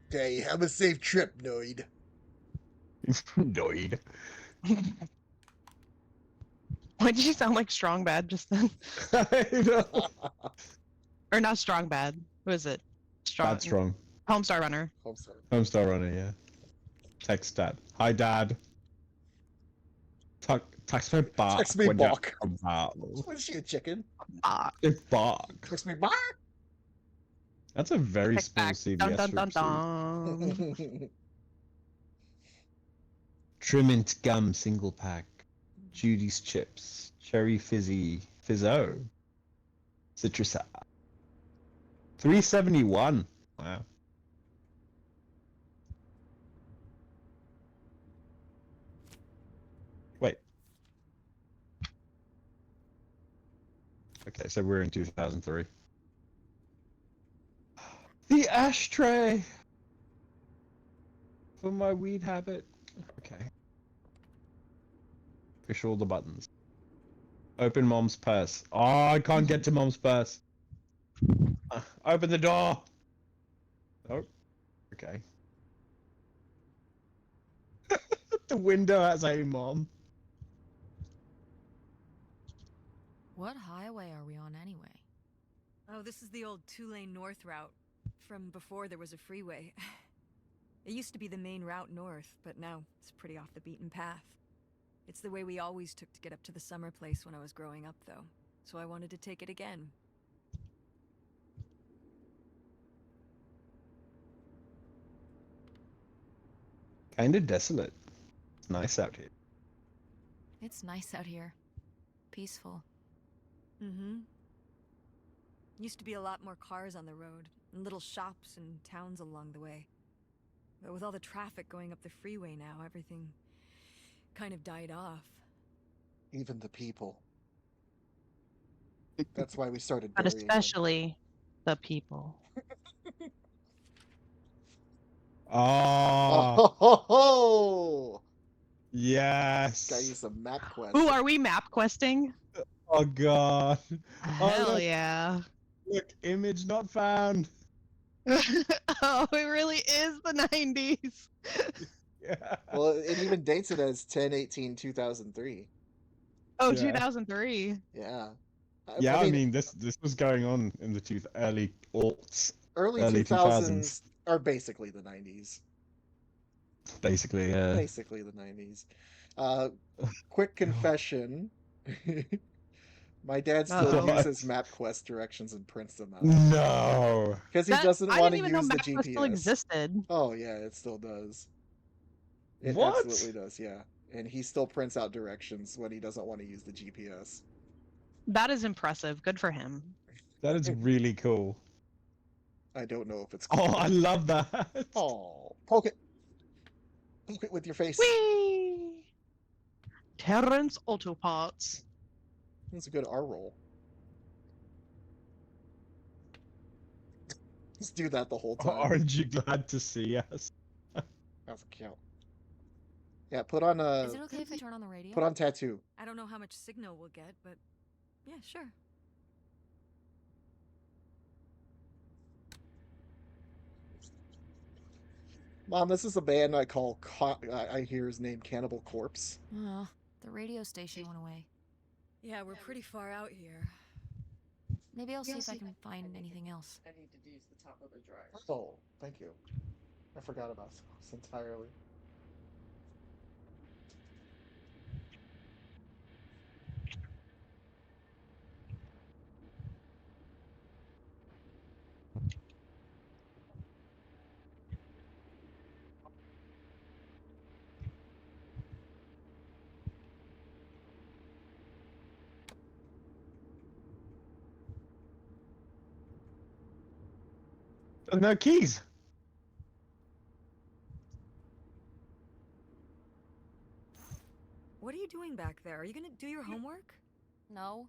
Okay, have a safe trip, nerd. Noid. Why did you sound like Strong Bad just then? I know. Or not Strong Bad. Who is it? Bad strong. Homestar Runner. I'm sorry. Homestar Runner, yeah. Text dad. Hi, dad. Text me back. Text me when you're back. about. What is she, a chicken? Ah, It's back. Text me back. That's a very text small back. CVS Dun dun dun receipt. dun. Trimment gum single pack. Judy's chips. Cherry fizzy. Fizzo. Citrus. 371. Wow. Wait. Okay, so we're in 2003. The ashtray for my weed habit. Okay. Push all the buttons. Open mom's purse. Oh, I can't get to mom's purse. Open the door. Oh, okay. The window has a mom. What highway are we on anyway? Oh, this is the old 2-lane north route from before there was a freeway. It used to be the main route north, but now it's pretty off the beaten path. It's the way we always took to get up to the summer place when I was growing up, though. So I wanted to take it again. Kinda desolate. It's nice out here. It's nice out here. Peaceful. Mm-hmm. Used to be a lot more cars on the road, and little shops and towns along the way. But with all the traffic going up the freeway now, everything kind of died off. Even the people. That's why we started But burying them. especially the people. Oh, Oh, ho, ho. yes. Gotta use some map quest. Ooh, are we map questing? Oh god. Hell look. yeah. Look, image not found. Oh, it really is the 90s. Yeah. Well, it even dates it as 10/18/2003. Oh, Yeah. 2003. Yeah. Yeah, I mean this was going on in the early aughts, early early 2000s are basically the 90s. basically. Basically the 90s. Quick confession. My dad still Uh-oh. uses MapQuest directions and prints them out. No. Because he doesn't I want to didn't even know use the MapQuest still GPS. existed. Oh, yeah, it still does. It What? absolutely does, yeah. And he still prints out directions when he doesn't want to use the GPS. That is impressive. Good for him. That is really cool. I don't know if it's Oh, cool. I love that. Oh, poke it. Poke it with your face. Whee! Terrence Auto Parts. That's a good R roll. Just do that the whole time. Aren't you glad to see us? That's cute. Yeah, put on a. Is it okay if I turn on the radio? Put on tattoo. I don't know how much signal we'll get, but yeah, sure. Mom, this is a band I call. I hear his name, Cannibal Corpse. Oh, the radio station went away. Yeah, we're pretty far out here. Maybe I'll see if I can find anything else. I need to use the top of the dryer. Oh, thank you. I forgot about this entirely. No keys. What are you doing back there? Are you gonna do your homework? No,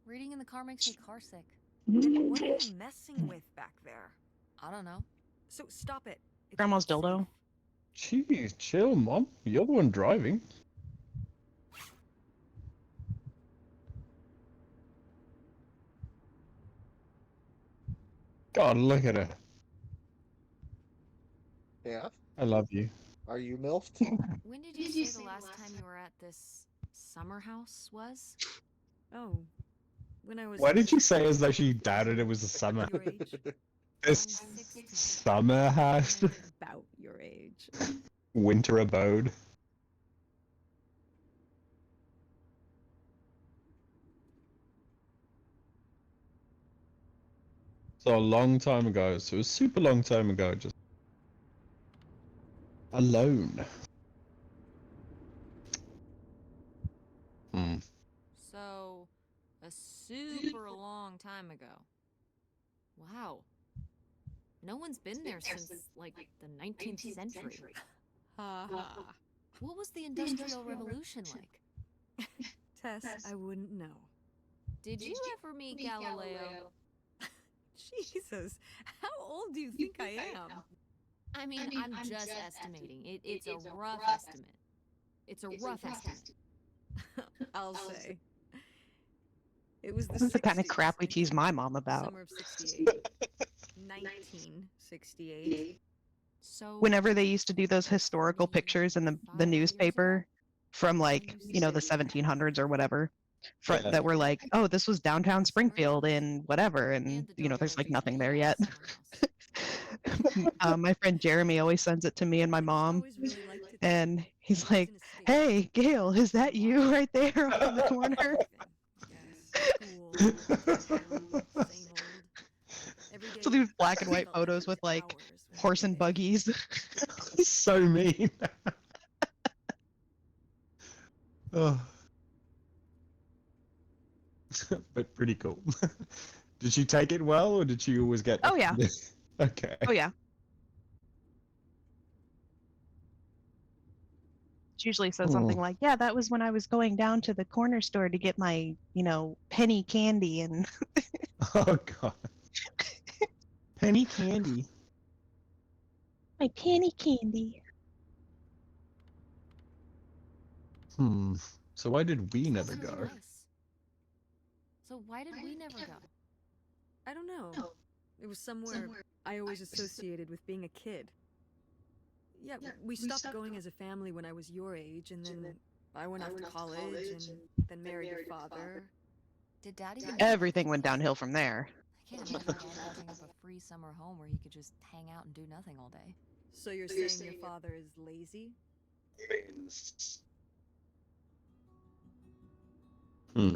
reading in the car makes me car sick. Then what are you messing with back there? I don't know. So stop it. It's Grandma's not dildo. safe. Jeez, chill, Mom. You're the one driving. God, look at her. Yeah? I love you. Are you MILFed? When did you say the last time you were at this summer house was? Oh, when I was. Why did you say as though she doubted it was a summer? Your age. This I'm 16. summer house? About your age. Winter abode? So a long time ago, so a super long time ago, just alone. Hmm. So, a super long time ago. Wow. No one's been there since, like, the 19th century. Ha ha. What was the Industrial Revolution like? Tess, I wouldn't know. Did you ever meet Galileo? Jesus, how old do you think I am? I mean, I'm just estimating. It's a rough estimate. It's a rough estimate. I'll say. It was This is the kind of 60s, crap we tease my mom about. Summer of 68. 1968. So Whenever they used to do those historical pictures in the 5 years newspaper ago? from like, you know, the 1700s or whatever, Yeah. that were like, oh, this was downtown Springfield in whatever, and you know, there's like nothing there yet. My friend Jeremy always sends it to me and my mom, Always really liked it. and he's It was like, in a state. hey, Gail, is that you right there on the corner? Yes, cool. Same old. Every day So these black and I white felt like photos it with was like hours when horse I and was there. buggies. So mean. Oh. But pretty cool. Did she take it well, or did she always get? Oh, yeah. Okay. Oh yeah. She usually says something Oh. like, yeah, that was when I was going down to the corner store to get my, you know, penny candy and Oh God. Penny candy. my penny candy. Hmm. So why did we never That's really go? nice. So why did we never go? I don't know. It was somewhere I always associated with being a kid. Yeah, we stopped going as a family when I was your age, and then I went off to college and then married your father. Did Dad even? Everything went downhill from there. I can't imagine Dad building up a free summer home where he could just hang out and do nothing all day. So you're saying your father is lazy? Hmm.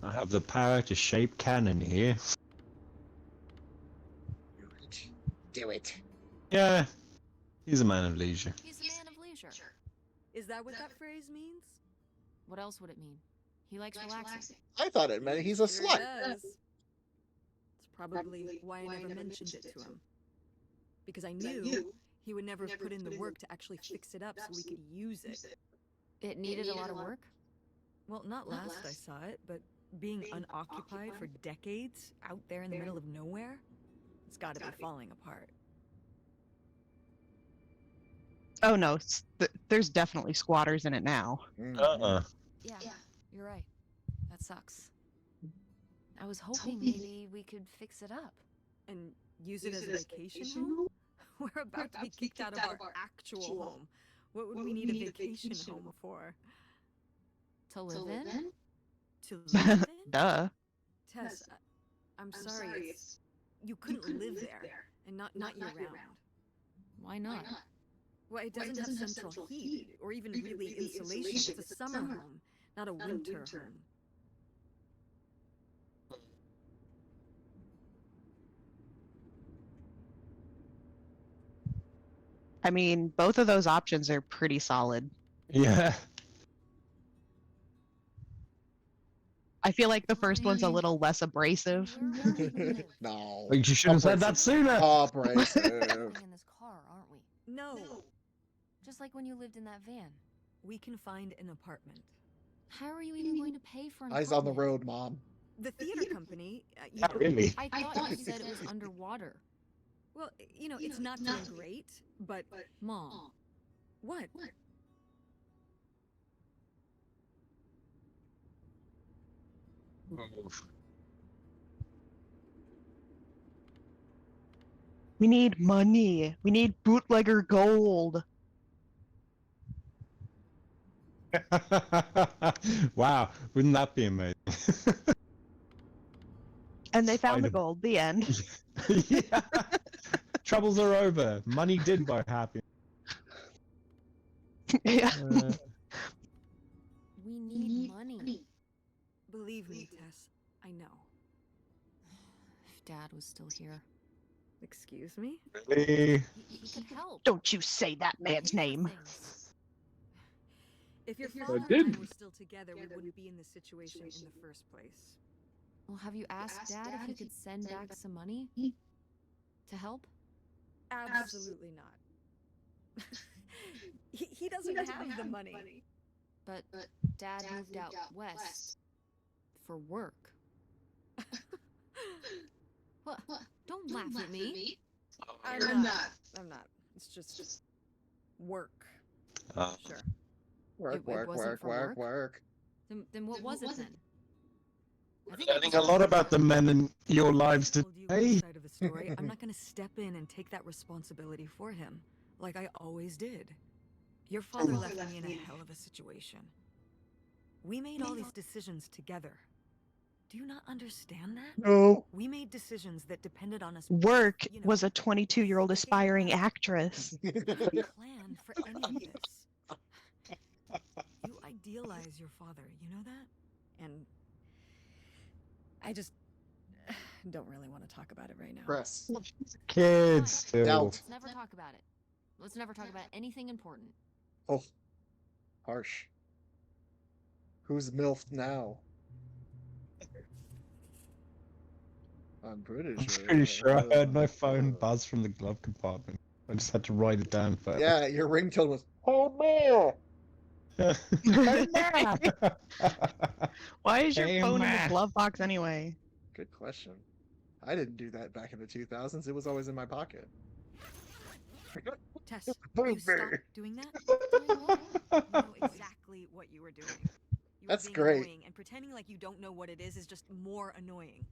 I have the power to shape cannon here. Do it. Yeah, he's a man of leisure. He's a man of leisure. Is that what that phrase means? What else would it mean? He likes relaxing. I thought it meant he's a Sure slut. does. It's probably why I never mentioned it to him. Because I knew he would never have put in the work to actually fix it up so we could use it. It needed a lot of work? Well, not last I saw it, but being unoccupied for decades out there in the middle of nowhere, it's got to be falling apart. Oh no, there's definitely squatters in it now. Uh-uh. Yeah, you're right. That sucks. I was hoping maybe we could fix it up. And use it as a vacation home? We're about to be kicked out of our actual home. What would we need a vacation home for? To live in? To live in? Duh. Tess, I'm sorry. You couldn't live there, and not year-round. Why not? Well, it doesn't have central heat, or even really insulation. It's a summer home, not a winter home. I mean, both of those options are pretty solid. Yeah. I feel like the first one's a little less abrasive. No. Like, you should have said that sooner. Abrasive. In this car, aren't we? No, Just like when you lived in that van. we can find an apartment. How are you even going to pay for an Eyes on the apartment? road, Mom. The theater company, Not really. I thought you said it was underwater. well, it's not doing great, but Mom, what? We need money. We need bootlegger gold. Wow, wouldn't that be amazing? And they found the Item. gold. The end. Yeah. Troubles are over. Money did buy happiness. Yeah. we need money. Believe me, Tess, I know. If Dad was still here, Excuse me? Really? he could help. Don't you say that man's name. Things. If your If your father father and did. I were still together, we wouldn't be in this situation in the first place. Well, have you asked Dad if he could send back some money to help? Absolutely not. he doesn't have the money. But Dad moved out west for work. What? Don't laugh at me. I'm not. It's just work. Sure. Work, It work, wasn't work, for work, work? work. Then what was it then? Learning a lot about the men in your lives I told you today. one side of the story. I'm not going to step in and take that responsibility for him, like I always did. Your father left me in a hell of a situation. We made all these decisions together. Do you not understand that? No. We made decisions that depended on us. Work you know, was a 22-year-old aspiring actress. We didn't plan for any of this. You idealize your father, you know that? And I just don't really want to talk about it right now. Press. Kids still. Doubt. Let's never talk about it. Let's never talk about anything important. Oh. Harsh. Who's MILF now? I'm pretty I'm sure. pretty sure I heard my phone buzz from the glove compartment. I just had to write it down first. Yeah, your ringtone was, "Oh man!" Why is your Hey, phone in the Matt. glove box anyway? Good question. I didn't do that back in the 2000s. It was always in my pocket. Tess, will you stop doing that? Doing what? You know exactly what you were doing. You were That's being great. annoying, and pretending like you don't know what it is just more annoying.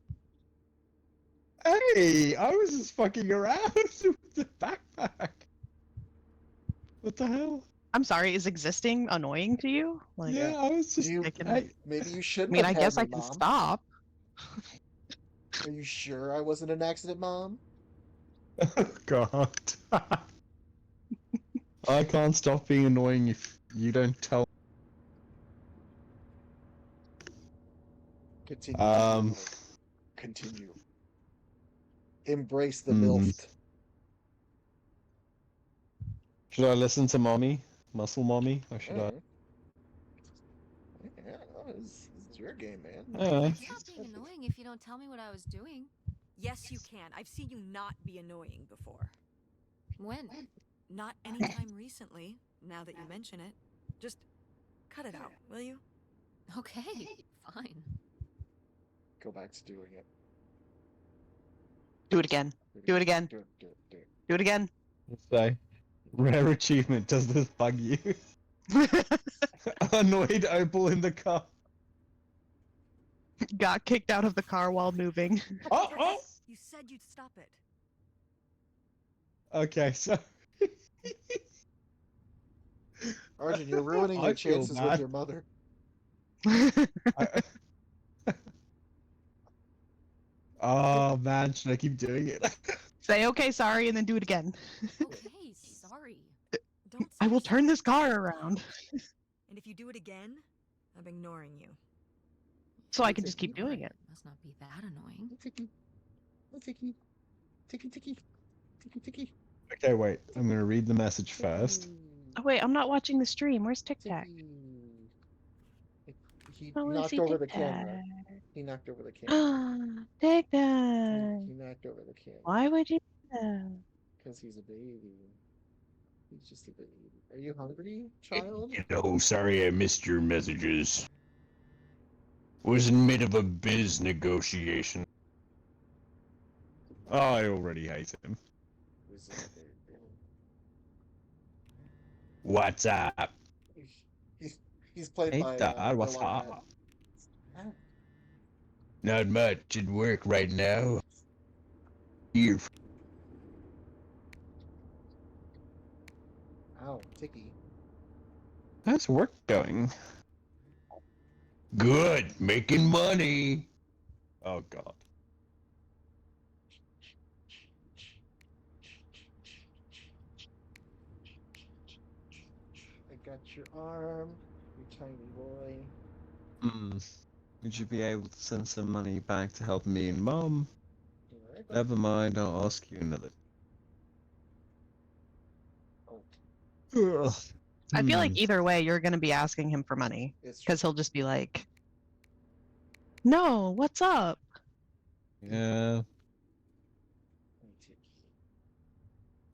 Hey, I was just fucking around with the backpack. What the hell? I'm sorry, is existing annoying to you? Like, Yeah, I was just. You- I, Maybe you I shouldn't mean, I have had guess me, I can Mom. stop. Are you sure I wasn't an accident, Mom? oh God. I can't stop being annoying if you don't tell. Continue. Continue. Embrace the Mhm. MILF. Should I listen to mommy? Muscle mommy? Or should I? Yeah, this is your game, man. Stop being annoying if you don't tell me what I was doing. Yes, you can. I've seen you not be annoying before. When? Not anytime recently, now that you mention it. Just cut it out, will you? Okay, fine. Go back to doing it. Do it again. Do it again. Do it. Do it again. Say, rare achievement. Does this bug you? Annoyed Opal in the car. Got kicked out of the car while moving. Oh. You said you'd stop it. Okay, so. Arjun, you're ruining I your feel chances bad. with your mother. Oh man, should I keep doing it? Say okay, sorry, and then do it again. Okay, sorry. Don't I will say turn this sorry. car around. And if you do it again, I'm ignoring you. So I can just keep doing it. Must not be that annoying. Tiki. Okay, wait. I'm gonna read the message first. Oh wait, I'm not watching the stream. Where's Tic Tac? He I wanna knocked see over Tic the Tac. camera. He knocked over the camera. Ah, Tic Tac. He knocked over the camera. Why would you do that? Because he's a baby. He's just a baby. Are you hungry, child? Sorry I missed your messages. Was in mid of a biz negotiation. Oh, I already hate him. What's up? He's played Hey, by Dad, what's Bill up? Arnett. Not much at work right now. Here. Ow, Tiki. How's work going? Good, making money. Oh god. I got your arm, you tiny boy. Would you be able to send some money back to help me and Mom? Alright, Never mind, I'll ask you another. Ugh. I feel like either way, you're gonna be asking him for money It's true. because he'll just be like, "No, what's up?" Yeah.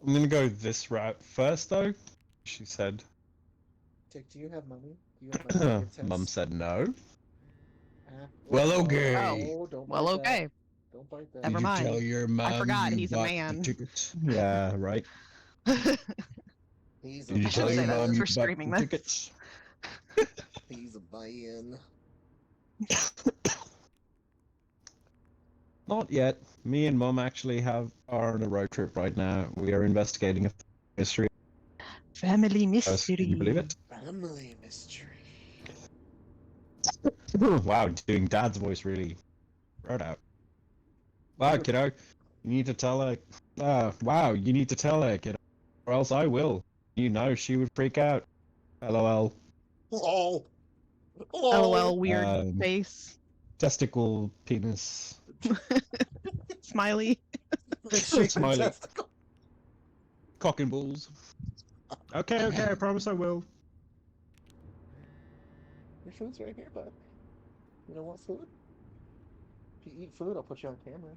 I'm gonna go this route first, though. She said. Tick, do you have money? Do you have money? Mum said no. Well, okay. Oh, don't Well, bite that. okay. Don't bite that. Never Did you mind. tell your mom I forgot you he's a bought the man. tickets? Yeah, right. He's Did you I should tell say your that mom since you we're bought streaming the this. tickets? He's a buy-in. Not yet. Me and Mum actually are on a road trip right now. We are investigating a mystery. Family Can you believe mystery. it? Family mystery. Wow, doing Dad's voice really wrote out. Wow, kiddo, you need to tell her. Wow, you need to tell her, kiddo, or else I will. You know she would freak out. LOL. Oh. LOL, weird Um, face. Testicle, penis. Smiley. Smiley. Cock and balls. Okay, I promise I will. Your food's right here, bud. You don't want food? If you eat food, I'll put you on camera.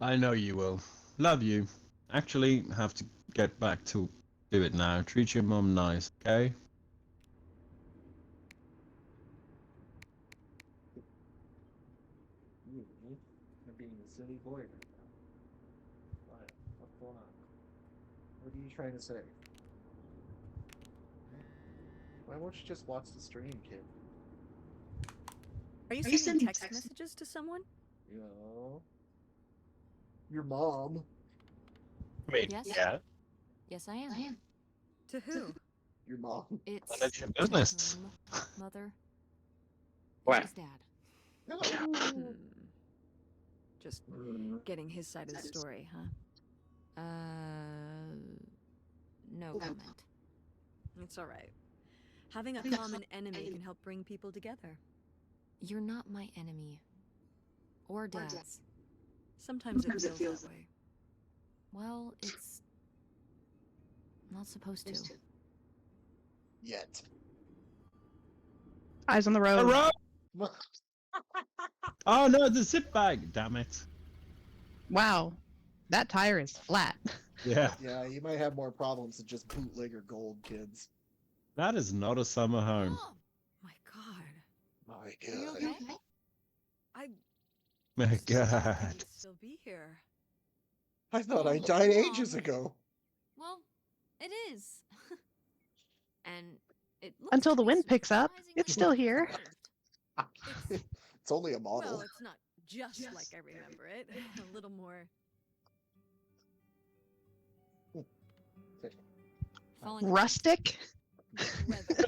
I know you will. Love you. Actually, have to get back to do it now. Treat your mum nice, okay? You're being a silly boy right now. What's going on? What are you trying to say? Why won't you just watch the stream, kid? Are you sending text messages to someone? You know, your mom. Wait, Yes? yeah. Yes, I am. To who? Your mom. It's None of your business. Mother. What? It's Dad. Hmm. Just getting his side of the story, huh? No comment. It's all right. Having a common enemy can help bring people together. You're not my enemy. Or Dad's. Sometimes it feels that way. Well, it's not supposed to. Yet. Eyes on the road. Hurrah! Oh no, the zip bag! Damn it. Wow, that tire is flat. Yeah, Yeah, you might have more problems than just bootlegger gold, kids. that is not a summer home. Mom! My God. My Are you God. okay? I My thought God. you'd still be here. I thought I died ages ago. Well, it is. And it looks Until to the be wind picks up, it's still surprisingly here. conserved. It's only a model. Well, it's not just like I remember it. A little more. Falling Rustic? weather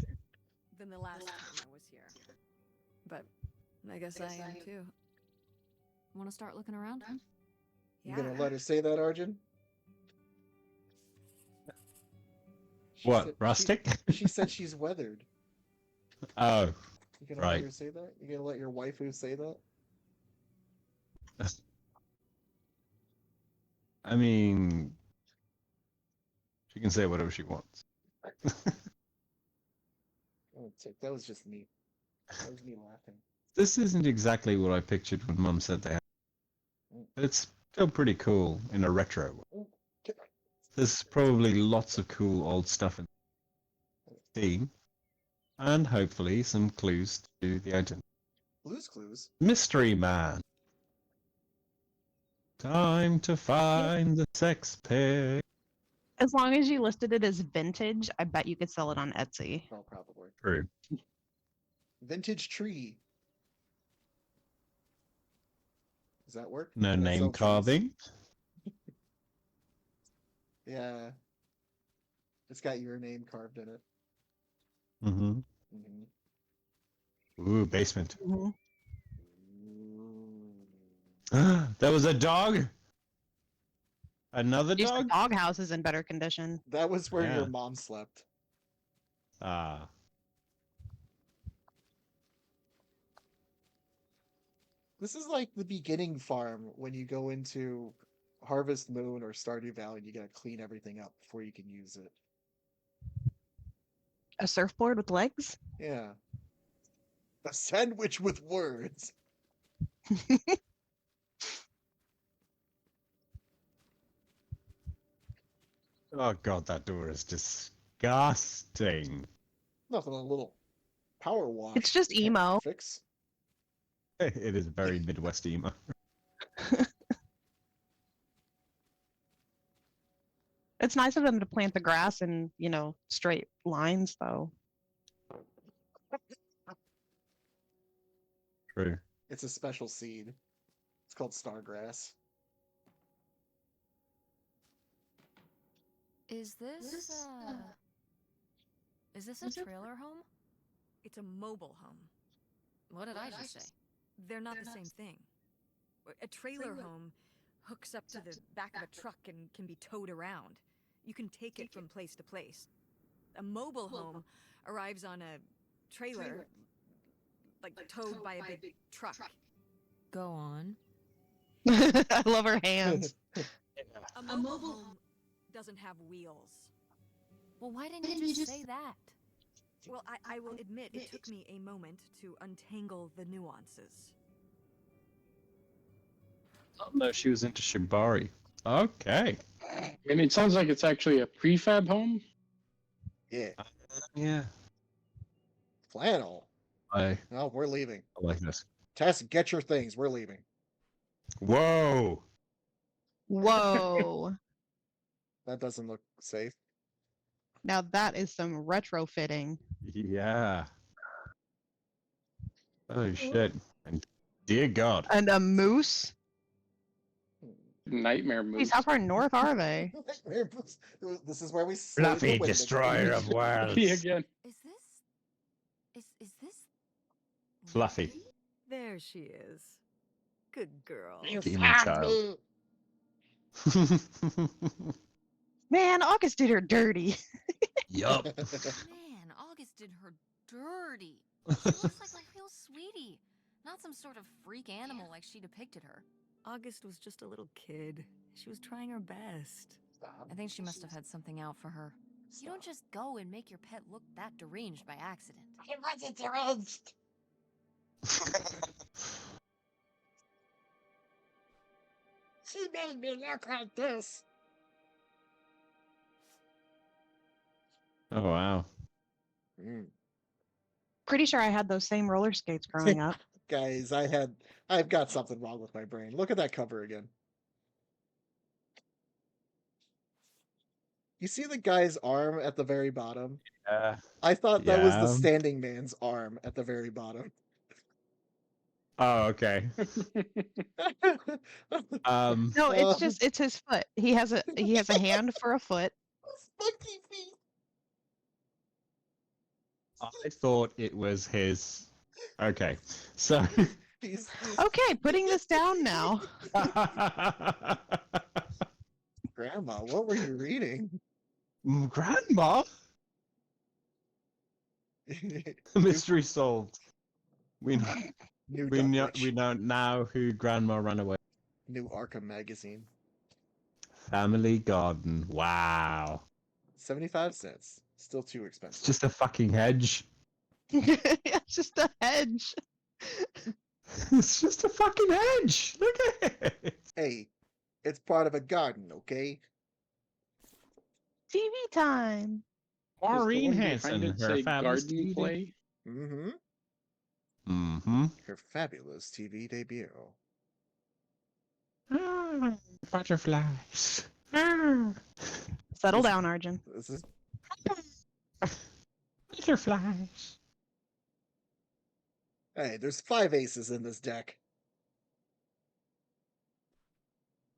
than the last time I was here. But I guess I am too. Want to start looking around? You gonna let her say that, Arjun? She What, said- rustic? She said she's weathered. Oh, You gonna Right. let her say that? You gonna let your waifu say that? I mean, she can say whatever she wants. Oh, that was just me. That was me laughing. This isn't exactly what I pictured when Mum said they had. It's still pretty cool in a retro way. There's probably lots of cool old stuff in the theme, and hopefully some clues to the identity. Blue's Clues. Mystery Man. Time to find the sex pig. As long as you listed it as vintage, I bet you could sell it on Etsy. Oh, probably. True. Vintage tree. Does that work? No Can I name sell trees? carving. Yeah. It's got your name carved in it. Mm-hmm. Mm-hmm. Ooh, basement. Mhm. There was a dog. Another At least the dog. doghouse is in better condition. That was where Yeah. your mom slept. Ah. This is like the beginning farm when you go into Harvest Moon or Stardew Valley and you gotta clean everything up before you can use it. A surfboard with legs? Yeah. A sandwich with words. Oh god, that door is disgusting. Nothing a little power wash. It's just can't emo. Fix. It is very Midwest emo. It's nice of them to plant the grass in, straight lines, though. True. It's a special seed. It's called stargrass. Is this a trailer home? It's a mobile home. What did I just say? They're not the same thing. A trailer home hooks up to the back of a truck and can be towed around. You can take it from place to place. A mobile home arrives on a trailer, like towed by a big truck. Go on. I love her hands. A mobile home doesn't have wheels. Well, why didn't you just say that? Well, I will admit it took me a moment to untangle the nuances. Oh no, she was into Shibari. Okay. I mean, it sounds like it's actually a prefab home. Yeah. Yeah. Flannel. I No, we're leaving. like this. Tess, get your things. We're leaving. Whoa. Whoa. That doesn't look safe. Now that is some retrofitting. Yeah. Oh shit. And dear God. And a moose? Nightmare movie. Geez, how far north are they? This is where we slay the Fluffy Wendigo. destroyer of worlds. Me again. Is this Fluffy. There she is. Good girl. You Demon found child. me. Man, August did her dirty. Yup. Man, August did her dirty. She looks like a real sweetie. Not some sort of freak animal like she depicted her. August was just a little kid. She was trying her best. I think she must have had something out for her. You don't just go and make your pet look that deranged by accident. It wasn't deranged. She made me look like this. Oh wow. Pretty sure I had those same roller skates growing up. Guys, I've got something wrong with my brain. Look at that cover again. You see the guy's arm at the very bottom? Yeah. I thought that was the Yeah. standing man's arm at the very bottom. Oh, okay. No, it's his foot. He has a hand for a foot. Monkey feet. I thought it was his. Okay, so. He's Okay, putting this down now. Grandma, what were you reading? Grandma? Mystery solved. We know, New we know, Duckwitch. we know now who Grandma ran away. New Arkham magazine. Family Garden. Wow. 75 cents. Still too It's expensive. just a fucking hedge. It's just a hedge. It's just a fucking hedge. Look at it. Hey, it's part of a garden, okay? TV time. Maureen Does the one Hanson, behind it her say fabulous garden TV. play? Mm-hmm. Mm-hmm. Her fabulous TV debut. Ah, butterflies. Ah, Settle down, Arjun. This is butterflies. Hey, there's 5 aces in this deck.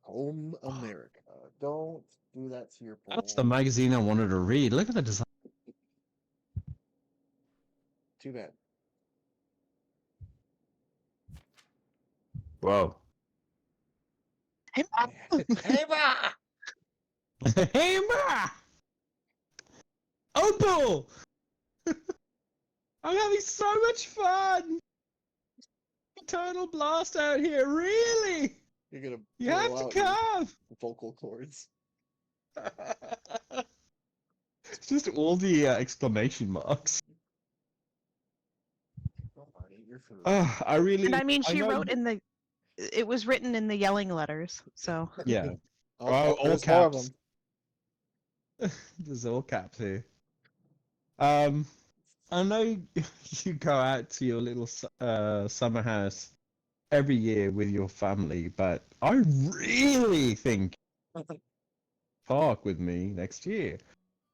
Home America. Don't do that to your pool. That's the magazine I wanted to read. Look at the design. Too bad. Whoa. Hey, Hey, ma! Hey, ma! Opal! I'm having so much fun! Total blast out here, really? You're gonna You blow have to out your come! vocal cords. It's just all the exclamation marks. Don't eat your food. I really. And I mean, she know- wrote in the. It was written in the yelling letters, so. Yeah. Oh, all there's more of caps. them. There's all caps here. I know you go out to your little summer house every year with your family, but I really think park with me next year.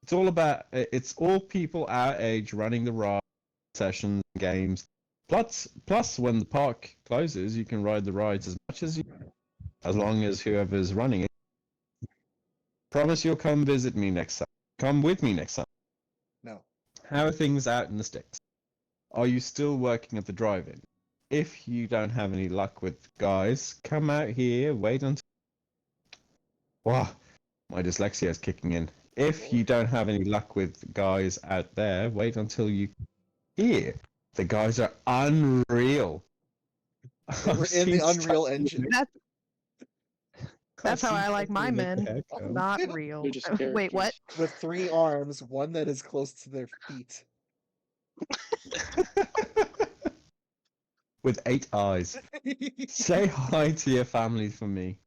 It's all people our age running the ride sessions, games. Plus, when the park closes, you can ride the rides as much as as long as whoever's running it. Promise you'll come visit me next time. Come with me next time. No. How are things out in the sticks? Are you still working at the drive-in? If you don't have any luck with guys, come out here, wait until... Wow, my dyslexia is kicking in. If you don't have any luck with guys out there, wait until you here. The guys are unreal. We're in the Unreal Engine. That's how I like my men. Not Oh. real. They're just Wait, what? With 3 arms, one that is close to their feet. With 8 eyes. Say hi to your family for me.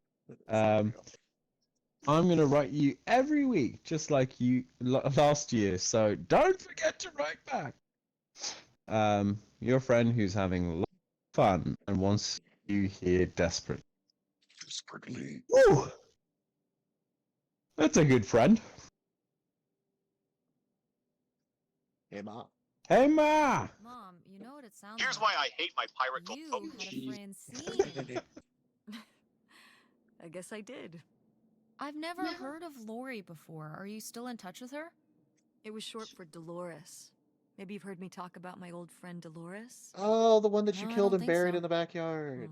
I'm gonna write you every week, just like you last year. So don't forget to write back. Your friend who's having a lot of fun and wants you here desperately. Desperately. Woo! That's a good friend. Hey, Mom. Hey, Ma! Mom, you know what it sounds Here's like. why I hate my pirate gold. You Oh, had a jeez. Francine. I guess I did. I've never heard of Lori before. Are you still in touch with her? It was short for Dolores. Maybe you've heard me talk about my old friend Dolores? Oh, the one that you No, I killed don't and think buried so. in the backyard.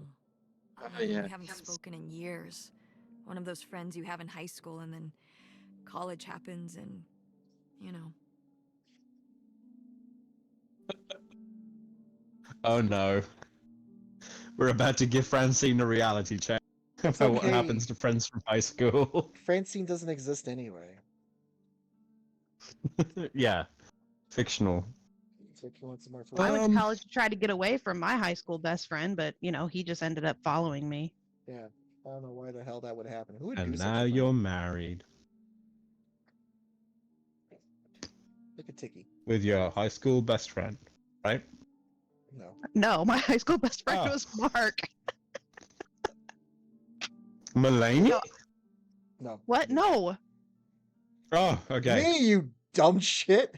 We haven't spoken in years. One of those friends you have in high school and then college happens and, you know. Oh no. We're about to give Francine a reality check It's about what okay. happens to friends from high school. Francine doesn't exist anyway. Yeah, fictional. So if you want some more food. I went to college to try to get away from my high school best friend, but he just ended up following me. Yeah. I don't know why the hell that would happen. Who would do And such now a thing? you're married Look at Tiki. with your high school best friend, right? No. No, my high school best friend Oh. was Mark. Mulaney? No. No. What? No. Oh, okay. Me, you dumb shit.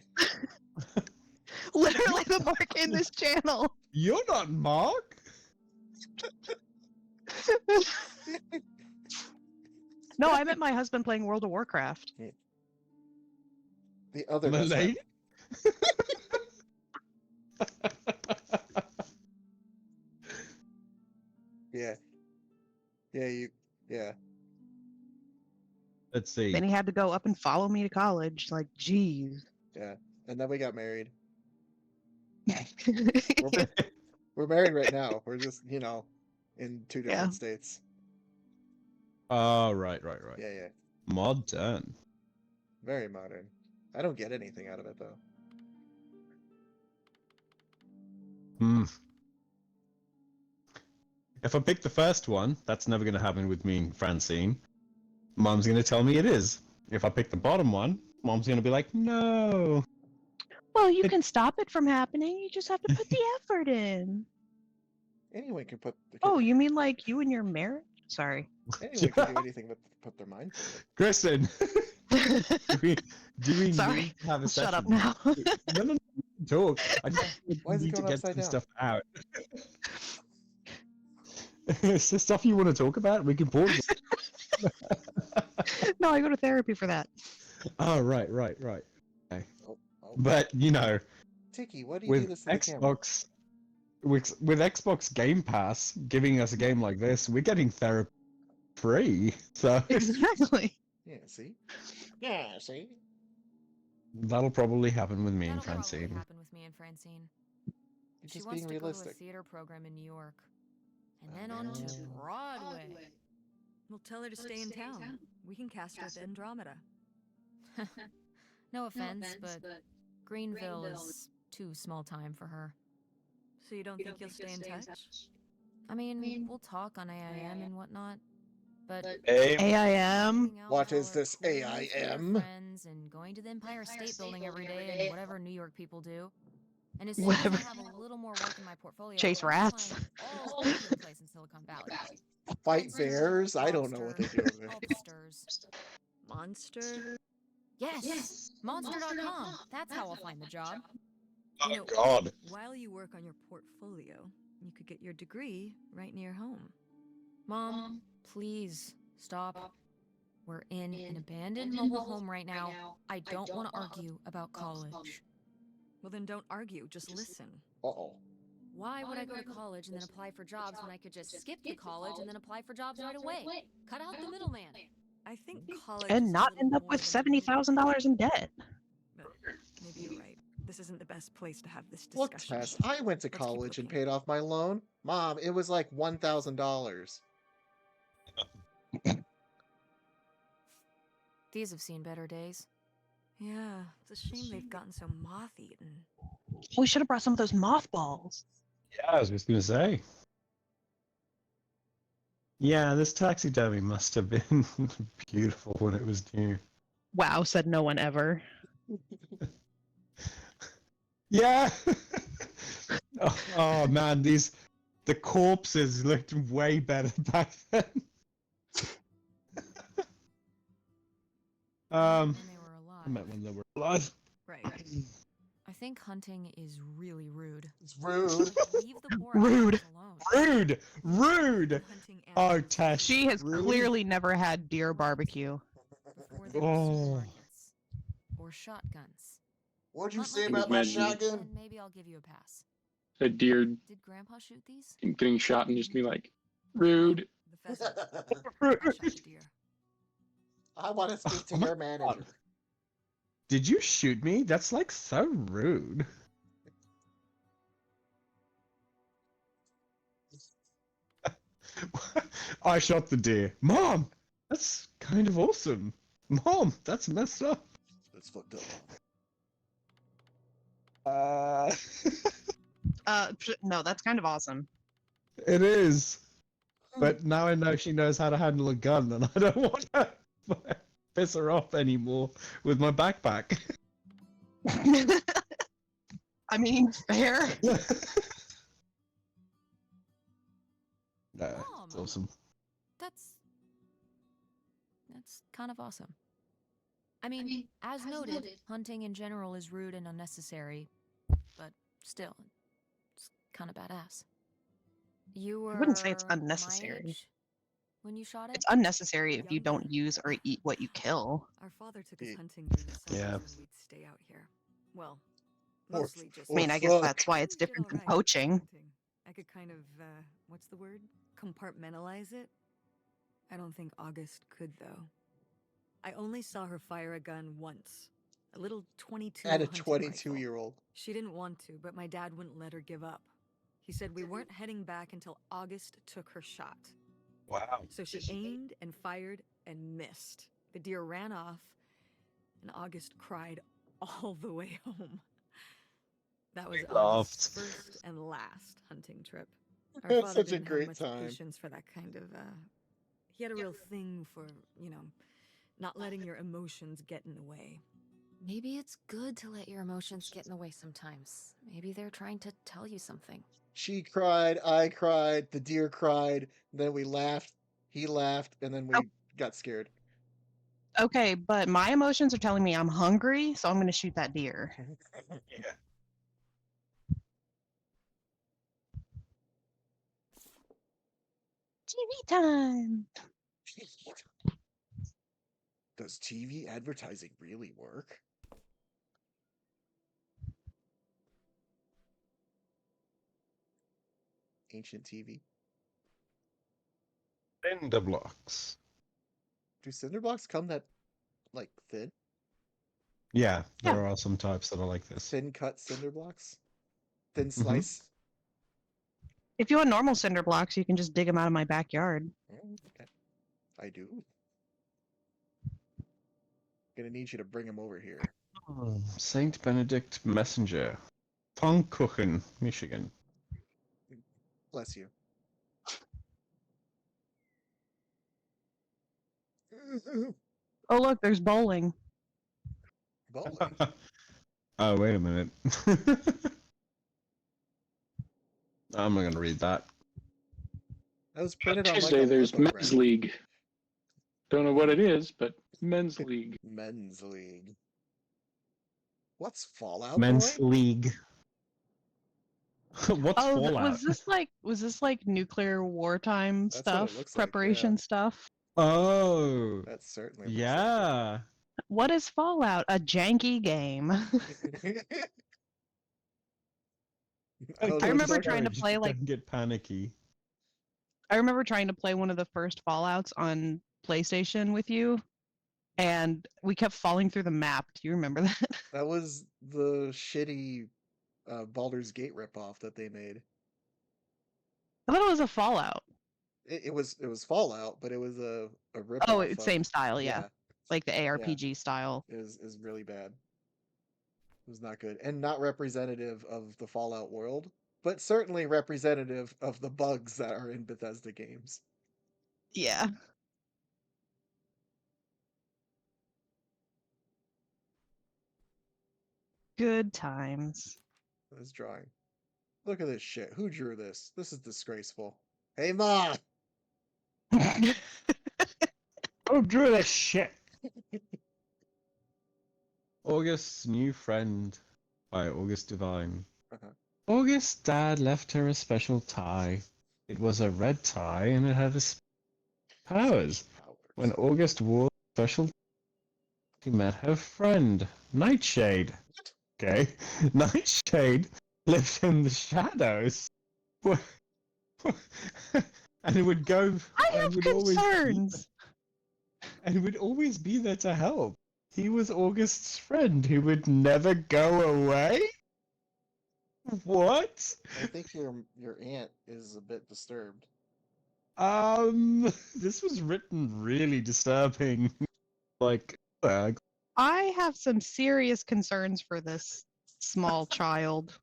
Literally the Mark in this channel. You're not Mark. No, I met my husband playing World of Warcraft. The other best friend. Yeah. Yeah. Let's see. Then he had to go up and follow me to college. Like, geez. Yeah. And then we got married. We're married right now. We're just, in two different states. Oh, right. Yeah. Modern. Very modern. I don't get anything out of it, though. If I pick the first one, that's never going to happen with me and Francine. Mom's going to tell me it is. If I pick the bottom one, Mom's going to be like, no. Well, you can stop it from happening. You just have to put the effort in. Anyone can put... Oh, you mean like you and your marriage? Sorry. Anyone can do anything but put their mind to it. Kristen, do we Sorry. need to have a Shut session? up now. No, talk. I just Why is it need to going get some upside down? stuff out. Is there stuff you want to talk about? We can pause. No, I go to therapy for that. Oh, right. Okay. Oh. But, Tiki, what do you do with this to the camera? Xbox, with Xbox Game Pass giving us a game like this, we're getting therapy free. So Exactly. Yeah, see? Yeah, see? that'll probably happen with me and That'll probably Francine. happen with me and Francine. You're She just wants being to go to a realistic. theater program in New York. And then on to Oh. Broadway. We'll tell her to stay in town. We can cast her at the Andromeda. No offense, but Greenville is too small time for her. So you don't think you'll stay in touch? I mean, we'll talk on AIM and whatnot, but Hey, AIM. hanging out What with is all our this cool new theater AIM? friends and going to the Empire State Building every day and whatever New York people do. And as soon as I Whatever. have a little more work in my portfolio, Chase I'll be rats. flying all over the place in Silicon Valley. Fight bears? I don't know what they do over there. All the stirs. Monster? Yes, Monster.com. That's how I'll find the job. You know, God. while you work on your portfolio, you could get your degree right near home. Mom, please stop. We're in an abandoned mobile home right now. I don't want to argue about college. Well, then don't argue, just listen. Uh-oh. Why would I go to college and then apply for jobs when I could just skip the college and then apply for jobs right away? Cut out the middleman. I think college And is a not little end up more with than a $70,000 in debt. But maybe you're right. This isn't the best place to have this Look, discussion. Tess, I went to Let's keep college and looking. paid off my loan. Mom, it was like $1,000. These have seen better days. Yeah, it's a shame they've gotten so moth-eaten. We should have brought some of those mothballs. Yeah, I was just going to say. Yeah, this taxidermy must have been beautiful when it was new. Wow, said no one ever. Yeah. oh man, the corpses looked way better back then. When they were alive. I meant when they were alive. Right. I think hunting is really rude. It's rude. Leave the poor Rude. animals alone. Rude. Hunting Oh, animals. Tess. She has really? clearly never had deer barbecue. Before there were Oh. supermarkets or shotguns. What'd you Hunt say like about a my deer, shotgun? and maybe I'll give you a pass. A deer Did Grandpa shoot these? getting shot and just be like, rude. The pheasant. I shot the deer. I want to speak to Oh my your manager. God. Did you shoot me? That's like so rude. I shot the deer. Mom, that's kind of awesome. Mom, that's messed up. That's fucked up. No, that's kind of awesome. It is. But now I know she knows how to handle a gun, and I don't want to piss her off anymore with my backpack. I mean, fair. No, it's Mom. awesome. That's kind of awesome. I mean, as noted, hunting in general is rude and unnecessary, but still, it's kind of badass. You were I wouldn't say it's my unnecessary. age when you shot it? It's unnecessary if you Younger. don't use or eat what you kill. Our father took us Ye- hunting during the summers Yeah. when we'd stay out here. Well, Or- mostly just. I mean, or I guess fuck. that's why it's We did different from all right with poaching. hunting. I could kind of, what's the word? Compartmentalize it. I don't think August could, though. I only saw her fire a gun once. A little 22 And a hunting rifle. 22-year-old. She didn't want to, but my dad wouldn't let her give up. He said we weren't heading back until August took her shot. Wow. So she aimed and fired and missed. The deer ran off, and August cried all the way home. That was We August's laughed. first and last hunting trip. Our That's father such a didn't great have much time. patience for that kind of, he had a real thing for, not letting your emotions get in the way. Maybe it's good to let your emotions get in the way sometimes. Maybe they're trying to tell you something. She cried, I cried, the deer cried, then we laughed, he laughed, and then we Oh. got scared. Okay, but my emotions are telling me I'm hungry, so I'm going to shoot that deer. Yeah. TV time. Does TV advertising really work? Ancient TV. Cinder blocks. Do cinder blocks come that, like, thin? Yeah, Yeah. there are some types that are like this. Thin cut cinder blocks? Thin Mm-hmm. slice? If you want normal cinder blocks, you can just dig them out of my backyard. Okay. I do. Gonna need you to bring them over here. Oh, Saint Benedict Messenger. Pfannkuchen, Michigan. Bless you. Oh, look, there's bowling. Bowling. Oh, wait a minute. I'm not going to read that. That was printed on like Tuesday, a there's lithograph. men's league. Don't know what it is, but men's league. Men's league. What's Fallout Men's Boy? League. What's Oh, Fallout? was this like nuclear wartime That's what it stuff, looks like, preparation yeah. stuff? That certainly Oh, looks like it. yeah. What is Fallout? A janky game. Oh, I remember don't trying to worry. play like Don't get panicky. I remember trying to play one of the first Fallouts on PlayStation with you, and we kept falling through the map. Do you remember that? That was the shitty Baldur's Gate ripoff that they made. I thought it was a Fallout. It was Fallout, but it was a ripoff. Oh, it's same style, yeah. Yeah, Like the ARPG style. is really bad. It was not good and not representative of the Fallout world, but certainly representative of the bugs that are in Bethesda games. Yeah. Good times. This drawing. Look at this shit. Who drew this? This is disgraceful. Hey, Ma! Oh, drew that shit. August's new friend by August Divine. Uh-huh. August's dad left her a special tie. It was a red tie and it had powers. When August wore the special, she met her friend, Nightshade. Okay, Nightshade lived in the shadows. And it would go. I have concerns. And would always be there to help. He was August's friend who would never go away? What? I think your aunt is a bit disturbed. This was written really disturbing. Like, I have some serious concerns for this small child.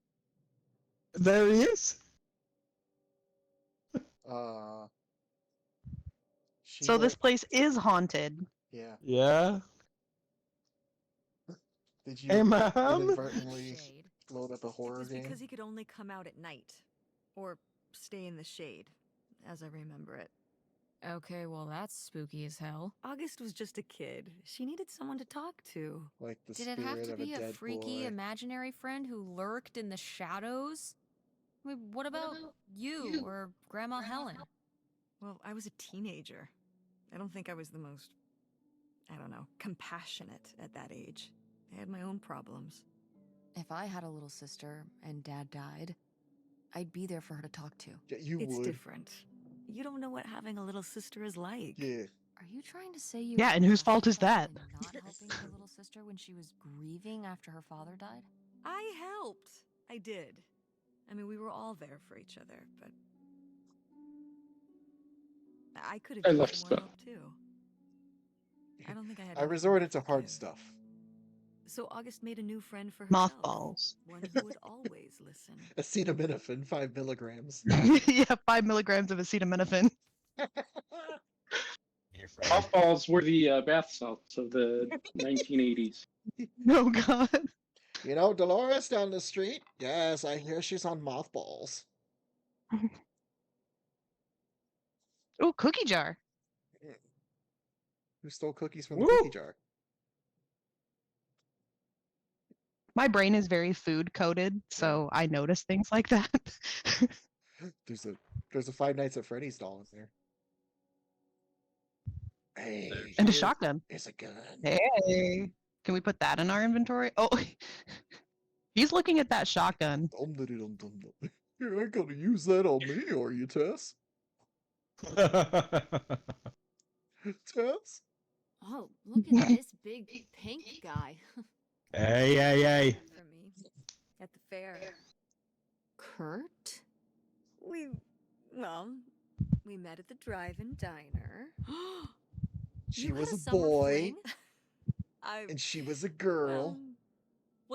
there he is. She So this went. place is haunted. Yeah. Yeah. Did Hey, you ma'am. inadvertently Shade. load up a It horror was game? because he could only come out at night. Or stay in the shade, as I remember it. Okay, well that's spooky as hell. August was just a kid. She needed someone to talk to. Like the Did it spirit have to of be a a dead freaky boy. imaginary friend who lurked in the shadows? I mean, what about you or Grandma Helen? Well, I was a teenager. I don't think I was the most, I don't know, compassionate at that age. I had my own problems. If I had a little sister and Dad died, I'd be there for her to talk to. Yeah, you It's would. different. You don't know what having a little sister is like. Yeah. Are you trying to say you Yeah, were and whose fault is justified that? in not helping your little sister when she was grieving after her father died? I helped. I did. I mean, we were all there for each other, but I could I have left used more stuff. help too. I don't think I had. I anything resorted left to hard give. stuff. So August made a new friend for herself. Mothballs. One who would always listen. Acetaminophen, 5 milligrams. Yeah, 5 milligrams of acetaminophen. Mothballs were the bath salts of the 1980s. Oh god. You know, Dolores down the street? Yes, I hear she's on mothballs. Oh, cookie jar. Who stole cookies from the Woo! cookie jar? My brain is very food coded, so I notice things like that. There's a Five Nights at Freddy's doll in there. Hey, And a shotgun. It's a gun. Hey. Can we put that in our inventory? Oh, he's looking at that shotgun. Dum-dum-dum-dum-dum. You ain't gonna use that on me, are you, Tess? Tess? Oh, look at this big pink guy. Hey. For me, at the fair, Kurt? we met at the drive-in diner. She You had was a a summer boy, fling? and she was a girl. Well,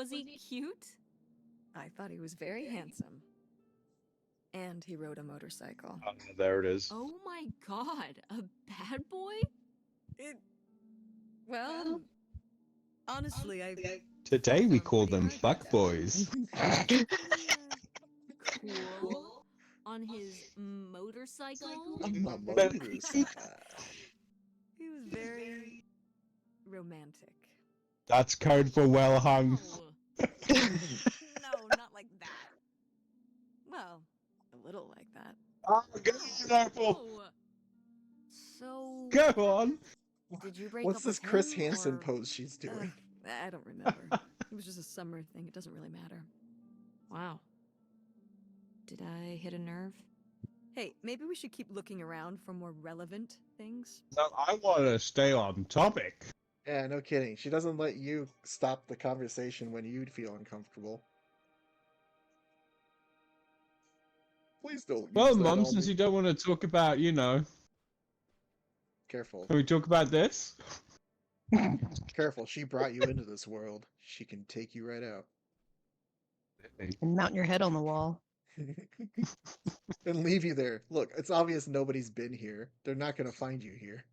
Was he cute? I thought he was very handsome. And he rode a motorcycle. There it is. Oh my god, a bad boy? Well, honestly, I Today we Sounds call pretty them hard fuck to boys. Cool. On his motorcycle? he was very romantic. That's code for well hung. Oh, No, not like that. Well, a little like that. Oh, go on, Apple. oh. So, Go on. did you break What's up this with Chris him, Hansen or- pose she's doing? I don't remember. It was just a summer thing. It doesn't really matter. Wow. Did I hit a nerve? Hey, maybe we should keep looking around for more relevant things. No, I want to stay on topic. Yeah, no kidding. She doesn't let you stop the conversation when you'd feel uncomfortable. Please don't use Well, that Mum, on since me. you don't want to talk about, Careful. can we talk about this? Careful. She brought you into this world. She can take you right out. And mount your head on the wall. And leave you there. Look, it's obvious nobody's been here. They're not going to find you here.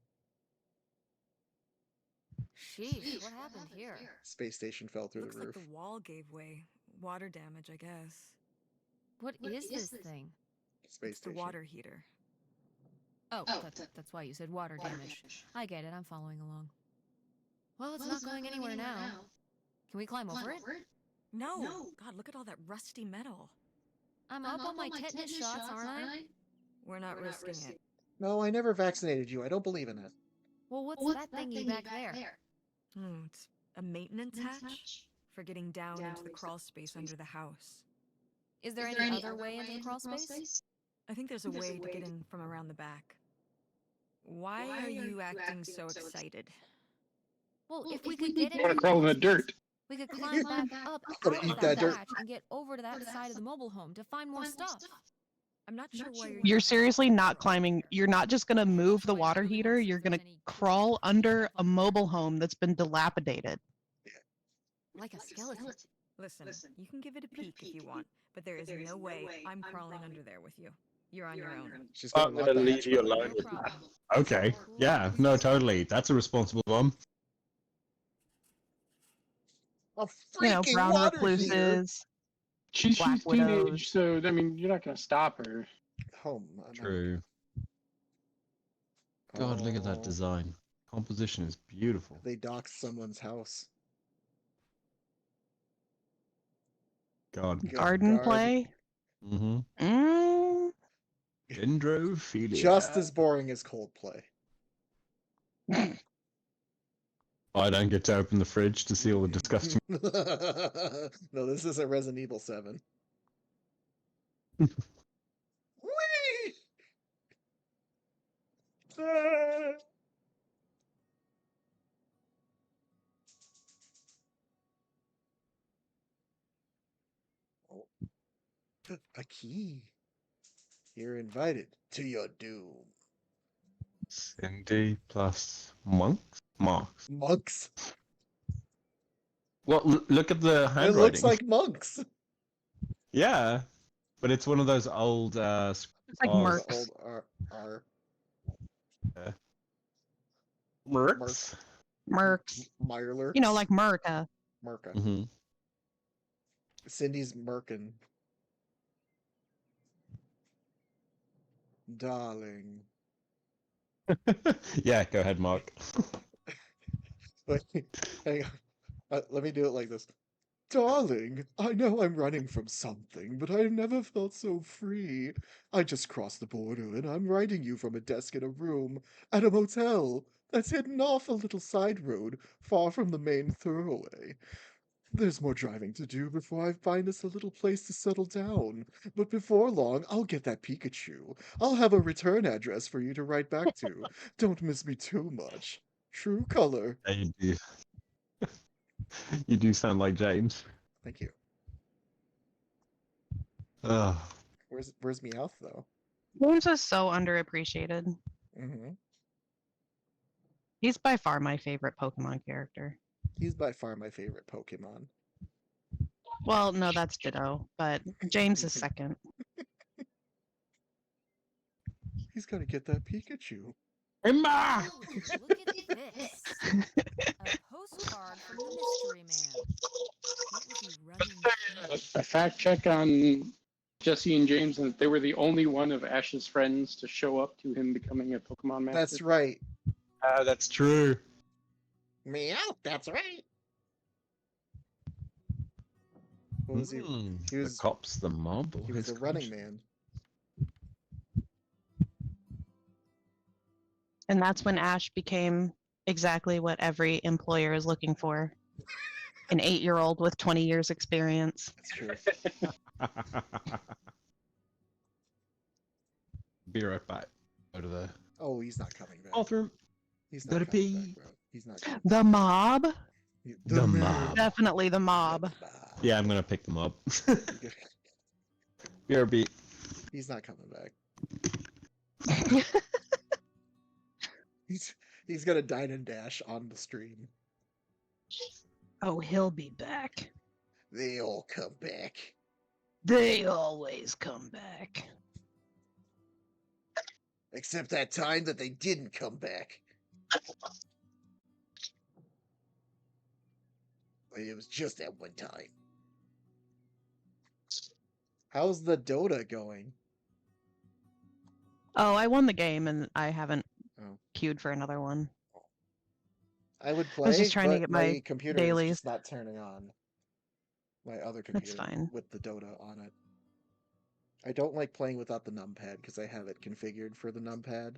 Sheesh, what happened here? Space station fell through Looks the like roof. the wall gave way. Water damage, I guess. What is this thing? Space It's the station. water heater. Oh, that's why you said water damage. I get it, I'm following along. Well, it's not going anywhere now. Can we climb over it? No! God, look at all that rusty metal. I'm up on my tetanus shots, aren't I? We're not risking it. No, I never vaccinated you. I don't believe in it. Well, what's that thingy back there? It's a maintenance hatch for getting down into the crawl space under the house. Is there any other way into the crawl space? I think there's a way to get in from around the back. Why are you acting so excited? Well, if we could get I want in, to crawl in the dirt. we could climb back up Gotta out eat of that that dirt. hatch and get over to that side of the mobile home to find more stuff. I'm not sure why You're seriously not climbing. You're not just going to move the water heater. You're going to crawl under a mobile home that's been dilapidated. Like a skeleton. Listen, you can give it a peek if you want, but there is no way I'm crawling under there with you. You're on your own. She's I'm gonna gonna lock the leave hatch you behind alone her. with No that. problem. Okay. Yeah. No, totally. That's a responsible one. A You know, freaking brown water heater. recluses. She's Black teenage, widows. so I mean, you're not gonna stop her. Oh, True. God, look at that Oh, design. Composition is beautiful. they doxed someone's house. God. Good Garden guard. play. Mm-hmm. Mm. Dendrophilia. Just as boring as Coldplay. I don't get to open the fridge to see all the disgusting. No, this isn't Resident Evil 7. Whee! Ah! Oh. A key. You're invited to your doom. Cindy plus monks? Marks. Monks. Well, look at the It handwriting. looks like monks. Yeah, but it's one of those old. It's like oh, The Mercs. old R. Mercs. Mercs. Meyerlurks. You know, like Merca. Merca. Mm-hmm. Cindy's Merkin. Darling. Yeah, go ahead, Mark. Wait, hang on. Let me do it like this. Darling, I know I'm running from something, but I've never felt so free. I just crossed the border and I'm writing you from a desk in a room at a motel that's hidden off a little side road far from the main thoroughway. There's more driving to do before I find us a little place to settle down. But before long, I'll get that Pikachu. I'll have a return address for you to write back to. Don't miss me too much. True color. Yeah, you do. You do sound like James. Thank you. Oh, Where's Meowth though? James is so underappreciated. Mm-hmm. He's by far my favorite Pokemon character. He's by far my favorite Pokemon. Well, no, that's Ditto, but James is second. He's gotta get that Pikachu. Emma! Oh, look at this. A postcard from the mystery man. What was he running A fact check on Jesse and James, and they were the only one of Ash's friends to show up to him becoming a Pokemon master. That's right. That's true. Meow, that's right. What was he? He The was cops, the mob. or he was his the running conscience? man. And that's when Ash became exactly what every employer is looking for. An 8-year-old with 20 years experience. That's true. Be right back. Go to the Oh, he's not coming back. bathroom. He's gotta not coming pee. back, bro. He's not coming The mob? back. The man. mob. Definitely the mob. Yeah, I'm gonna pick them up. BRB. He's not coming back. He's gonna dine and dash on the stream. Oh, he'll be back. They all come back. They always come back. Except that time that they didn't come back. But it was just that one time. How's the Dota going? Oh, I won the game and I haven't Oh. queued for another one. I would play, I was just trying to but get my my computer is dailies. just not turning on. My other computer fine. with the Dota on it. I don't like playing without the numpad because I have it configured for the numpad,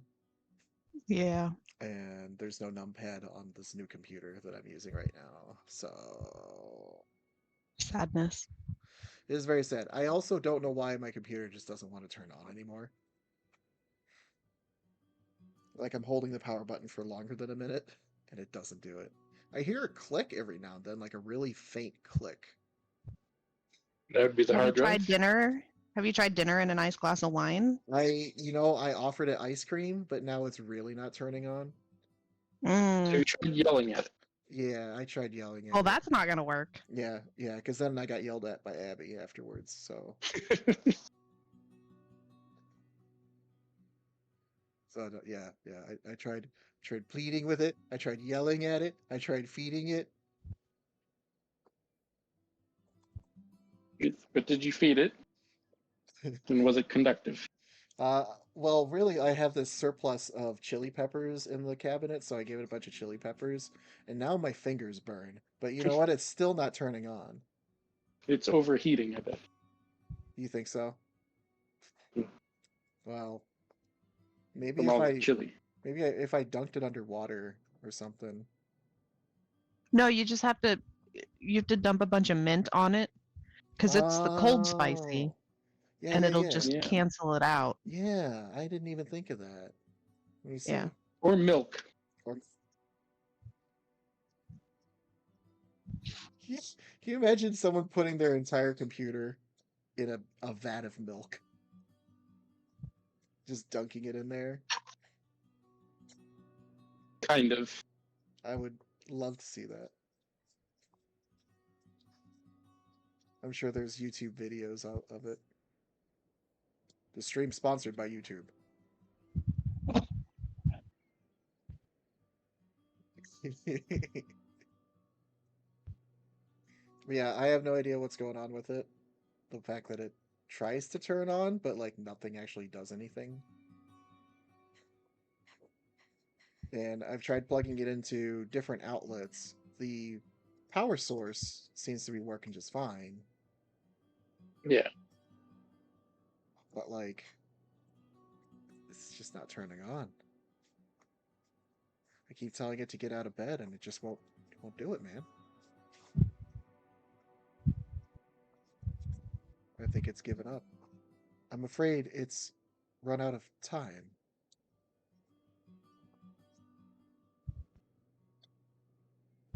Yeah. and there's no numpad on this new computer that I'm using right now. So Sadness. it is very sad. I also don't know why my computer just doesn't want to turn on anymore. Like I'm holding the power button for longer than a minute, and it doesn't do it. I hear a click every now and then, like a really faint click. That would be the Have you hard drive. tried dinner? Have you tried dinner and a nice glass of wine? I offered it ice cream, but now it's really not turning on. So Mm. you tried yelling at Yeah, I tried yelling at Well, it. that's not gonna work. Yeah, because then I got yelled at by Abby afterwards. So, it. I tried pleading with it. I tried yelling at it. I tried feeding it. But did you feed it? And was it conductive? Well, really, I have this surplus of chili peppers in the cabinet, so I gave it a bunch of chili peppers, and now my fingers burn. But you know what? It's still not turning on. It's overheating, I bet. You think so? Hmm. Well, maybe From all the chili. if I dunked it under water or something. No, you just have to dump a bunch of mint on it because it's the cold spicy Oh, yeah, and yeah, it'll yeah. just Yeah. cancel it out. Yeah, I didn't even think of that. Let me see. Yeah. Or milk. Or can you imagine someone putting their entire computer in a vat of milk? Just dunking it in there? Kind of. I would love to see that. I'm sure there's YouTube videos of it. The stream sponsored by YouTube. Yeah, I have no idea what's going on with it. The fact that it tries to turn on, but like nothing actually does anything. And I've tried plugging it into different outlets. The power source seems to be working just fine, Yeah. but like it's just not turning on. I keep telling it to get out of bed and it just won't do it, man. I think it's given up. I'm afraid it's run out of time.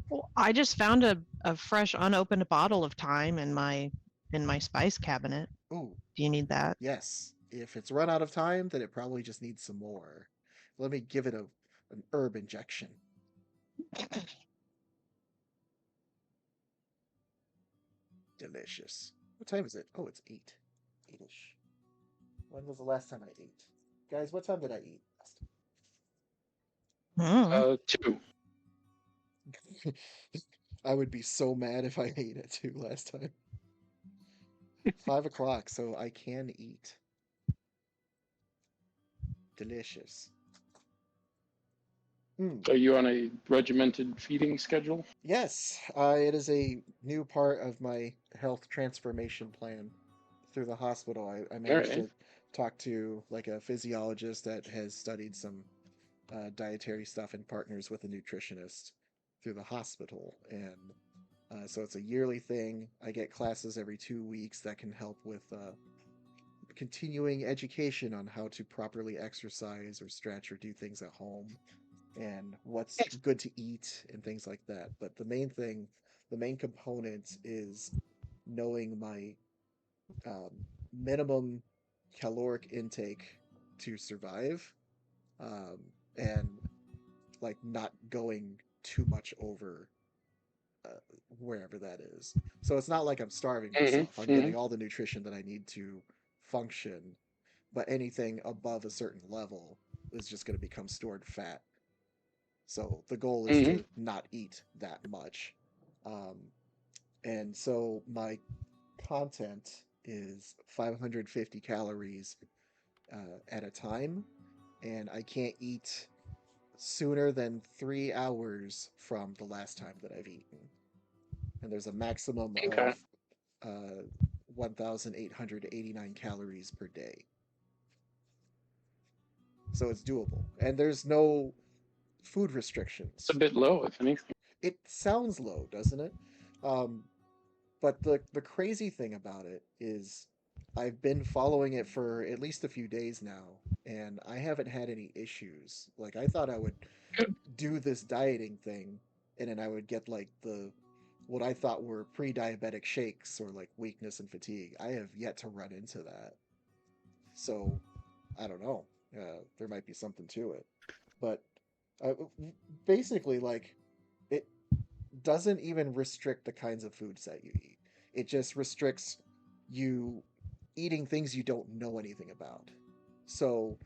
Well, I just found a fresh unopened bottle of thyme in my spice cabinet. Ooh, Do you need that? yes. If it's run out of time, then it probably just needs some more. Let me give it an herb injection. Delicious. What time is it? Oh, it's 8. 8ish. When was the last time I ate? Guys, what time did I eat last 2. time? I would be so mad if I ate at 2 last time. 5 o'clock, so I can eat. Delicious. Are you on a regimented feeding schedule? Yes, it is a new part of my health transformation plan through the hospital. I managed Alright. to talk to like a physiologist that has studied some dietary stuff and partners with a nutritionist through the hospital. And so it's a yearly thing. I get classes every 2 weeks that can help with continuing education on how to properly exercise or stretch or do things at home and what's good to eat and things like that. But the main component is knowing my minimum caloric intake to survive, um, and like not going too much over uh, wherever that is. So it's not like I'm starving myself. I'm getting all the nutrition that I need to function, but anything above a certain level is just going to become stored fat. So the goal is to not eat that much. Um, and so my content is 550 calories at a time, and I can't eat sooner than 3 hours from the last time that I've eaten. And there's a maximum Okay. of 1,889 calories per day. So it's doable. And there's no food restrictions. It's a bit low, if anything. It sounds low, doesn't it? But the crazy thing about it is I've been following it for at least a few days now, and I haven't had any issues. Like I thought I would do this dieting thing, and then I would get like the what I thought were pre-diabetic shakes or like weakness and fatigue. I have yet to run into that. So I don't know. There might be something to it, but uh, basically, like it doesn't even restrict the kinds of foods that you eat. It just restricts you eating things you don't know anything about. So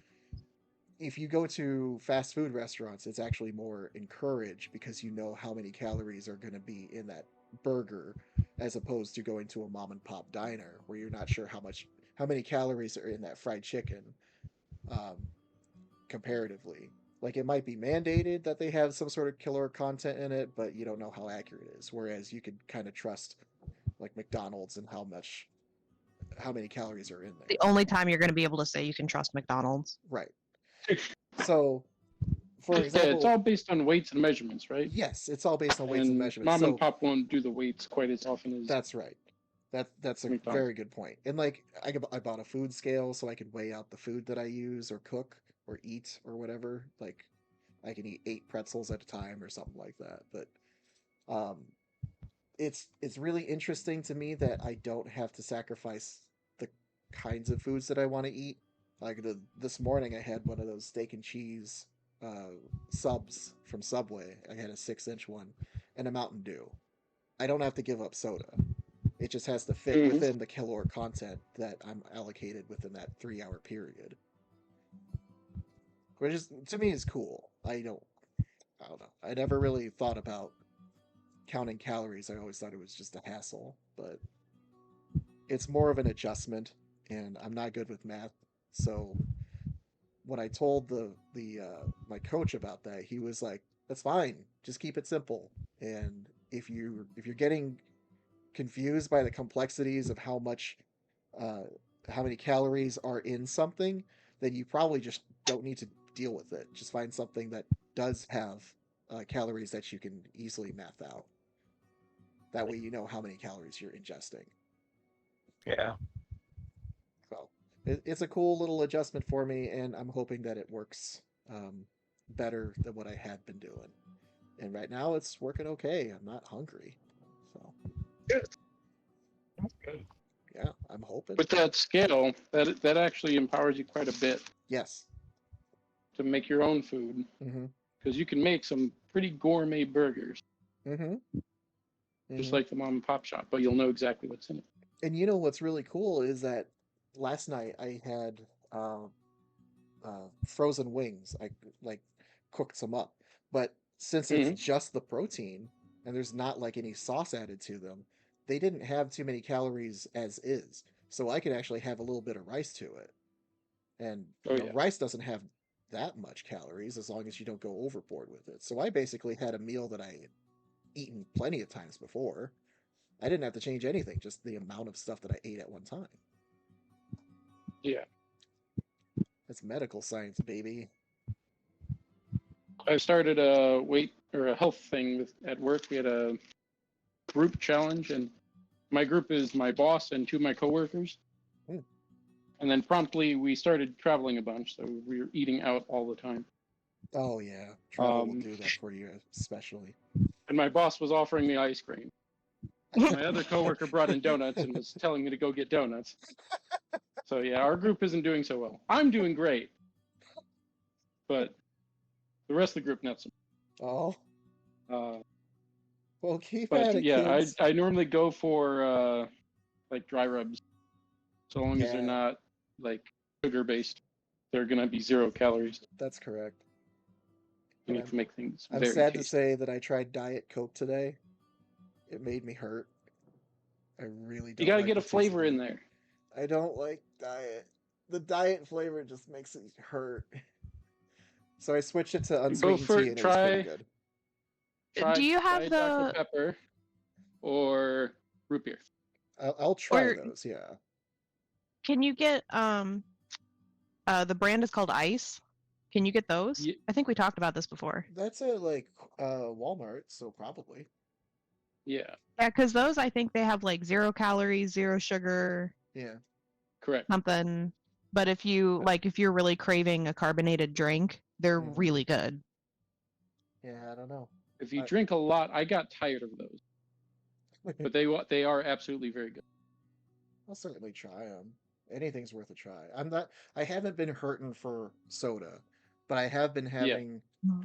if you go to fast food restaurants, it's actually more encouraged because you know how many calories are going to be in that burger, as opposed to going to a mom and pop diner where you're not sure how many calories are in that fried chicken, um, comparatively. Like it might be mandated that they have some sort of killer content in it, but you don't know how accurate it is. Whereas you could kind of trust like McDonald's and how many calories are in The there. only time you're going to be able to say you can trust McDonald's. Right. So, for Yeah, it's example, all based on weights and measurements, right? yes, it's all based on weights and And measurements. mom and So pop won't do the weights quite as often as that's right. That's a McDonald's. very good point. And like I bought a food scale so I could weigh out the food that I use or cook or eat or whatever. Like I can eat 8 pretzels at a time or something like that. But um, it's really interesting to me that I don't have to sacrifice the kinds of foods that I want to eat. Like this morning, I had one of those steak and cheese subs from Subway. I had a 6-inch one and a Mountain Dew. I don't have to give up soda. It just has to fit within the caloric content that I'm allocated within that 3-hour period, which is to me is cool. I don't know. I never really thought about counting calories. I always thought it was just a hassle, but it's more of an adjustment, and I'm not good with math. So when I told the my coach about that, he was like, "That's fine. Just keep it simple. And if you're getting confused by the complexities of uh, how many calories are in something, then you probably just don't need to deal with it. Just find something that does have calories that you can easily math out. That way, you know how many calories you're ingesting." Yeah. So it's a cool little adjustment for me, and I'm hoping that it works better than what I had been doing. And right now, it's working okay. I'm not hungry, so Good. Good. yeah, I'm hoping. With that scale, that actually empowers you quite a bit Yes. to make your own food, Mm-hmm. because you can make some pretty gourmet burgers, Mm-hmm. just Mm-hmm. like the mom and pop shop, but you'll know exactly what's in it. And you know what's really cool is that last night I had frozen wings. I like cooked some up, but since it's just the protein and there's not like any sauce added to them, they didn't have too many calories as is. So I could actually have a little bit of rice to it, and Oh yeah. rice doesn't have that much calories as long as you don't go overboard with it. So I basically had a meal that I had eaten plenty of times before. I didn't have to change anything, just the amount of stuff that I ate at one time. Yeah. That's medical science, baby. I started a weight or a health thing at work. We had a group challenge, and my group is my boss and 2 of my coworkers. Hmm. And then promptly we started traveling a bunch, so we were eating out all the time. Oh yeah, travel will do that for you, especially. And my boss was offering me ice cream. My other coworker brought in donuts and was telling me to go get donuts. So yeah, our group isn't doing so well. I'm doing great, but the rest of the group not so. Oh, Uh, well, keep but at it, yeah, kids. I normally go for like dry rubs, so long as they're Yeah. not like sugar based. They're gonna be 0 calories. That's correct. You But need to make things I'm very sad to tasty. say that I tried Diet Coke today. It made me hurt. I really don't. You gotta like get the a taste of flavor it. in there. I don't like diet. The diet flavor just makes it hurt. So I switched it to Go unsweetened for tea, and it was pretty try good. Do you have Diet Dr. the Pepper or root beer. I'll try or those. Yeah. can you get the brand is called Ice? Can you get those? Ye- I think we talked about this before. That's at like Walmart, so probably. Yeah, Yeah, because those I think they have like 0 calories, 0 sugar, Yeah. correct. something. But if you're really craving a carbonated drink, they're Mhm. really good. Yeah, I don't know. If you I- drink a lot, I got tired of those. but they are absolutely very good. I'll certainly try them. Anything's worth a try. I haven't been hurting for soda, but I have been Yeah. having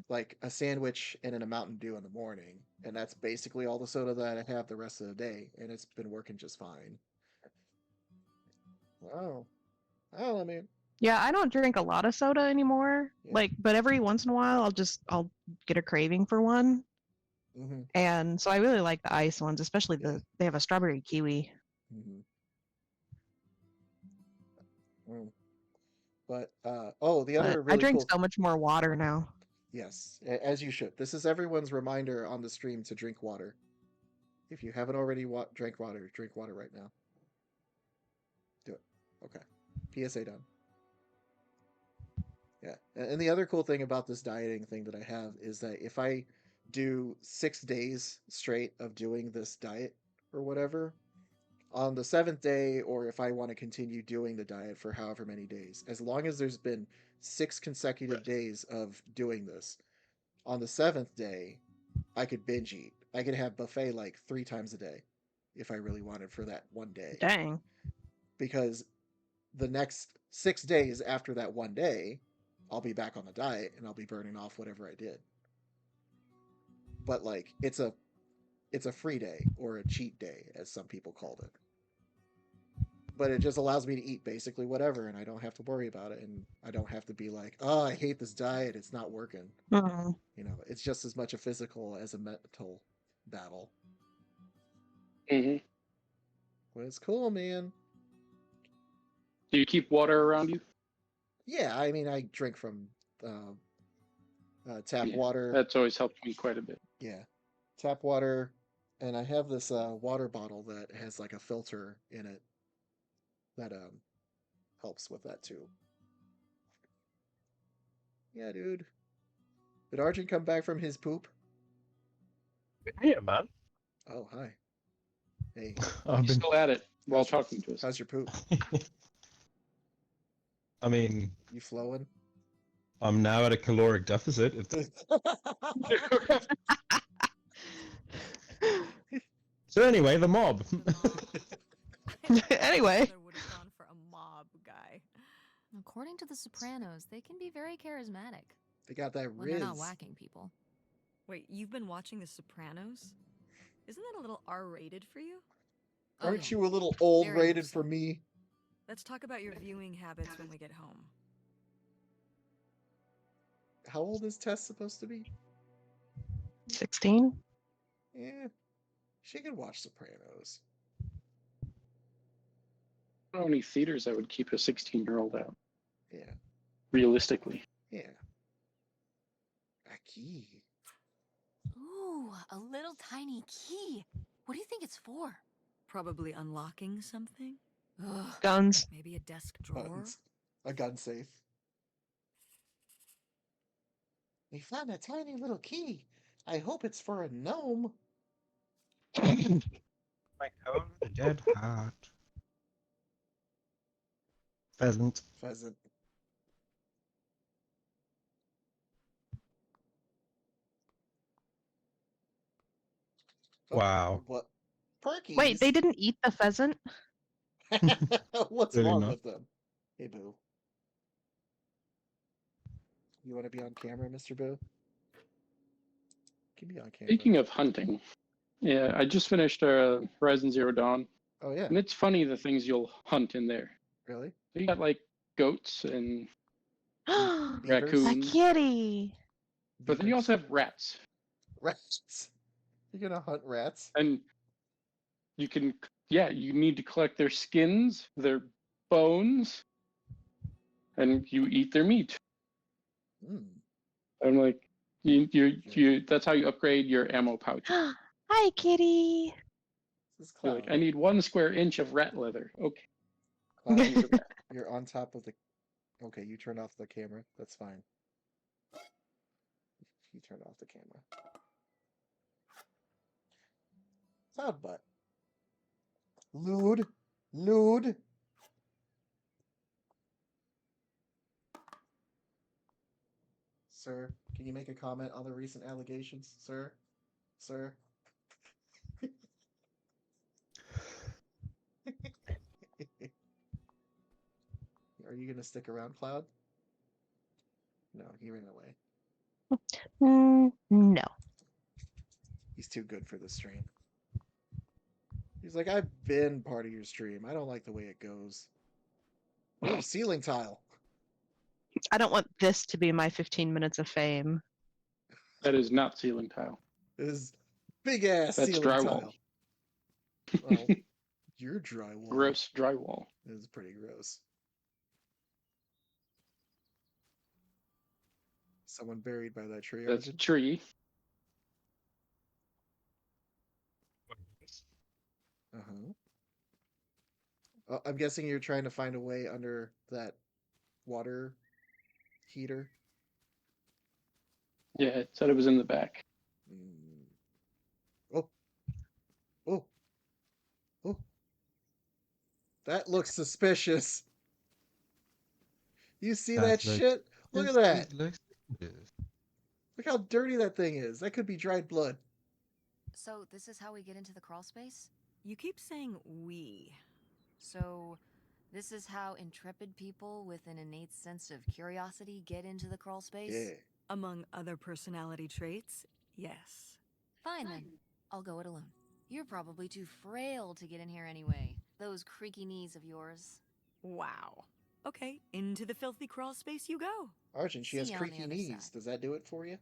like a sandwich and then a Mountain Dew in the morning, and that's basically all the soda that I have the rest of the day, and it's been working just fine. Wow. I don't know, man. Yeah, I don't drink a lot of soda anymore. Yeah. Like, but every once in a while, I'll get a craving for one, Mm-hmm. and so I really like the ice ones, especially Yeah. they have a strawberry kiwi. Mm-hmm. But the But other I really drink cool. so much more water now. Yes, as you should. This is everyone's reminder on the stream to drink water. If you haven't already drank water, drink water right now. Do it. Okay. PSA done. Yeah. And the other cool thing about this dieting thing that I have is that if I do 6 days straight of doing this diet or whatever, on the 7th day, or if I want to continue doing the diet for however many days, as long as there's been 6 consecutive days of doing this, on the 7th day, I could binge eat. I could have buffet like 3 times a day if I really wanted for that one day. Dang. Because the next 6 days after that one day, I'll be back on the diet and I'll be burning off whatever I did. But like it's a free day or a cheat day, as some people called it. But it just allows me to eat basically whatever, and I don't have to worry about it, and I don't have to be like, oh, I hate this diet, it's not working. Mm. You know, it's just as much a physical as a mental battle. Mm-hmm. But it's cool, man. Do you keep water around you? Yeah, I mean, I drink from tap water. That's always helped me quite a bit. Yeah, tap water, and I have this water bottle that has like a filter in it that helps with that too. Yeah, dude. Did Arjun come back from his poop? Yeah, man. Oh, hi. Hey, I've He's been. still at it while talking to us. how's your poop? I mean, You flowing? I'm now at a caloric deficit. So anyway, the mob. Anyway. Would have gone for a mob guy. According to The Sopranos, they can be very charismatic They got that when they're not riz. whacking people. Wait, you've been watching The Sopranos? Isn't that a little R-rated for you? Oh, Aren't yeah. you a little old Very rated much so. for me? Let's talk about your viewing habits when we get home. How old is Tess supposed to be? 16? Yeah, she could watch Sopranos. I don't know any theaters that would keep a 16-year-old out, Yeah, realistically. yeah. A key. Ooh, a little tiny key. What do you think it's for? Probably unlocking something? Ugh. Guns. Maybe a desk drawer? Buttons. A gun safe. We found a tiny little key. I hope it's for a gnome. My own dead heart. Pheasant. Pheasant. Oh, Wow. what? Perkies? Wait, they didn't eat the pheasant? What's Really wrong not. with them? Hey, Boo. You want to be on camera, Mr. Boo? Can be on camera. Speaking of hunting, yeah, I just finished Horizon Zero Dawn, Oh, yeah. and it's funny the things you'll hunt in there. Really? You got like goats and A Beavers? raccoons, kitty. but then you also have rats, Rats. You're gonna hunt rats? and you can, yeah, you need to collect their skins, their bones, and you eat their meat. Mm. I'm like, you. That's how you upgrade your ammo pouch. Hi, kitty. This is You're Cloud. like, I need 1 square inch of rat leather. Okay. Cloud, you're on top of the... Okay, you turn off the camera. That's fine. You turn off the camera. Cloud butt. Lewd. Lewd. Sir, can you make a comment on the recent allegations? Sir? Sir? you gonna stick around, Cloud? No, he ran away. No. He's too good for the stream. He's like, I've been part of your stream. I don't like the way it goes. Ooh, ceiling tile. I don't want this to be my 15 minutes of fame. That is not ceiling tile. This is big ass That's ceiling drywall. tile. Well, your drywall. Gross drywall. Is pretty gross. Someone buried by that tree. That's a Arjun? tree. I'm guessing you're trying to find a way under that water heater. Yeah, it said it was in the back. Oh. Oh. Oh. That looks suspicious. You see that shit? Look at that. Look how dirty that thing is. That could be dried blood. So this is how we get into the crawl space? You keep saying we. So this is how intrepid people with an innate sense of curiosity get into the crawl space? Yeah. Among other personality traits, yes. Fine then. I'll go it alone. You're probably too frail to get in here anyway. Those creaky knees of yours. Wow. Okay, into the filthy crawl space you go. Arjun, she has See you on the creaky other knees. side. Does that do it for you?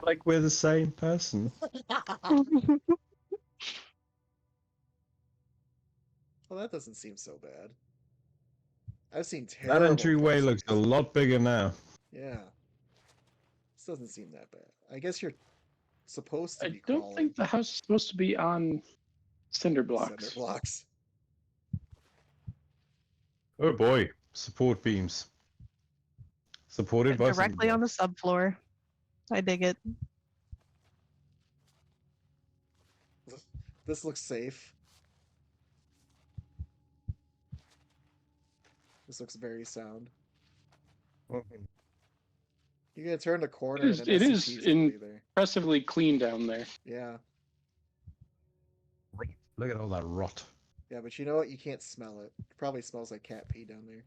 Like we're the same person. Well, that doesn't seem so bad. I've seen terrible. That entryway crawl looks a spaces. lot bigger now. Yeah. This doesn't seem that bad. I guess you're supposed to I be don't crawling. think the house is supposed to be on cinder blocks. Cinder blocks. Oh boy, support beams. Supported by Directly on the subfloor. I dig it. This looks safe. This looks very sound. You're gonna turn the corner. It is- and an it is SCP 's gonna be there. Impressively clean down there. Yeah, Look at all that rot. yeah, but you know what? You can't smell it. It probably smells like cat pee down there.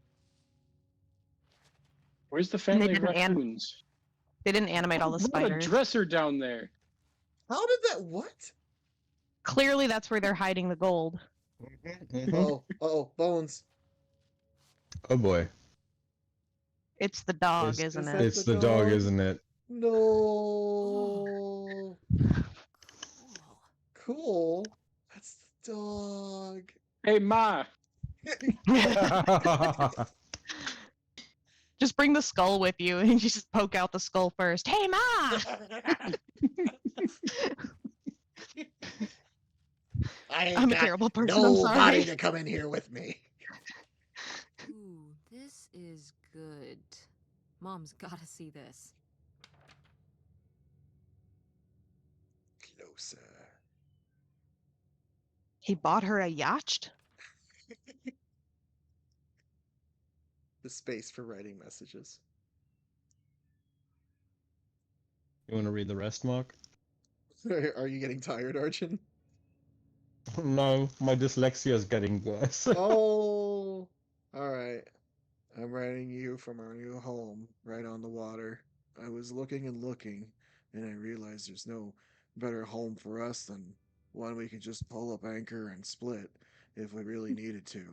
Where's the family of didn't an- raccoons? They didn't animate all the What a spiders. dresser down there. How did that? What? Clearly, that's where they're hiding the gold. Oh, bones. Oh boy. It's the dog, It's- isn't is it? that- It's the the dog, dog? isn't it? No. Cool. Cool. That's the dog. Hey, Ma. Just bring the skull with you and you just poke out the skull first. Hey, Ma! I ain't I'm a got terrible person. I'm nobody sorry. to come in here with me. Ooh, this is good. Mom's gotta see this. Closer. He bought her a yacht? The space for writing messages. You want to read the rest, Mark? Are you getting tired, Arjun? No, my dyslexia is getting worse. Oh, all right. I'm writing you from our new home, right on the water. I was looking and looking, and I realized there's no better home for us than one we could just pull up anchor and split if we really needed to.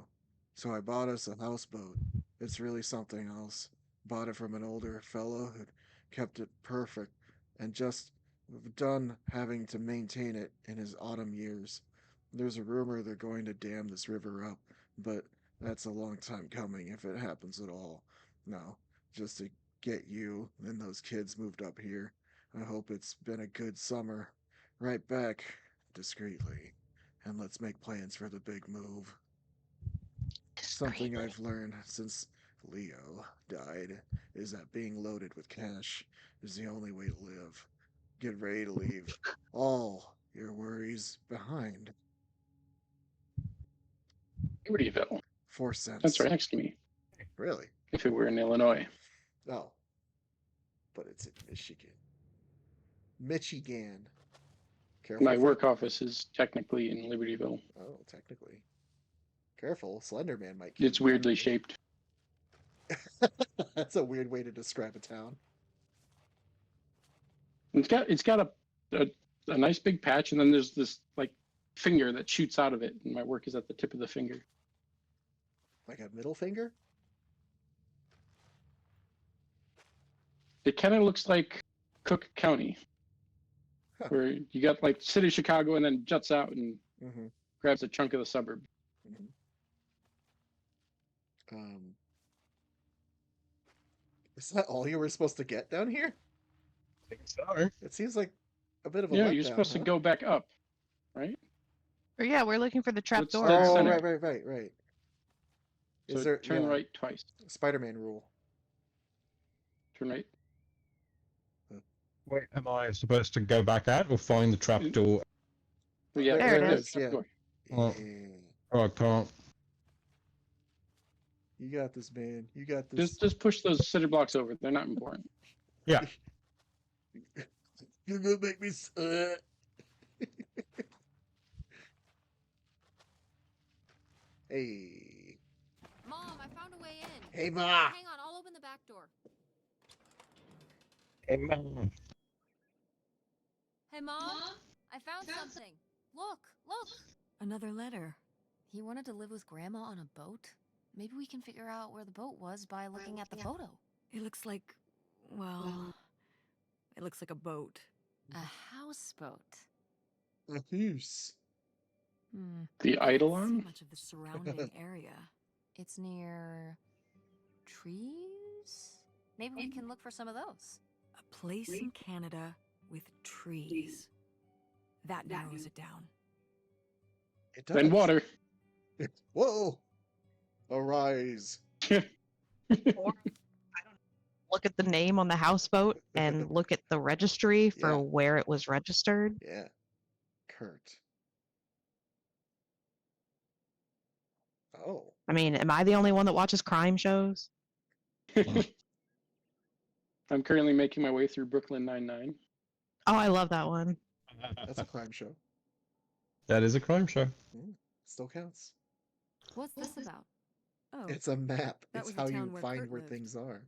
So I bought us a houseboat. It's really something else. Bought it from an older fellow who'd kept it perfect and just done having to maintain it in his autumn years. There's a rumor they're going to dam this river up, but that's a long time coming if it happens at all. No, just to get you and those kids moved up here. I hope it's been a good summer. Right back, discreetly, and let's make plans for the big move. Something I've learned since Leo died is that being loaded with cash is the only way to live. Get ready to leave all your worries behind. Libertyville. 4 cents. That's right next to me. Really? If it were in Illinois. Oh. But it's in Michigan. Michigan. Careful. My work office is technically in Libertyville. Oh, technically. Careful, Slender Man might kill It's you. weirdly shaped. That's a weird way to describe a town. It's got a nice big patch, and then there's this like finger that shoots out of it, and my work is at the tip of the finger. Like a middle finger? It kind of looks like Cook County, Huh. where you got like city of Chicago and then juts out and Mm-hmm. grabs a chunk of the suburb. Mm-hmm. Is that all you were supposed to get down here? I think so. It seems like a bit of a Yeah, letdown, you're supposed to go back up, right? Or yeah, we're looking for the trap What's door. the Oh, center? right. So Is there turn yeah, right twice. Spider-Man rule? Turn right. Wait, am I supposed to go back out or find the trapdoor? Well, yeah, There it it is. is. Yeah. Door. Oh. Yeah. Oh, I can't. You got this, man. You got this. Just push those cinder blocks over. They're not important. Yeah. You're gonna make me. Hey. Mom, I found a way in. Hey, Ma. Hang on, I'll open the back door. Hey, Mom. Hey, Mom, I found something. Look. Another letter. He wanted to live with Grandma on a boat. Maybe we can figure out where the boat was by looking at the photo. It looks like, well, it looks like a boat. A houseboat. A goose. The So Eidolon? much of the surrounding area. It's near trees? Maybe we can look for some of those. A place in Canada with trees. That narrows it down. It does. Then water. Whoa. Arise. Look at the name on the houseboat and look at the registry for Yeah. where it was registered. Yeah. Kurt. Oh. I mean, am I the only one that watches crime shows? I'm currently making my way through Brooklyn Nine-Nine. Oh, I love that one. That's a crime show. That is a crime show. Still counts. What's this about? Oh, It's a map. That It's was the how you town where find Kurt where lived. things are.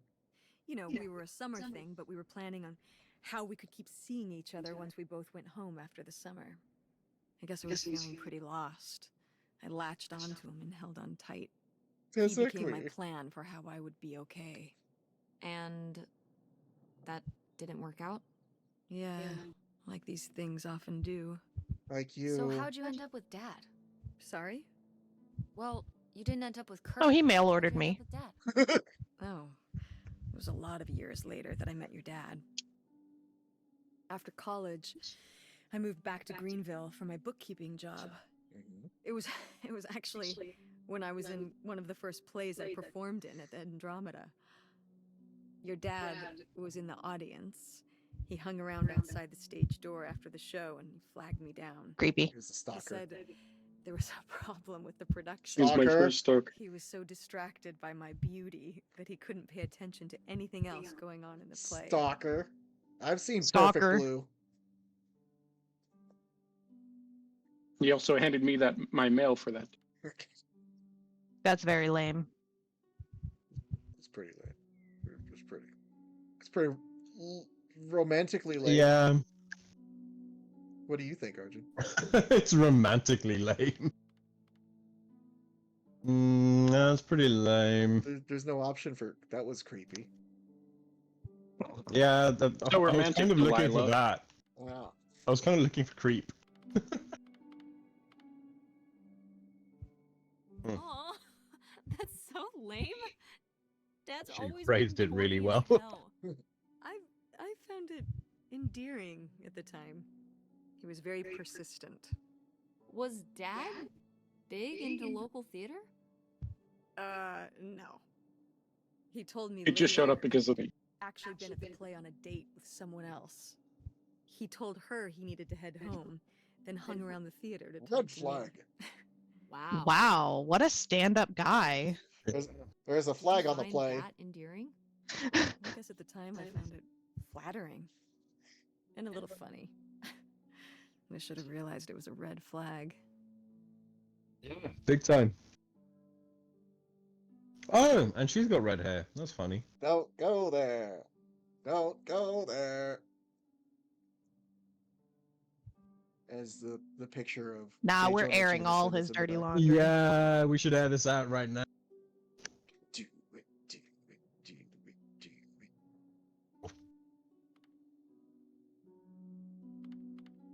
you know, we were a summer thing, but we were planning on how we could keep seeing each other once we both went home after the summer. I guess I was feeling pretty lost. I latched onto him and held on tight. He became my Physically. plan for how I would be okay. And that didn't work out? Yeah, like these things often do. Like you. So how'd you end up with Dad? Sorry? Well, you didn't end up with Kurt. Oh, he mail How'd ordered you end me. up with Dad? Oh, it was a lot of years later that I met your dad. After college, I moved back to Greenville for my bookkeeping job. Mhm. It was actually when I was in one of the first plays I performed in at the Andromeda. Your dad was in the audience. He hung around outside the stage door after the show and he flagged me down. Creepy. He was a He stalker. said there was a problem with the production. He's my Stalker. first stalker. He was so distracted by my beauty that he couldn't pay attention to anything else going on in the play. Stalker. I've seen Stalker. Perfect Blue. He also handed me my mail for that. That's very lame. It's pretty lame. It's pretty romantically lame. Yeah, What do you think, Arjun? it's romantically lame. That's pretty lame. There's no option for that. Was creepy. Yeah, I was romantic, kind of looking for Delilah. that. Wow. I was kind of looking for creep. Aw, that's so lame. Dad's She always phrased been it really corny as well. hell. I found it endearing at the time. He was very persistent. Was Dad big into local theater? No. He told me It just showed later up because of me. actually been at the play on a date with someone else. He told her he needed to head home, then hung around the theater to talk Red to me. flag. Wow. Wow, what a stand-up guy. There's a Did flag you on the find play. that endearing? I guess at the time I found it flattering and a little funny. I should have realized it was a red flag. Big time. Oh, and she's got red hair. That's funny. Don't go there. Don't go there. As the picture of Nah, J. we're Jonah airing all Jameson his is in the dirty back. laundry. Yeah, we should air this out right now. Do it, do it, do it, do it.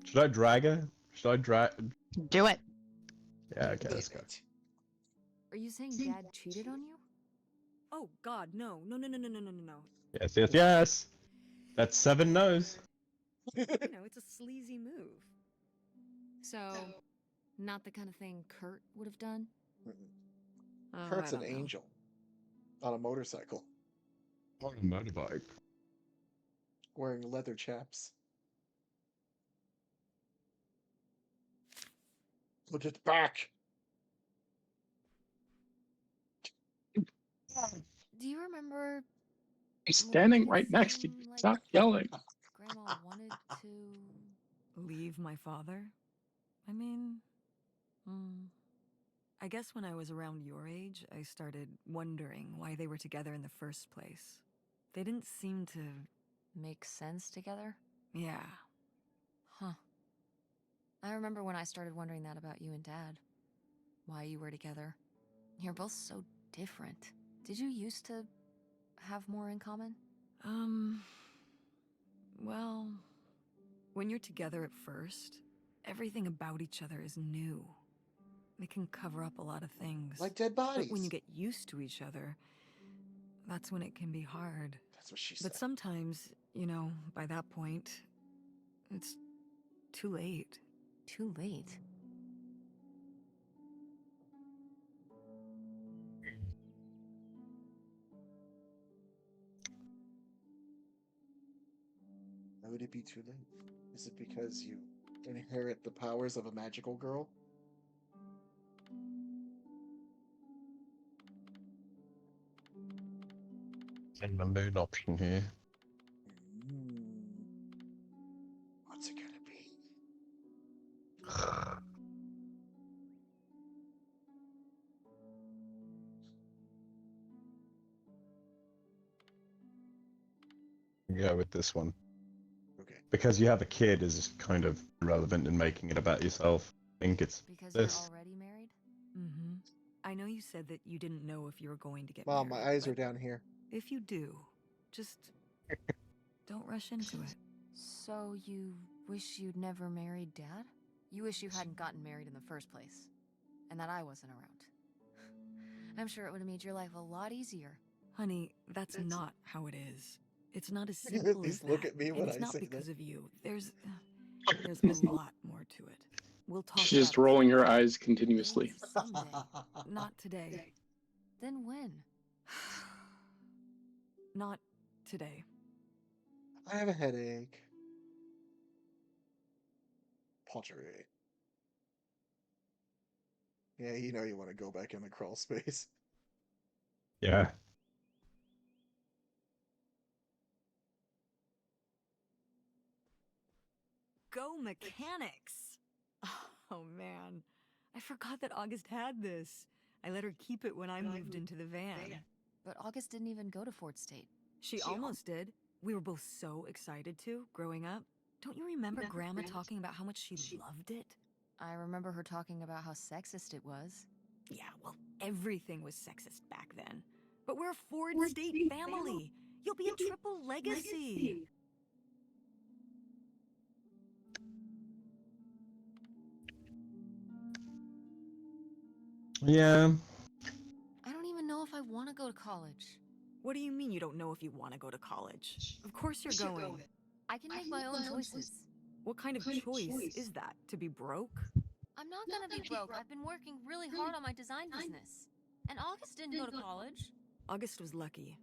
Should I drag her? Should I drag? Do it. Yeah, okay, let's Damn go. it. Are you saying Dad cheated on you? Oh God, no, no, no, no, no, no, no, no. Yes, yes, yes. That's 7 no's. You know, it's a sleazy move. So, not the kind of thing Kurt would have done? Oh, Kurt's I an don't know. angel on a motorcycle On a motorbike. wearing leather chaps. Look at the back. Do you remember He's standing did it right next to seem you. like Stop yelling. Grandma wanted to? Leave my father? I mean, I guess when I was around your age, I started wondering why they were together in the first place. They didn't seem to... Make sense together? Yeah. Huh. I remember when I started wondering that about you and Dad. Why you were together. You're both so different. Did you used to have more in common? Well, when you're together at first, everything about each other is new. They can cover up a lot of things. Like dead bodies. But when you get used to each other, that's when it can be hard. That's what she said. But sometimes, you know, by that point, it's too late. Too late. Why would it be too late? Is it because you inherit the powers of a magical girl? And the moon option here. What's it gonna be? Go with this one. Okay. Because you have a kid is kind of irrelevant in making it about yourself. I think it's Because this. you're already married? Mm-hmm. I know you said that you didn't know if you were going to get Mom, married. my eyes but are down here. If you do, just don't rush into it. So you wish you'd never married Dad? You wish you hadn't gotten married in the first place. And that I wasn't around. I'm sure it would have made your life a lot easier. Honey, that's not how it is. It's not as simple as Please that. look at me when and it's I not say because that. of you. There's a lot more to it. We'll talk She's just about it rolling her someday. eyes continuously. Maybe someday. Not today. Then when? Not today. I have a headache. Pottery. Yeah, you know you want to go back in the crawl space. Yeah. Go mechanics! Oh man, I forgot that August had this. I let her keep it when I moved into the van. But August didn't even go to Fort State. She almost did. We were both so excited to, growing up. Don't you remember Grandma talking about how much she loved it? I remember her talking about how sexist it was. Yeah, well, everything was sexist back then. But we're a Ford State family. You'll be a triple legacy. Yeah. I don't even know if I want to go to college. What do you mean you don't know if you want to go to college? Of course you're going. I can make my own choices. What kind of choice is that? To be broke? I'm not gonna be broke. I've been working really hard on my design business. And August didn't go to college. August was lucky.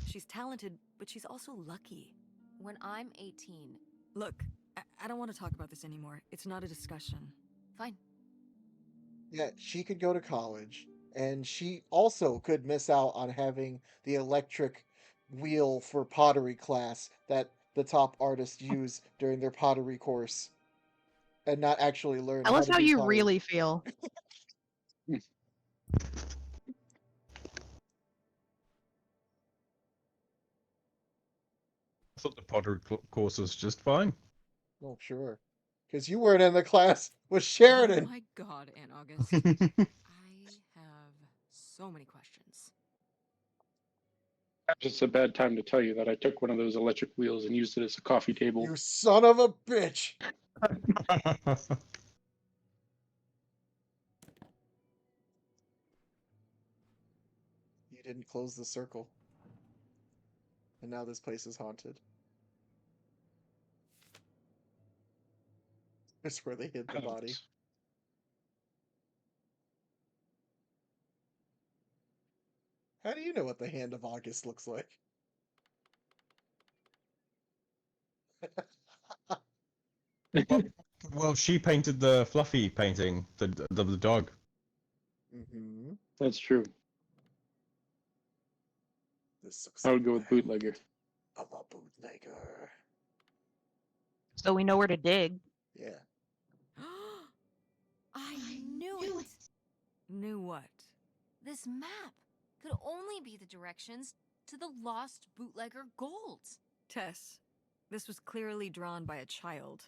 She's talented, but she's also lucky. When I'm 18. Look, I don't want to talk about this anymore. It's not a discussion. Fine. Yeah, she could go to college, and she also could miss out on having the electric wheel for pottery class that the top artists use during their pottery course, and not actually learn. Tell us to how do you pottery. really feel. thought the pottery course was just fine. Oh, sure. Because you weren't in the class with Oh Sheridan. my god, Aunt August. I have so many questions. It's a bad time to tell you that I took one of those electric wheels and used it as a coffee table. You son of a bitch. You didn't close the circle. And now this place is haunted. It's where they hid the body. How do you know what the Hand of August looks like? Well, she painted the fluffy painting, the dog. Mm-hmm. That's true. This looks I would like go with the bootlegger. hand of a bootlegger. So we know where to dig. Yeah. I knew it! Knew what? This map could only be the directions to the lost bootlegger gold. Tess, this was clearly drawn by a child.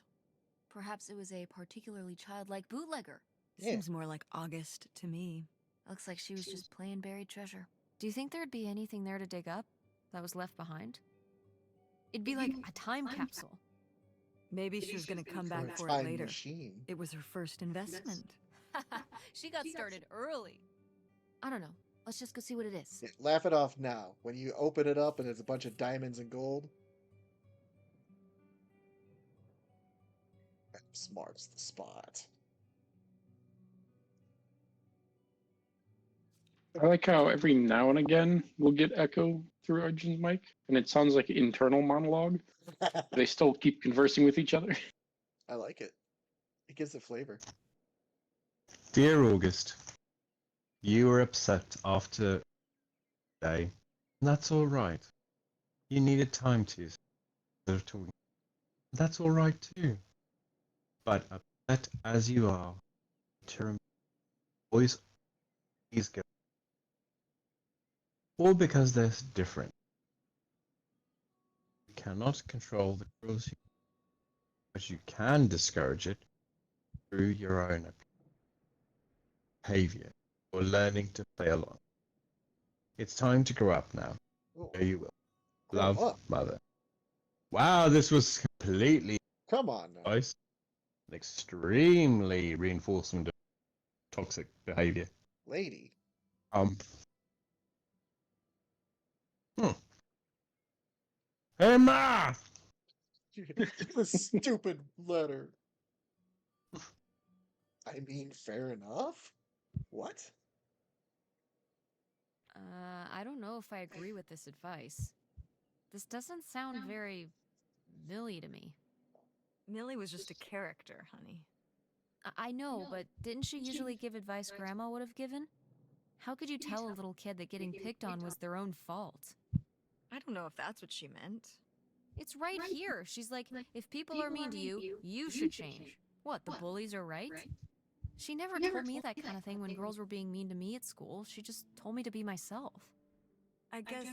Perhaps it was a particularly childlike bootlegger. Yeah. Seems more like August to me. Looks like she was just playing buried treasure. Do you think there'd be anything there to dig up that was left behind? It'd be like a time capsule. Maybe she was gonna come Or back a for it time later. machine. It was her first investment. She got started early. I don't know. Let's just go see what it is. Yeah, laugh it off now. When you open it up and there's a bunch of diamonds and gold. Smart's the spot. I like how every now and again we'll get echo through Arjun's mic, and it sounds like internal monologue. They still keep conversing with each other. I like it. It gives it flavor. Dear August, you were upset after day. That's all right. You needed time to talk. That's all right too. But upset as you are, to remember, boys, please go. All because they're different. You cannot control the cruelty, but you can discourage it through your own behavior or learning to play along. It's time to grow up now. Ooh, There you will. grow Love, up. Mother. Wow, this was completely Come on now. nice. An extremely reinforcement of toxic behavior. Lady. Hey, Ma! The stupid letter. I mean, fair enough. What? I don't know if I agree with this advice. This doesn't sound very Millie to me. Millie was just a character, honey. I know, but didn't she usually give advice Grandma would have given? How could you tell a little kid that getting picked on was their own fault? I don't know if that's what she meant. It's right here. She's like, if people are mean to you, you should change. What, the bullies are right? She never told me that kind of thing when girls were being mean to me at school. She just told me to be myself. I guess.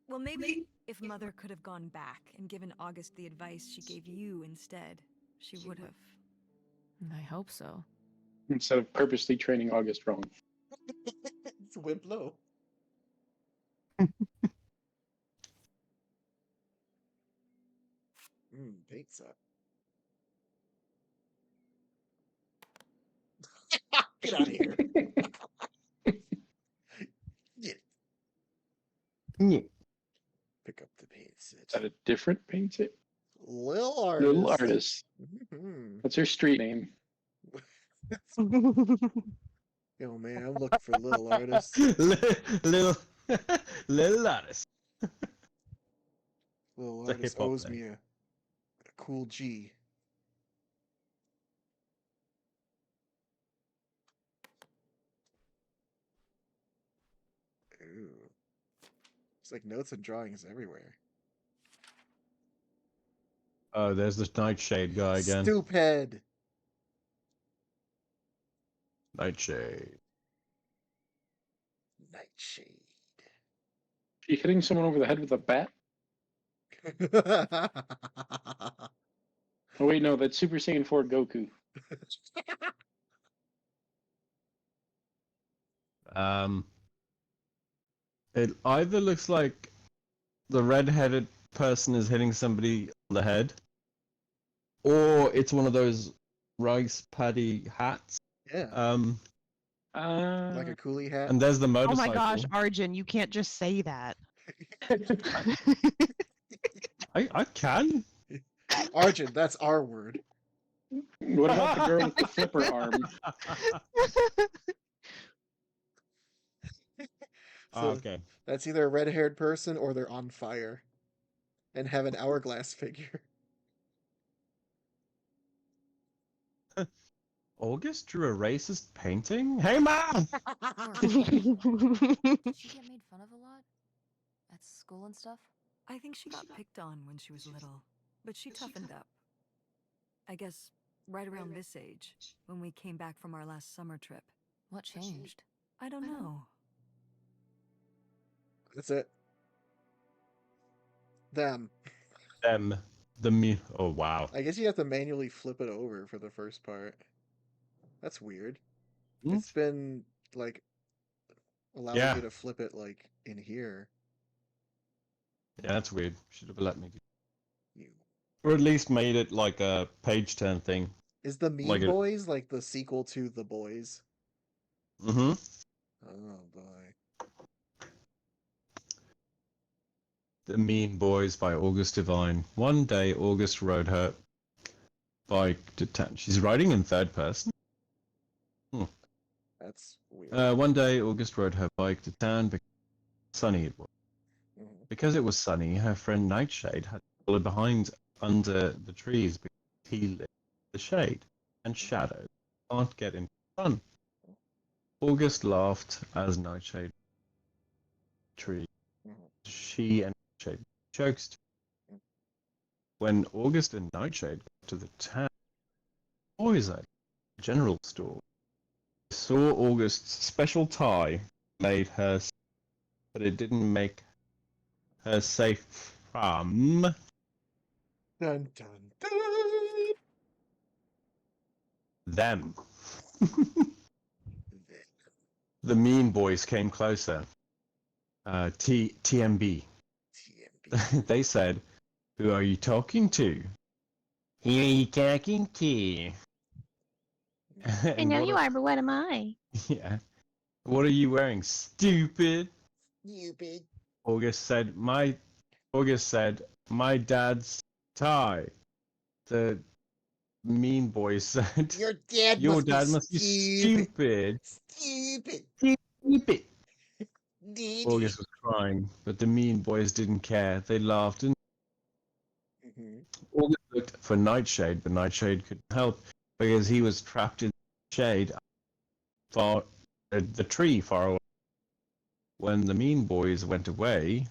Well, maybe if Mother could have gone back and given August the advice she gave you instead, she would have. I hope so. Instead of purposely training August wrong. It's went low. Pizza. Get out of here. Yeah. Yeah. Pick up the paint Is that set. a different paint set? Lil Artist. Little Artist. Mhm. That's her street name. Yo, man, I'm looking for Lil Artist. little, little artist. Lil It's a Artist hip-hop owes thing. me a cool G. Ooh. It's like notes and drawings everywhere. Oh, there's the Nightshade guy again. Stupid. Nightshade. Nightshade. She hitting someone over the head with a bat? Oh wait, no, that's Super Saiyan 4 Goku. It either looks like the red-headed person is hitting somebody on the head, or it's one of those rice paddy hats. Yeah, like a coolie hat. And there's the Oh motorcycle. my gosh, Arjun, you can't just say that. I can. Arjun, that's our word. What about the girl with the flipper arm? So Okay. that's either a red-haired person or they're on fire and have an hourglass figure. August drew a racist painting? Hey, man! Did she get made fun of a lot? At school and stuff? I think she got picked on when she was little, but she toughened up. I guess right around this age, when we came back from our last summer trip. What changed? I don't know. That's it. Them. Them. The me. Oh, wow. I guess you have to manually flip it over for the first part. That's weird. Hmm? It's been like allowing Yeah. you to flip it like in here. Yeah, that's weird. Should have let me do. You. Or at least made it like a page turn thing. Is the Mean Like Boys like the sequel to The Boys? Mm-hmm. Oh boy. The Mean Boys by August Devine. One day, August rode her bike to town. She's riding in third person. That's weird. One day, August rode her bike to town because sunny it was. Mhm. Because it was sunny, her friend Nightshade had to follow behind under the trees because he lived in the shade and shadow. Can't get into the sun. August laughed as Nightshade tree. Mhm. She and Nightshade choked. When August and Nightshade got to the town, boys at the general store saw August's special tie made her, but it didn't make her safe from Dun dun dun. them. The Mean Boys came closer. TMB. TMB. They said, "Who are you talking to?" Who are you talking to? I know you are. are, but what am I? Yeah. What are you wearing, stupid? Stupid. August said, my dad's tie. The Mean Boy said, Your dad your must dad be must be stupid. stupid. Stupid. Stupid. Daddy. August was crying, but the Mean Boys didn't care. They laughed and Mhm. August looked for Nightshade, but Nightshade couldn't help because he was trapped in the shade far the tree far away. When the Mean Boys went away,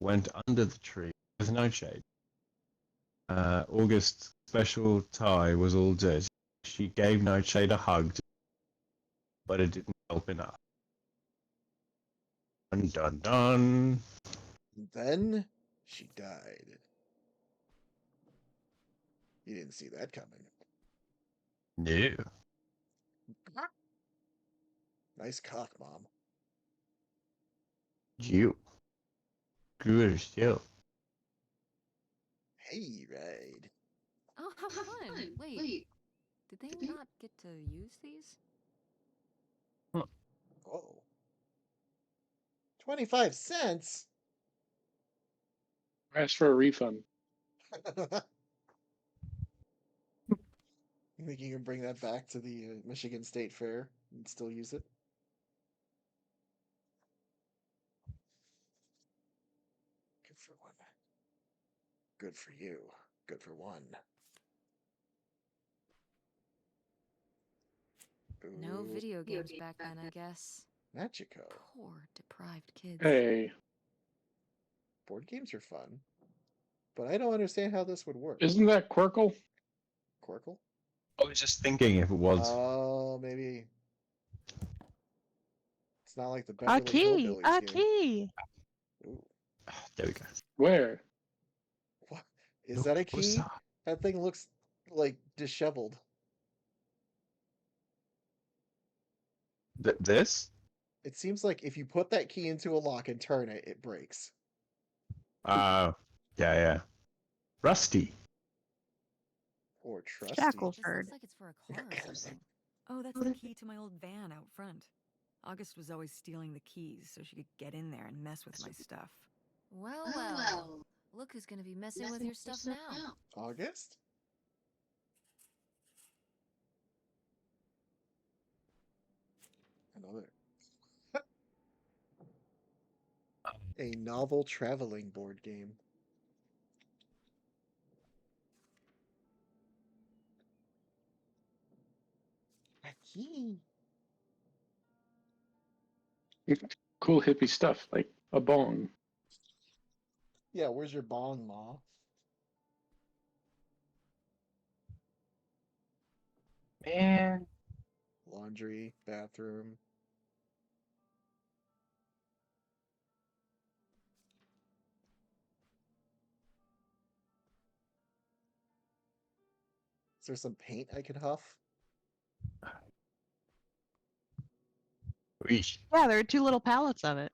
went under the tree with Nightshade. August's special tie was all dirty. She gave Nightshade a hug, but it didn't help enough. Dun dun dun. Then she died. You didn't see that coming. No. Nice cock, Mom. You. Good as you. Hey, Ride. Oh, how fun! Wait, did they not get to use these? Oh. 25 cents? Ask for a refund. You think you can bring that back to the Michigan State Fair and still use it? Good for one. Good for you. Good for one. No Ooh, video games back then, I guess. Magico. Poor, deprived kids. Hey, Board games are fun, but I don't understand how this would work. isn't that Quirkle? Quirkle? I was just thinking if it was. Oh, maybe. It's not like the A Beverly key! Hillbillies A game. key! Ooh. There we go. Where? Is that a key? That thing looks like disheveled. This? It seems like if you put that key into a lock and turn it, it breaks. Yeah. Rusty. Or trusty. This Shackleford. looks like it's for a car or something. Oh, that's the key to my old van out front. August was always stealing the keys so she could get in there and mess with my stuff. Well. Look who's gonna be messing with your stuff now. August? Another. A novel traveling board game. A key. Cool hippie stuff like a bong. Yeah, where's your bong, Ma? Man. Laundry, bathroom. Is there some paint I could huff? Weesh. Yeah, there are 2 little pallets of it.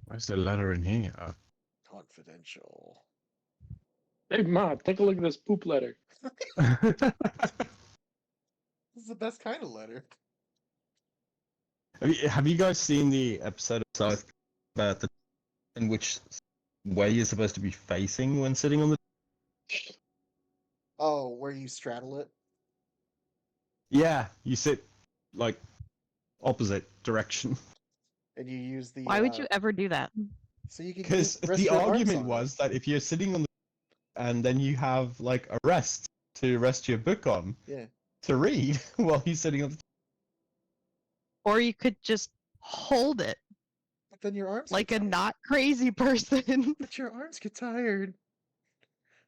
Where's the letter in here? Confidential. Hey, Ma, take a look at this poop letter. This is the best kind of letter. Have you guys seen the episode of South about in which way you're supposed to be facing when sitting on the? Oh, where you straddle it? Yeah, you sit like opposite direction. And you use the. Why would you ever do that? So you can Because rest the your arms argument on it. was that if you're sitting on the and then you have like a rest to rest your book on Yeah. to read while you're sitting on the. Or you could just hold it But then your arms like get a tired. not crazy person. But your arms get tired.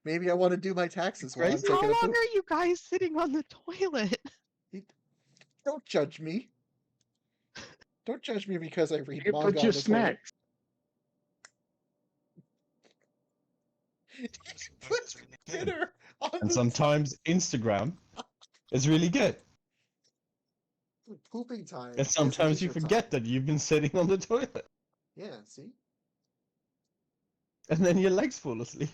Maybe I want to do my taxes while I'm Crazy. How taking long a poop. are you guys sitting on the toilet? Don't judge me. Don't judge me because I read Here, manga put on your the toilet. snacks. Put dinner on And the sometimes Instagram is really good. pooping time. And is sometimes you leisure forget time. that you've been sitting on the toilet. Yeah, see? And then your legs fall asleep.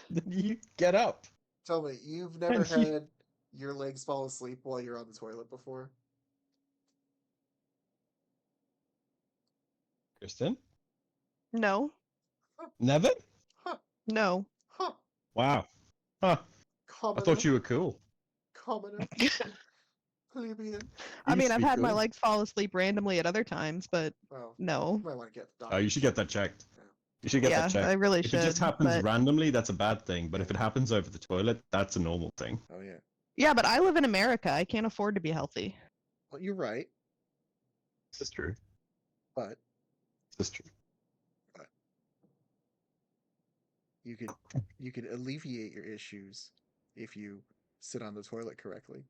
Then you get up. Tell me, you've never And you- had your legs fall asleep while you're on the toilet before? Kristen? No, Never? Huh. no. Huh. Wow. Huh. I Commoner. thought you were cool. Commoner. Plebeian. I You mean, used to I've be had my cool. legs fall asleep randomly at other times, but Well, no. you might want to get the Oh, doctor. you should get that checked. You should get Yeah, that checked. I really If should. it just happens but... randomly, that's a bad thing. But if it happens over the toilet, that's a normal thing. Oh, yeah. Yeah, but I live in America. I can't afford to be healthy. Well, you're right, This is true. but This is true. you could alleviate your issues if you sit on the toilet correctly.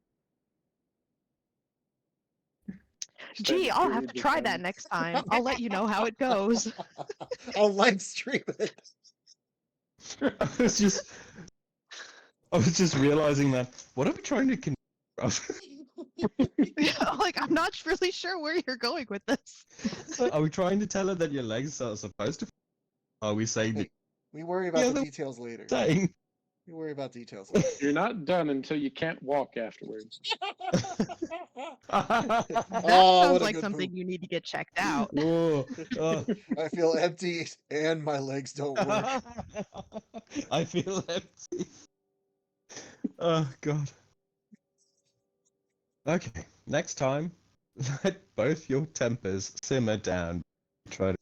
Gee, I'll have to try that next time. I'll let you know how it goes. I'll live stream it. I was just realizing that. What are we trying to convince? Yeah, like, I'm not really sure where you're going with this. Are we trying to tell her that your legs are supposed to? Are we saying Hey, the we worry about the other details later. saying? We worry about details later. You're not done until you can't walk afterwards. That Oh, sounds what a like good something poop. you need to get checked out. Oh, I feel empty and my legs don't work. I feel empty. Oh god. Okay, next time, let both your tempers simmer down. Try to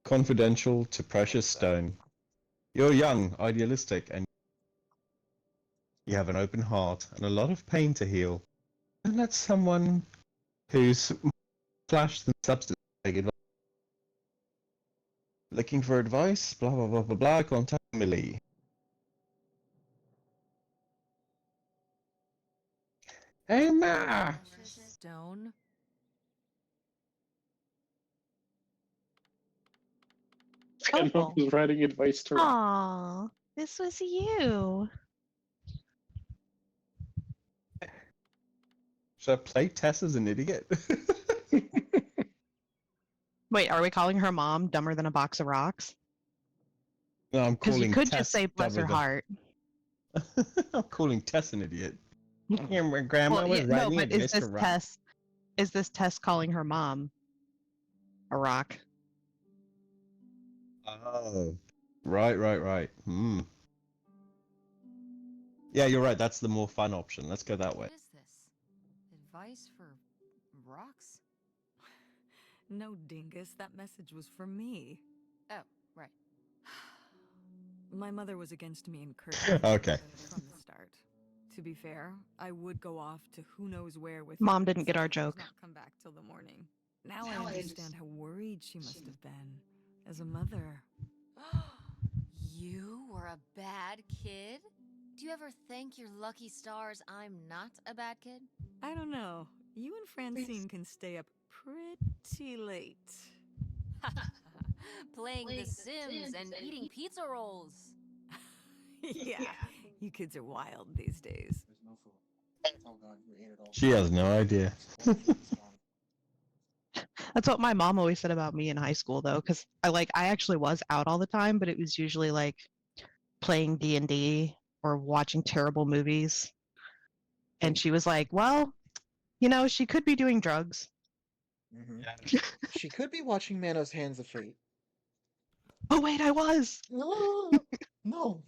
confidential to precious stone. You're young, idealistic, and you have an open heart and a lot of pain to heal. And let someone who's flash than substance take advice. Looking for advice? Blah blah blah blah blah. Contact Millie. Hey Ma! Precious stone. Grandma helpful. was writing advice to Rock. Aw, this was you. Should I play Tess as an idiot? Wait, are we calling her mom dumber than a box of rocks? No, I'm Because you calling could Tess just say bless her dumber than- heart. I'm calling Tess an idiot. Yeah, my grandma Well, was yeah, no, writing but advice to Rock. Is this Tess calling her mom a rock? Oh, right. Yeah, you're right. That's the more fun option. Let's go that way. What is this? Advice for rocks? No, dingus, that message was for me. Oh, right. My mother was against me and Kurt Okay. from the start. To be fair, I would go off to who knows where with Mom him, didn't get our sometimes joke. Not come back till the morning. Now I understand how worried she must have been as a mother. You were a bad kid? Do you ever thank your lucky stars I'm not a bad kid? I don't know. You and Francine can stay up pretty late. Playing The Sims and eating pizza rolls. Yeah, you kids are wild these days. There's no food. Oh god, we ate it all. She has no idea. That's what my mom always said about me in high school, though, because I actually was out all the time, but it was usually like playing D&D or watching terrible movies. And she was like, "Well, she could be doing drugs." She could be watching Manos Hands of Fate. Oh wait, I was. No.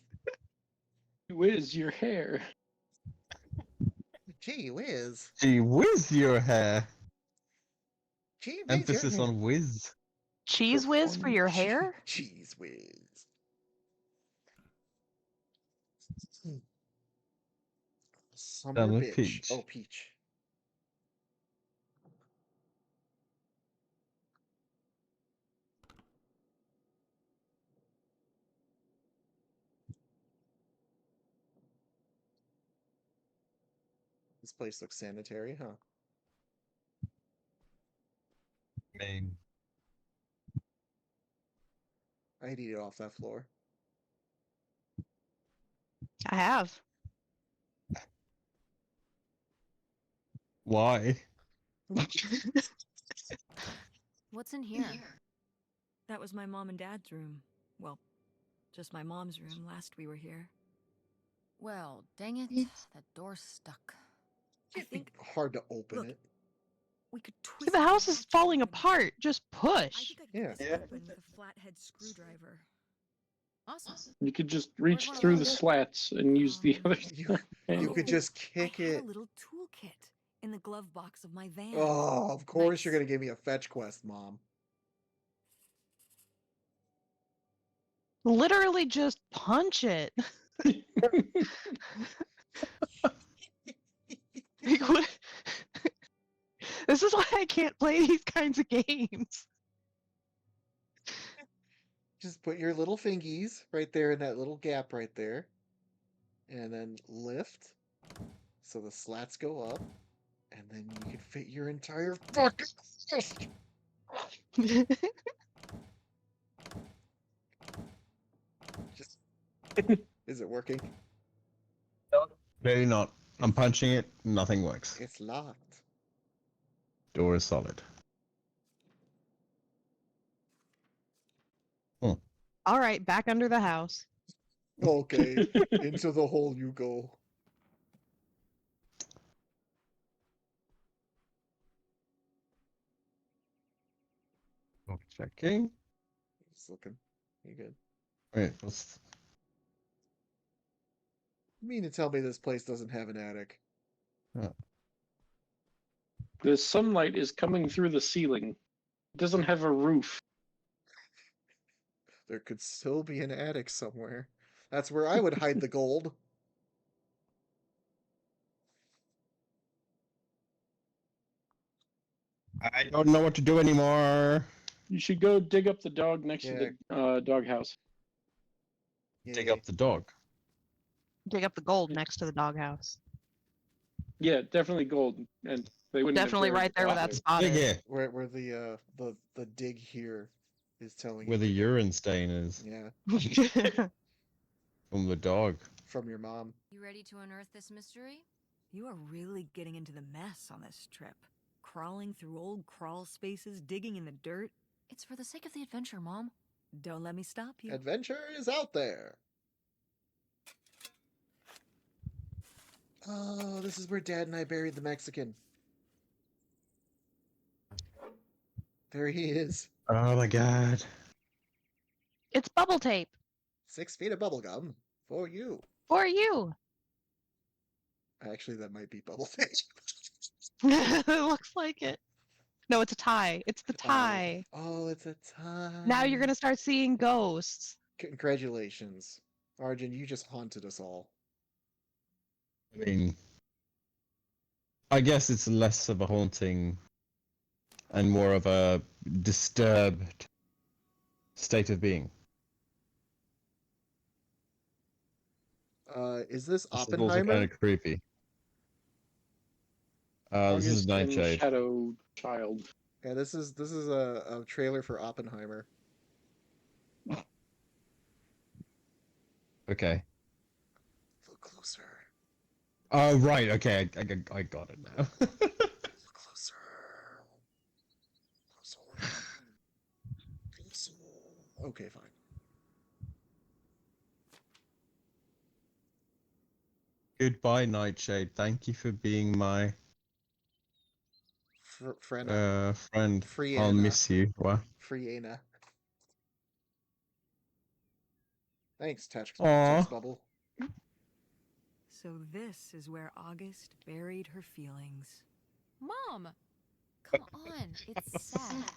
Whiz your hair. Gee whiz. Gee whiz, your hair. Gee whiz. Emphasis on whiz. Cheese whiz for your hair? Cheese whiz. Summer Summer bitch. peach. Oh, peach. This place looks sanitary, huh? Main. I'd eat it off that floor. I have. Why? What's in here? That was my mom and dad's room. Well, just my mom's room last we were here. Well, dang it, that door's stuck. I think Hard to open Look, it. we could See, twist the house the is latch falling open. apart. Just I push. think I could Yeah. get this open with a flathead screwdriver. Awesome. You could just reach one of through the those? slats and use the other. You could Oh, just kick I had it. a little toolkit in the glove box of my van. Oh, of course you're Nice. gonna give me a fetch quest, Mom. Literally just punch it. Like, what? This is why I can't play these kinds of games. Just put your little fingies right there in that little gap right there. And then lift. So the slats go up. And then you can fit your entire fucking fist. Just is it working? Clearly not. I'm punching it. Nothing works. It's locked. Door is solid. All right, back under the house. Okay. Into the hole you go. Checking. Just looking. You good? Wait, what's... You mean to tell me this place doesn't have an attic? The sunlight is coming through the ceiling. It doesn't have a roof. There could still be an attic somewhere. That's where I would hide the gold. I don't know what to do anymore. You should go dig up the dog next to the doghouse. Dig up the dog. Dig up the gold next to the doghouse. Yeah, definitely gold, and they wouldn't have Definitely dared right there where bother. that spot Dig is. here. Where the dig here is telling Where you the urine stain is yeah, from the dog. from your mom. You ready to unearth this mystery? You are really getting into the mess on this trip. Crawling through old crawl spaces, digging in the dirt. It's for the sake of the adventure, Mom. Don't let me stop you. Adventure is out there. Oh, this is where Dad and I buried the Mexican. There he is. Oh my god. It's bubble tape 6 feet of bubble gum for you. for you. Actually, that might be bubble tape. It looks like it. No, it's a tie. It's the tie. Oh, it's a tie. Now you're gonna start seeing ghosts. Congratulations. Arjun, you just haunted us all. I mean, I guess it's less of a haunting and more of a disturbed state of being. Is this This is also Oppenheimer? kind of creepy. This is August and Nightshade. Shadow Child. Yeah, this is a trailer for Oppenheimer. Okay. Look closer. Oh right. Okay, I got it now. Look closer. Closer. Closer. Okay, fine. Goodbye, Nightshade. Thank you for being my Friend. friend. Free I'll Anna. miss you. What? Free Anna. Thanks, text Aw. bubble. So this is where August buried her feelings. Mom! Come on, it's sad.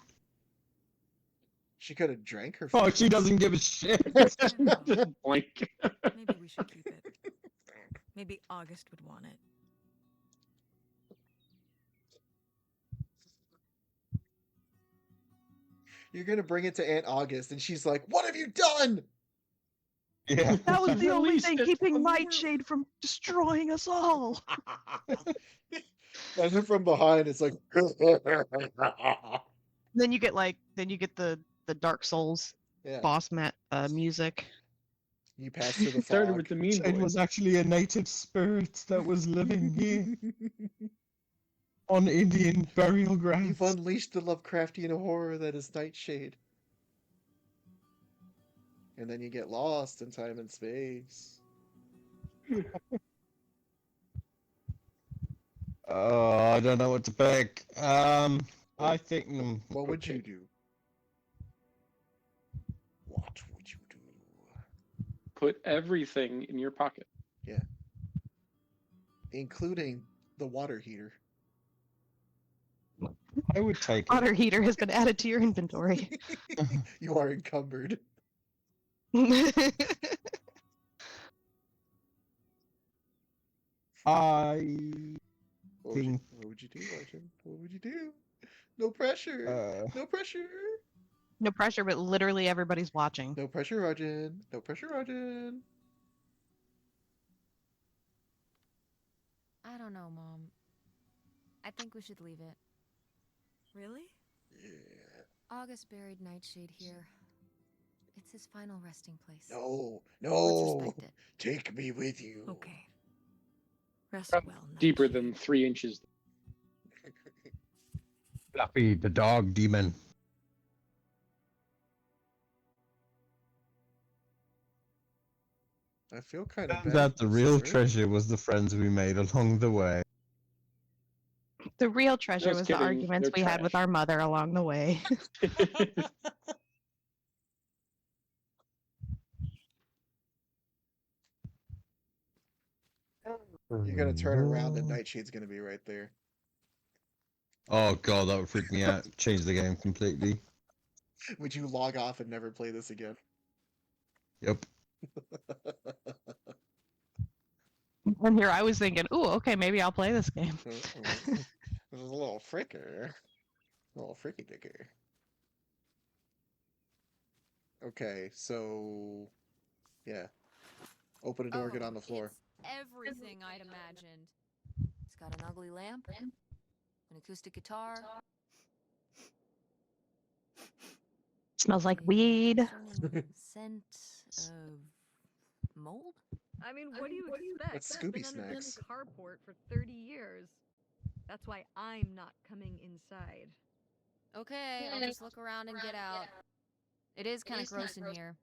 She could have drank her. Oh, feelings. she doesn't give a shit. Blank. Maybe we should keep it. Maybe August would want it. You're gonna bring it to Aunt August, and she's like, "What have you done?" Yeah. That was the only Released thing it keeping from the Nightshade from destroying us all. And then from behind, it's like, Then you get the Dark Souls yeah. boss music. You pass to the Started fog. with the mean It boy. was actually a native spirit that was living here on Indian burial grounds. You've unleashed the Lovecraftian horror that is Nightshade. And then you get lost in time and space. Oh, I don't know what to pick. I think. What would you do? What would you do? Put everything in your pocket. Yeah. Including the water heater. I would take it. Water heater has been added to your inventory. You are encumbered. I What would, you, think. what would you do, Arjun? What would you do? No pressure. No pressure. No pressure, but literally everybody's watching. No pressure, Arjun. No pressure, Arjun. I don't know, Mom. I think we should leave it. Really? Yeah. August buried Nightshade here. It's his final resting place. No. Let's No. respect it. Take me with you. Okay. Rest well, Deeper Nightshade. than 3 inches. Fluffy, the dog demon. I feel kind of bad. That the real Sorry. treasure was the friends we made along the way. The real treasure Just was kidding, the arguments they're we had with trash. our mother along the way. You're gonna turn around and Nightshade's gonna be right there. Oh god, that would freak me out. Change the game completely. Would you log off and never play this again? Yep. And here I was thinking, ooh, okay, maybe I'll play this game. This is a little fricker. A little fricky dicker. Okay, so yeah. Open a door, get on the floor. It's everything I'd imagined. It's got an ugly lamp, an acoustic guitar, Smells like A weed. concerning scent of mold? I mean, what do you expect? That's It's Scooby been under Snacks. this carport for 30 years. That's why I'm not coming inside. Okay, I'll just look around and get out. It is kind of gross in here.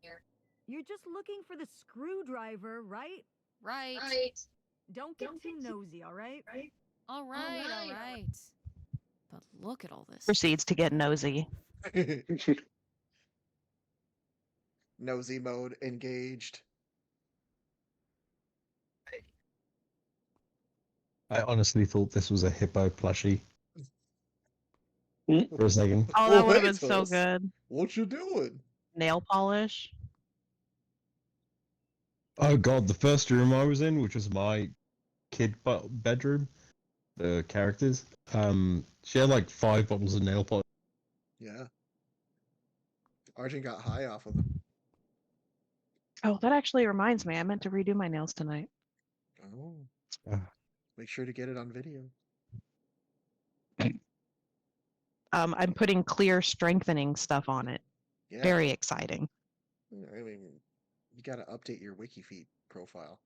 You're just looking for the screwdriver, right? Right. Don't get too nosy, all right? All right. But look at all this. Proceeds to get nosy. Nosy mode engaged. I honestly thought this was a hippo plushie Hmm? for a second. Oh, that would have Hey, been so Tuss. good. What you doing? Nail polish. Oh god, the first room I was in, which was my bedroom, the characters, she had like 5 bottles of nail polish. Yeah. Arjun got high off of them. Oh, that actually reminds me. I meant to redo my nails tonight. Oh. Ah. Make sure to get it on video. I'm putting clear strengthening stuff on it. Yeah. Very exciting. I mean, you gotta update your WikiFeed profile.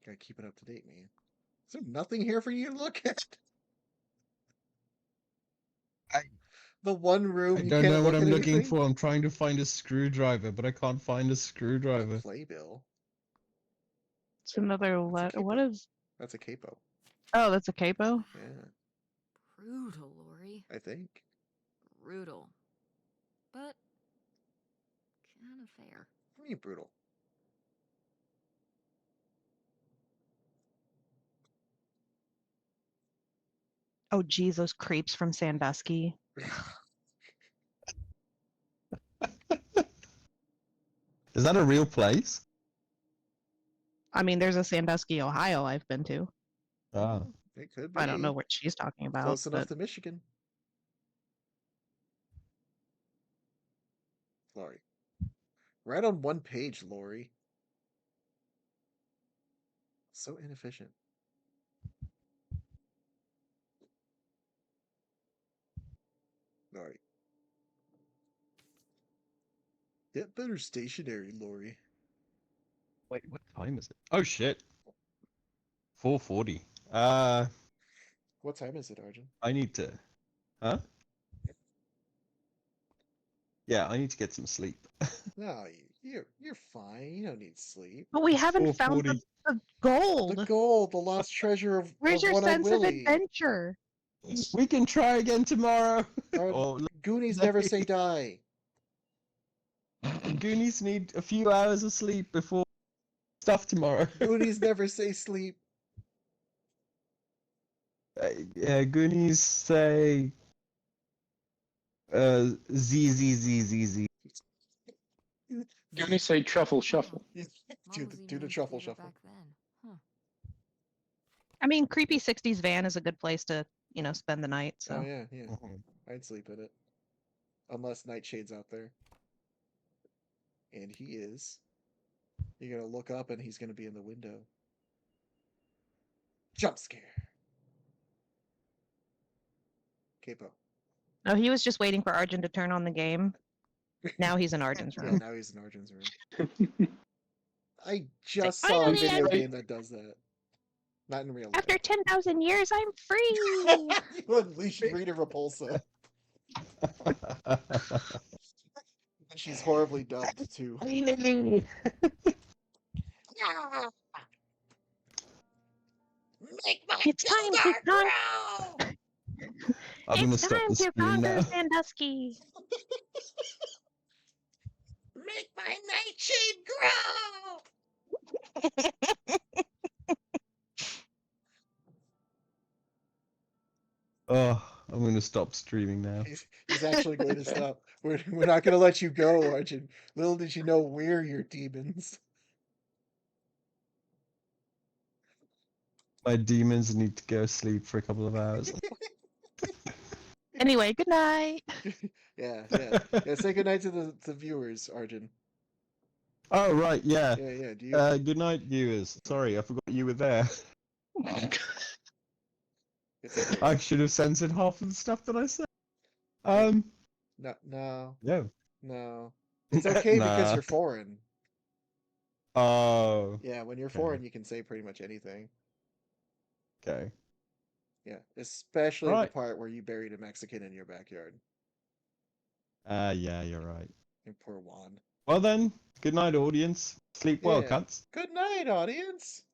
Gotta keep it up to date, man. Is there nothing here for you to look at? The one room I you don't can't know what look I'm at looking anything? for. I'm trying to find a screwdriver, but I can't find a A screwdriver. playbill. It's another That's a what capo. is? That's a capo. Oh, that's a capo. Yeah, Brutal, Lori. I think. Brutal. But kind of fair. What do you mean brutal? Oh, geez, those creeps from Sandusky. Is that a real place? I mean, there's a Sandusky, Ohio I've been to. Ah. It could be. I don't know what she's talking about. Close enough But to Michigan. Lori. Right on one page, Lori. So inefficient. Lori. Get better stationery, Lori. Wait, what time is it? Oh shit. 4:40. What time is it, Arjun? I need to. Huh? Yeah, I need to get some sleep. No, you're fine. You don't need sleep. but we It's haven't found 4:40. the gold. The gold, the lost treasure of Where's your One-Eyed sense of Willie. adventure? We can try again tomorrow. Our Or Goonies never say die. Goonies need a few hours of sleep before stuff tomorrow. Goonies never say sleep. Yeah, Goonies say Z Z Z Z Z. Goonies say truffle shuffle. Do Mom the, was do even the into truffle theater shuffle. back then. Huh. I mean, creepy 60s van is a good place to, spend the night. So Oh yeah, yeah. I'd sleep in it. Unless Nightshade's out there. And he is. You're gonna look up and he's gonna be in the window. Jump scare. Capo. no, he was just waiting for Arjun to turn on the game. Now he's in Arjun's Yeah, room. now he's in Arjun's room. I just saw a Finally, video I- game that does that. Not in real life. After 10,000 years, I'm free. You unleashed Rita Repulsa. And she's horribly dubbed too. Ah! Make my It's time to Eldar con- grow! I'm gonna It's stop time the to stream conquer now. Sandusky. Make my Nightshade grow! Oh, I'm gonna stop streaming now. He's actually going to stop. We're not going to let you go, Arjun. Little did you know we're your demons. My demons need to go sleep for a couple of hours. Anyway, good night. Yeah. Say goodnight to the viewers, Arjun. Oh right, yeah. Yeah. Do you? Good night, viewers. Sorry, I forgot you were there. It's okay. I should have censored half of the stuff that I said. No, Yeah. no. It's okay because Nah. you're foreign. Oh. Yeah, when you're Okay. foreign, you can say pretty much anything. Okay. Yeah, especially the Right. part where you buried a Mexican in your backyard. Yeah, you're right. And poor Juan. Well then, good night, audience. Sleep well, Yeah. cunts. Good night, audience.